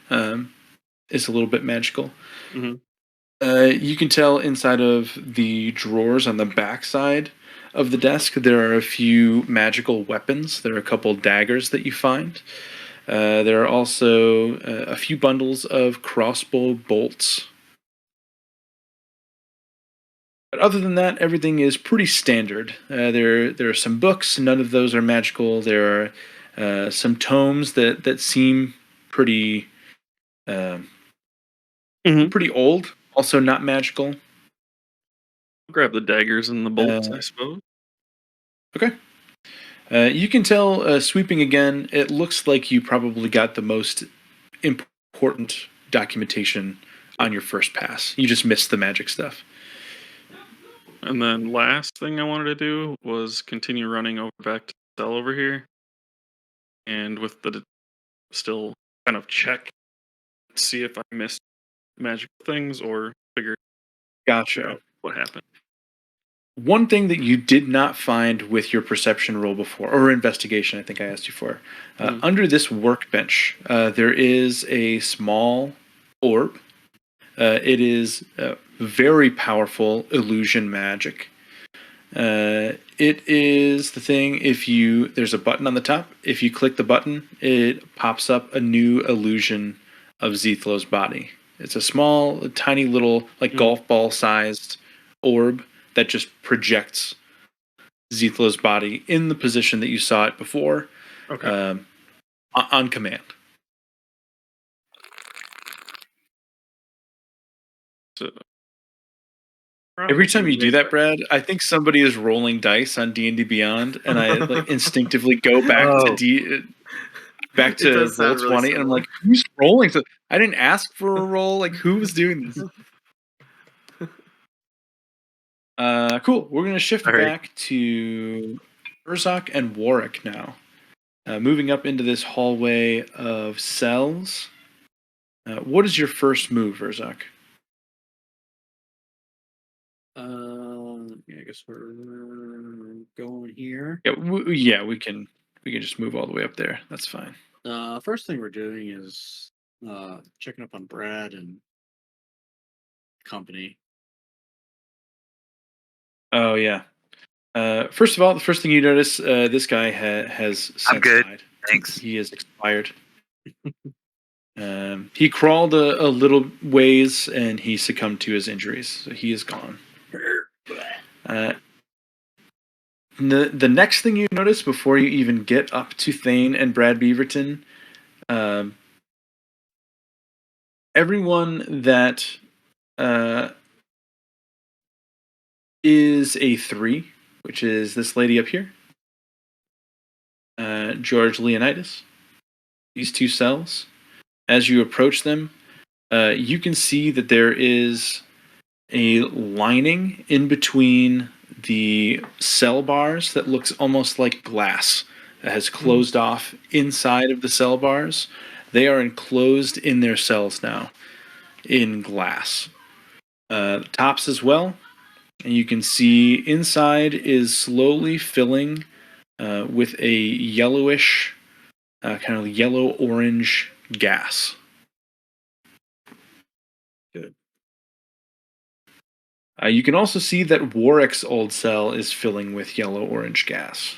is a little bit magical. Mhm. You can tell inside of the drawers on the back side of the desk there are a few magical weapons. There are a couple daggers that you find. There are also a few bundles of crossbow bolts. But other than that, everything is pretty standard. There are some books. None of those are magical. There are some tomes that seem pretty pretty old. Also not magical. Grab the daggers and the bolts, I suppose. Okay. You can tell, sweeping again, it looks like you probably got the most important documentation on your first pass. You just missed the magic stuff. And then last thing I wanted to do was continue running over back to the cell over here. And with the still kind of check, see if I missed magical things or figure Gotcha. out what happened. One thing that you did not find with your perception roll before, or investigation, I think I asked you for, under this workbench, there is a small orb. It is very powerful illusion magic. It is the thing, there's a button on the top. If you click the button, it pops up a new illusion of Zethlo's body. It's a small, tiny little, like golf ball sized orb that just projects Zethla's body in the position that you saw it before, Okay. on command. So, Every time you do that, Probably. Brad, I think somebody is rolling dice on D&D Beyond, and I like instinctively go back Oh. to It does roll sound really 20, and I'm similar. like, who's rolling? So I didn't ask for a roll. Like, who was doing this? Cool. We're gonna shift Sorry. back to Urzak and Warwick now. Moving up into this hallway of cells. What is your first move, Urzak? Yeah, I guess we're going here. Yeah, we can just move all the way up there. That's fine. First thing we're doing is checking up on Brad and company. Oh yeah. First of all, the first thing you notice, this guy has since good. died. Thanks. He is expired. He crawled a little ways and he succumbed to his injuries. So he is gone. The next thing you notice before you even get up to Thane and Brad Beaverton, everyone that is a 3, which is this lady up here, George Leonidas, these 2 cells. As you approach them, you can see that there is a lining in between the cell bars that looks almost like glass that has closed off inside of the cell bars. They are enclosed in their cells now in glass. Tops as well, and you can see inside is slowly filling with a yellowish, kind of yellow-orange gas. Good. You can also see that Warwick's old cell is filling with yellow-orange gas.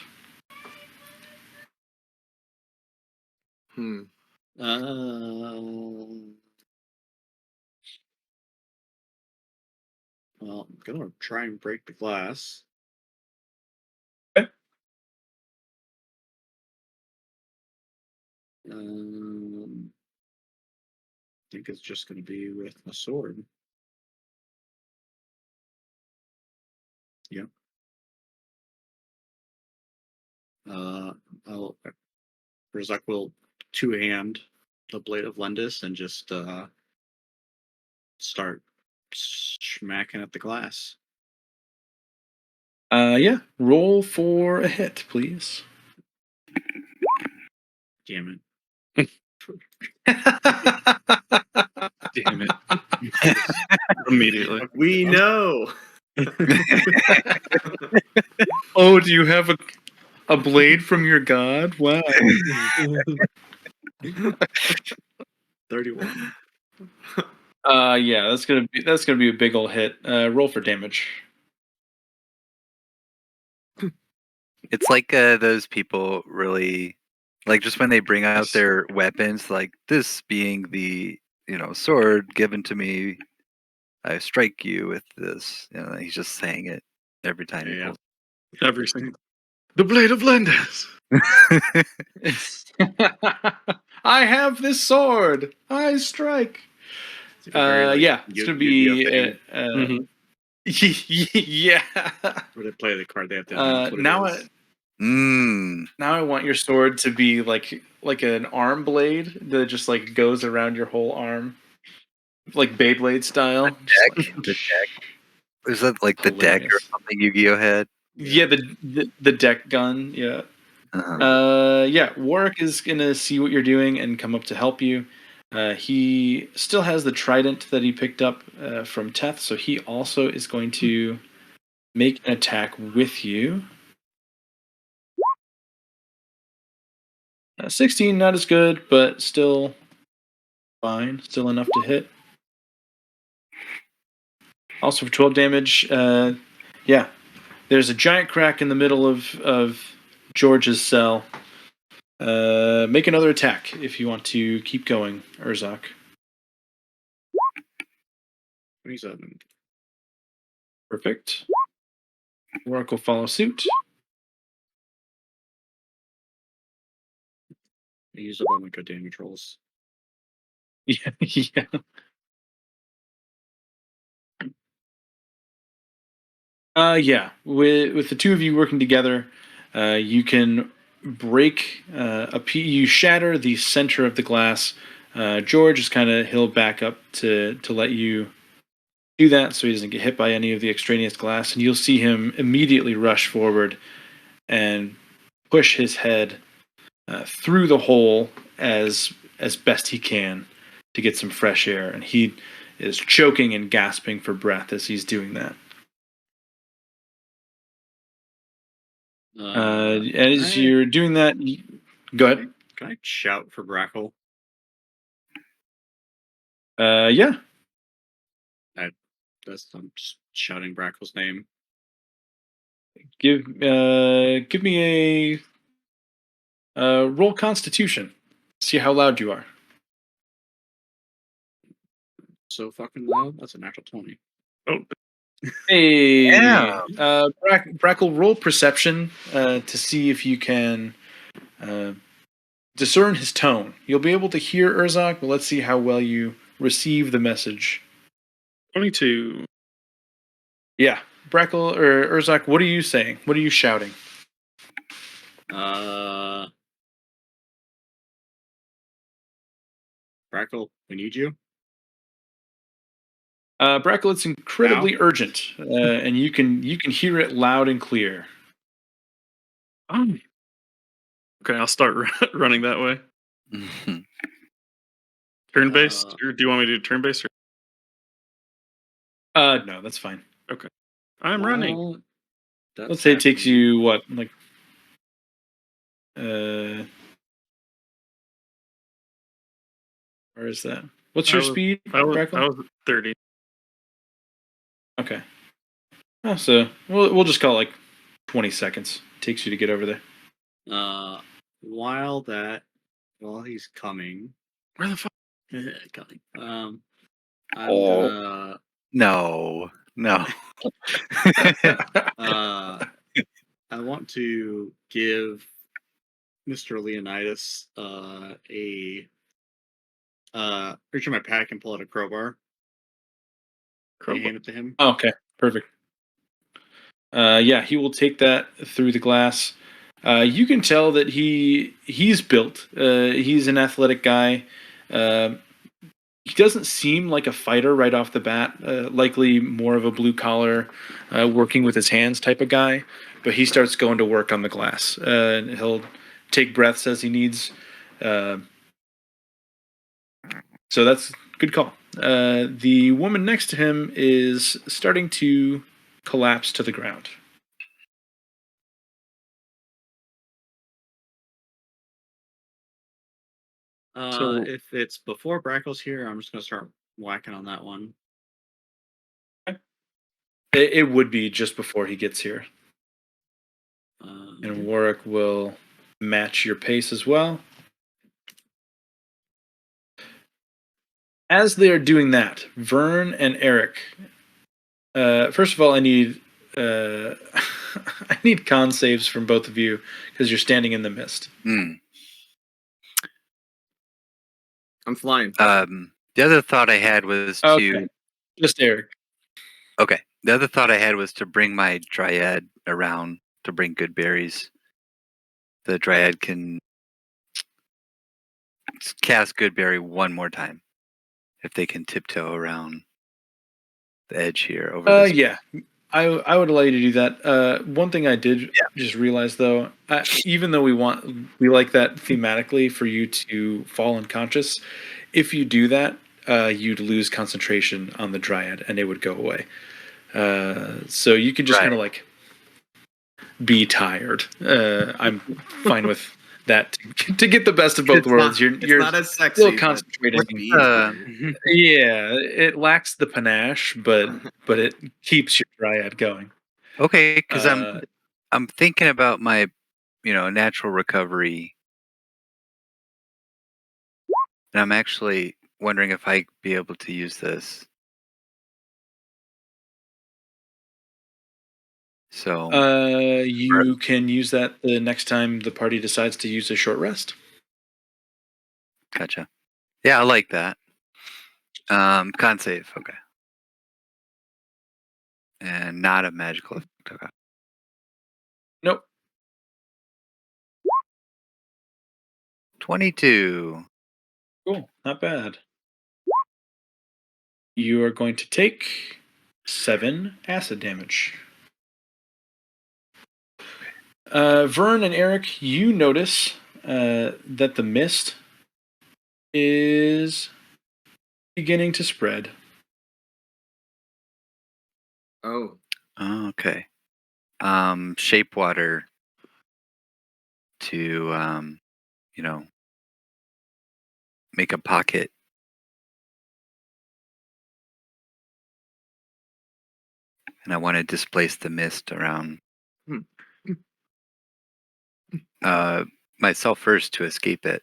Hmm. Well, I'm gonna try and break the glass. Okay. I think it's just gonna be with a sword. Yep. I'll Razak will two-hand the blade of Lendis and just start smacking at the glass. Yeah. Roll for a hit, please. Damn Damn it. Immediately. We know. Oh, do you have a blade from your god? Wow. it. 31. Yeah, that's gonna be a big ol' hit. Roll for damage. It's like those people really, like just when they bring out Yes. their weapons, like this being the sword given to me, I strike you with this. He's just saying it every time he Yeah. pulls. Every single. The blade of Lendis. I have this sword. I strike. It's a very, like, Yeah, it's gonna Yu-Gi-Oh be thing. yeah. Where they play the card, they have to announce what Now it is. now I want your sword to be like an arm blade that just like goes around your whole arm, like Beyblade style. Just like, The deck. Is that like the deck or hilarious. something Yu-Gi-Oh had? Yeah, the deck gun. Yeah. Yeah. Warwick is gonna see what you're doing and come up to help you. He still has the trident that he picked up from Teth, so he also is going to make an attack with you. 16, not as good, but still fine. Still enough to hit. Also for 12 damage, yeah. There's a giant crack in the middle of George's cell. Make another attack if you want to keep going, Urzak. 27. Perfect. Warwick will follow suit. I used up all my good damage rolls. Yeah, yeah. Yeah. With the two of you working together, you can break you shatter the center of the glass. George is he'll back up to let you do that, so he doesn't get hit by any of the extraneous glass, and you'll see him immediately rush forward and push his head through the hole as best he can to get some fresh air, and he is choking and gasping for breath as he's doing that. As Can you're doing that, go ahead. Can I shout for Brackle? Yeah. I'm just shouting Brackle's name. Give me a roll Constitution. See how loud you are. So fucking loud. That's a natural 20. Oh, Hey, Yeah. Brackle, roll Perception to see if you can discern his tone. You'll be able to hear Urzak, but let's see how well you receive the message. 22. Yeah, Brackle or Urzak, what are you saying? What are you shouting? Brackle, we need you. Brackle, it's incredibly urgent, and you can hear it loud and clear. Okay, I'll start running that way. Turn based, or do you want me to do turn based? No, that's fine. Okay, I'm running. Well, Let's say it takes happening. you what, like, where is that? What's your speed, Brackle? I was 30. Okay. Oh, so we'll just call it like 20 seconds. It takes you to get over there. While he's coming, Where the fuck? coming. I'm gonna No. I want to give Mr. Leonidas reach in my pack and pull out a crowbar. Can I hand it to him? Okay, perfect. Yeah, he will take that through the glass. You can tell that he's built. He's an athletic guy. He doesn't seem like a fighter right off the bat. Likely more of a blue collar, working with his hands type of guy. But he starts going to work on the glass. And he'll take breaths as he needs. So that's a good call. The woman next to him is starting to collapse to the ground. So- If it's before Brackle's here, I'm just gonna start whacking on that one. It would be just before he gets here. And Warwick will match your pace as well. As they are doing that, Vern and Eric. First of all, I need I need con saves from both of you because you're standing in the mist. I'm flying. The other thought I had was to just Eric. Okay. The other thought I had was to bring my dryad around to bring good berries. The dryad can cast good berry one more time if they can tiptoe around the edge here over this. Yeah. I would allow you to do that. One thing I did just realize though, even though we like that thematically for you to fall unconscious, if you do that, you'd lose concentration on the dryad and it would go away. So you can just kind of like be tired. I'm fine with that to get the best of both worlds. You're not as sexy, still but concentrating. yeah, it lacks the panache, but it keeps your dryad going. Okay, because I'm thinking about my natural recovery, and I'm actually wondering if I'd be able to use this So You can use that the next time the party decides to use a short rest. gotcha. Yeah, I like that. Con save, okay. And not a magical effect. Okay. Nope. 22. Cool. Not bad. You are going to take 7 acid damage. Vern and Eric, you notice that the mist is beginning to spread. Oh, Oh, okay. Shape water to make a pocket. And I want to displace the mist around Hmm. myself first to escape it.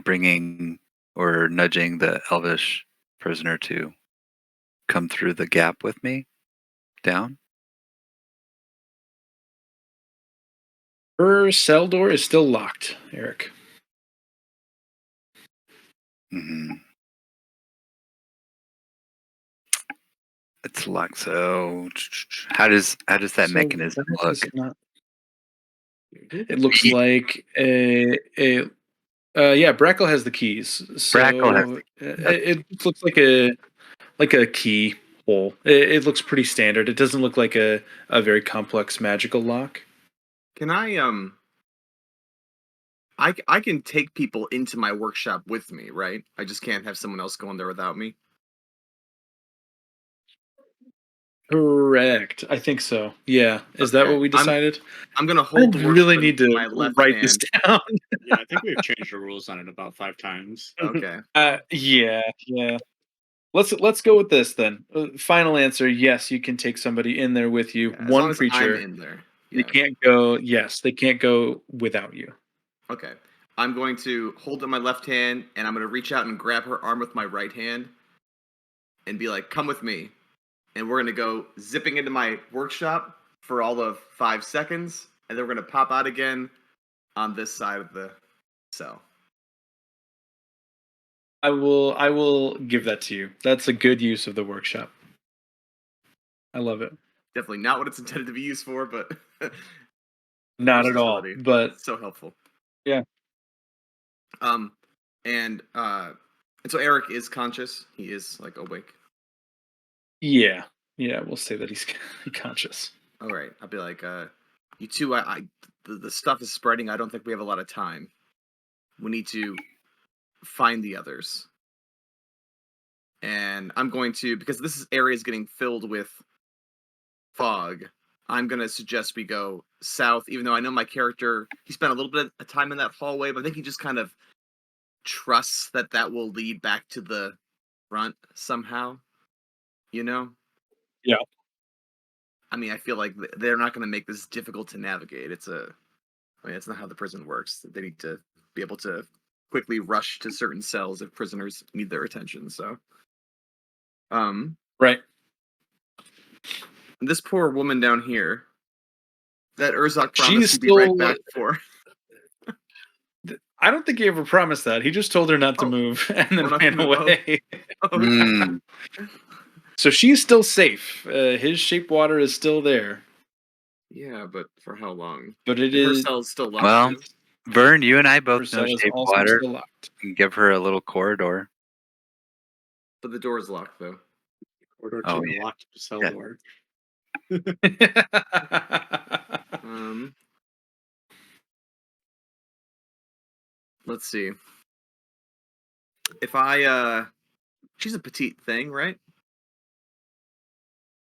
Bringing or nudging the elvish prisoner to come through the gap with me down. Her cell door is still locked, Eric. Mm-hmm. It's locked. So how does that mechanism that look? is not- It looks like yeah, Brackle has the keys. So Brackle has the it looks like a key hole. It looks pretty standard. It doesn't look like a very complex magical lock. can I can take people into my workshop with me, right? I just can't have someone else go in there without me. Correct. I think so. Yeah. Is that Okay. what we decided? I'm gonna I hold the really workshop need in to my left write hand. this down. Yeah, I think we've changed the rules on it about 5 times. Okay. Yeah. Let's go with this then. Final answer: yes, you can take somebody in there with you. Yeah, as long One as I'm creature. in there. They Yes. can't go. Yes, they can't go without you. Okay. I'm going to hold in my left hand, and I'm going to reach out and grab her arm with my right hand and be like, come with me. And we're going to go zipping into my workshop for all of 5 seconds, and then we're going to pop out again on this side of the cell. I will give that to you. That's a good use of the workshop. I love it. Definitely not what it's intended to be used for, but Not at all. versatility. But So helpful. yeah. And so Eric is conscious. He is like awake. Yeah. We'll say that he's conscious. All right. I'll be like, you two. The stuff is spreading. I don't think we have a lot of time. We need to find the others. And I'm going to, because this area is getting filled with fog, I'm going to suggest we go south, even though I know my character, he spent a little bit of time in that hallway, but I think he just kind of trusts that will lead back to the front somehow, you know? Yeah. I mean, I feel like they're not going to make this difficult to navigate. It's not how the prison works. They need to be able to quickly rush to certain cells if prisoners need their attention, so. Right. This poor woman down here that Urzak She's promised he'd be right still- back for. I don't think he ever promised that. He just told her not to move and then not to ran move. away. Mm. So she's still safe. His shape water is still there. Yeah, but for how long? But it Her is cell's still locked Well, too. Vern, you and I her both know cell is shape also water. still locked. And give her a little corridor. But the door's locked though. Corridor Oh, to the yeah. locked cell Yeah. door. Let's see. If I she's a petite thing, right?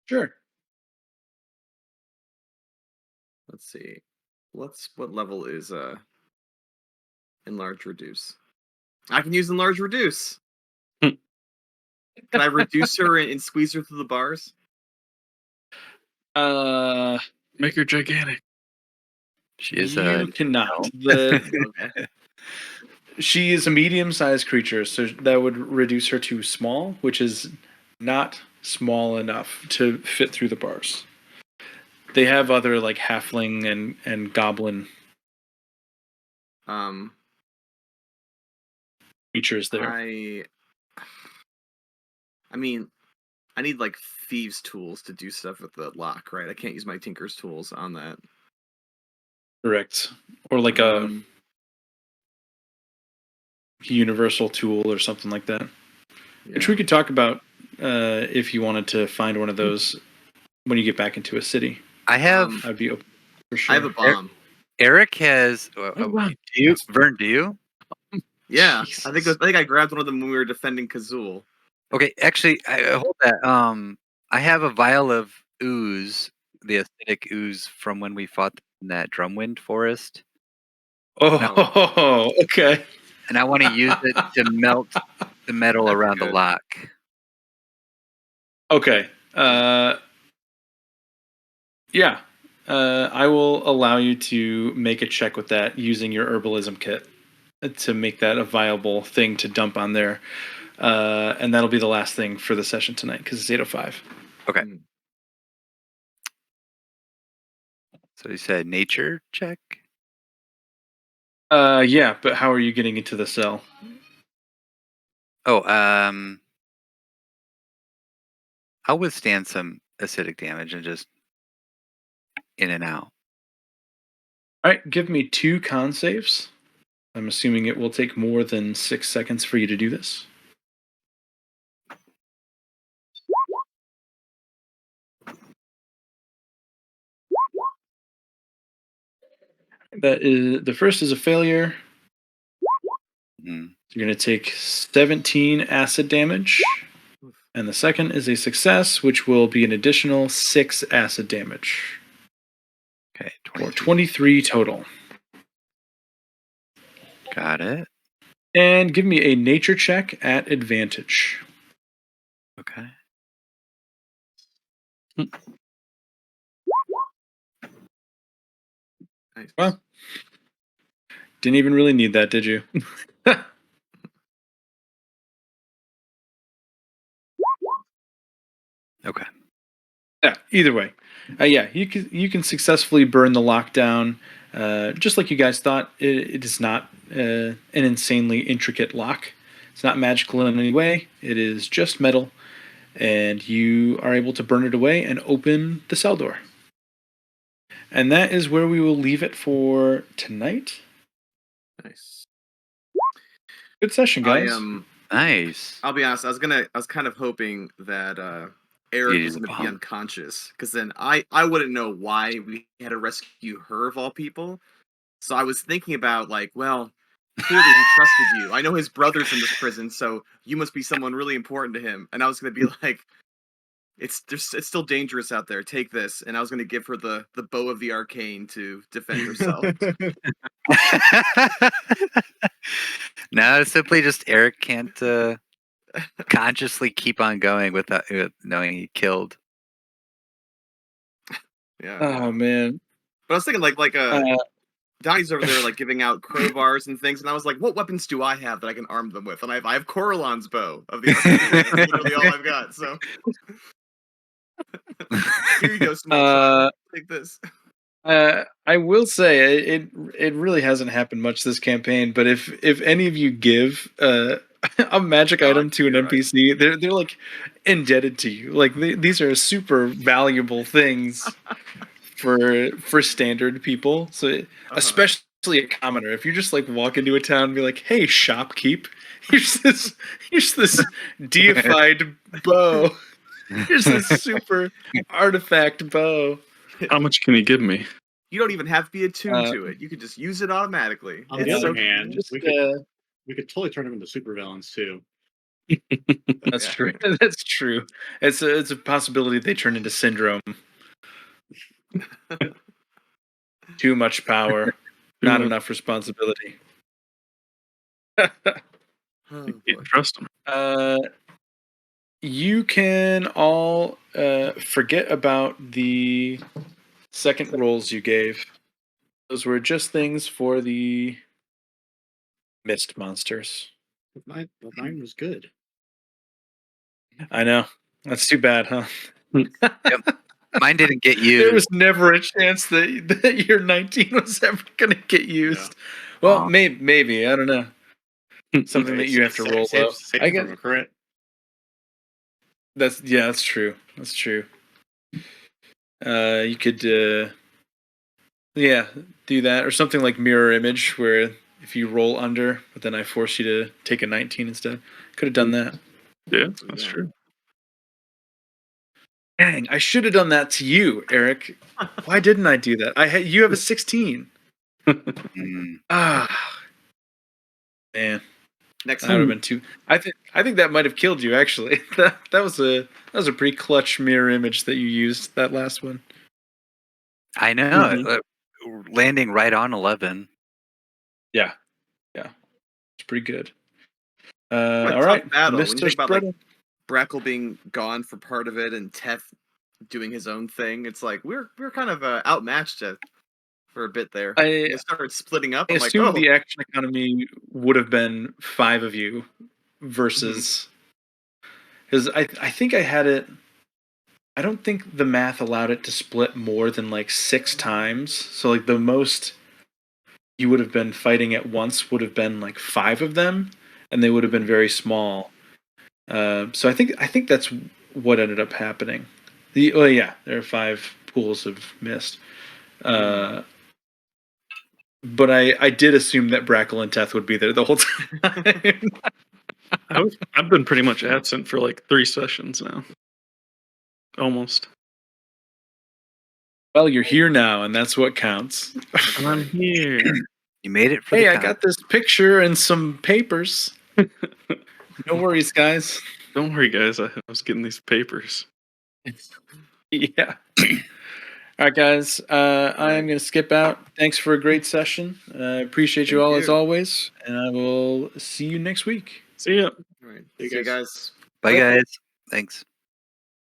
Sure. Let's see. What level is enlarge reduce? I can use enlarge reduce. Hmm. Can I reduce her and squeeze her through the bars? Make her gigantic. She is you cannot. The Okay. she is a medium-sized creature, so that would reduce her to small, which is not small enough to fit through the bars. They have other like halfling and goblin Um, creatures there. I mean, I need like thieves' tools to do stuff with the lock, right? I can't use my tinker's tools on that. Correct. Or like a universal tool or something like that. Which we could talk about if you wanted to find one of those when you get back into a city. I have. I'd be open for sure. I have a bomb. Eric has. wow. Do you, Vern? Do you? Yeah, Jesus. I think I grabbed one of them when we were defending Kazul. Okay, actually, hold that. I have a vial of ooze, the acidic ooze from when we fought in that drumwind forest, Oh, okay. and I want to use it to melt the metal That's around the good. lock. Okay. Yeah. I will allow you to make a check with that using your herbalism kit to make that a viable thing to dump on there. And that'll be the last thing for the session tonight because it's 8:05. Okay. Mm. So you said nature check. Yeah, but how are you getting into the cell? Oh, I'll withstand some acidic damage and just in and out. All right, give me 2 con saves. I'm assuming it will take more than 6 seconds for you to do this. That is the first is a failure. Mhm. You're going to take 17 acid damage. And the second is a success, which will be an additional 6 acid damage. Okay, For 23. 23 total. Got it. And give me a nature check at advantage. Okay. Nice. Well, didn't even really need that, did you? Okay. Yeah, either way. Yeah, you can successfully burn the lockdown. Just like you guys thought, it is not an insanely intricate lock. It's not magical in any way. It is just metal, and you are able to burn it away and open the cell door. And that is where we will leave it for tonight. Nice. Good session, guys. Nice. I'll be honest. I was kind of hoping that Eric You was did the going to be bomb. unconscious, because then I wouldn't know why we had to rescue her of all people. So I was thinking about like, well, clearly he trusted you. I know his brother's in this prison, so you must be someone really important to him. And I was going to be like, it's still dangerous out there. Take this, and I was going to give her the bow of the arcane to defend herself. No, it's simply just Eric can't consciously keep on going without knowing he killed. Yeah. Oh man. But I was thinking like Donnie's over there like giving out crowbars and things, and I was like, what weapons do I have that I can arm them with? And I have Coralon's bow of the arcane. That's literally all I've got. So here you go, small child. Take this. I will say it really hasn't happened much this campaign. But if any of you give a magic item to an NPC, they're like indebted to you. Like these are super valuable things for standard people. So especially a commoner, if you just like walk into a town and be like, "Hey, shopkeep, here's this deified bow. Here's this super artifact bow." How much can you give me? You don't even have to be attuned to it. You could just use it automatically. On the other hand, we could totally turn them into supervillains too. That's true. That's true. It's a possibility they turn into syndrome. Too much power, not enough responsibility. Oh, You trust him. You can all forget about the second rolls you gave. Those were just things for the Mist monsters. Mine was good. I know. That's too bad, huh? Mine didn't get There used. was never a chance that your 19 was ever going to get used. Well, Aw. maybe. I don't know. Something that It's- you have to roll save, up. save I from guess a crit. that's true. That's true. You could do that, or something like mirror image, where if you roll under, but then I force you to take a 19 instead. Could have done that. Yeah, that's true. Dang, I should have done that to you, Eric. Why didn't I do that? You have a 16. Mm. Ah, man, Next that would have time. been too. I think that might have killed you. Actually, that was a pretty clutch mirror image that you used, that last one. I know. Landing right on 11. Yeah, it's pretty good. What a All tough right, battle. the When mists you are think about like spreading. Brackle being gone for part of it and Teth doing his own thing, it's like we're kind of outmatched for a bit there. I They started splitting up. I I'm like, assumed oh, the action economy would have been 5 of you versus because I think I had it. I don't think the math allowed it to split more than like 6 times. So like the most you would have been fighting at once would have been like 5 of them, and they would have been very small. So I think that's what ended up happening. Yeah, there are 5 pools of mist. But I did assume that Brackle and Teth would be there the whole time. I've been pretty much absent for like 3 sessions now. Almost. Well, you're here now, and that's what counts. And I'm here. You made it for Hey, the I count. got this picture and some papers. No worries, guys. Don't worry, guys. I was getting these papers. Yeah. All right, guys. I'm going to skip out. Thanks for a great session. Appreciate you Thank all as you. always, and I will see you next week. See ya. all right. You See you guys. guys. Bye, guys. Thanks.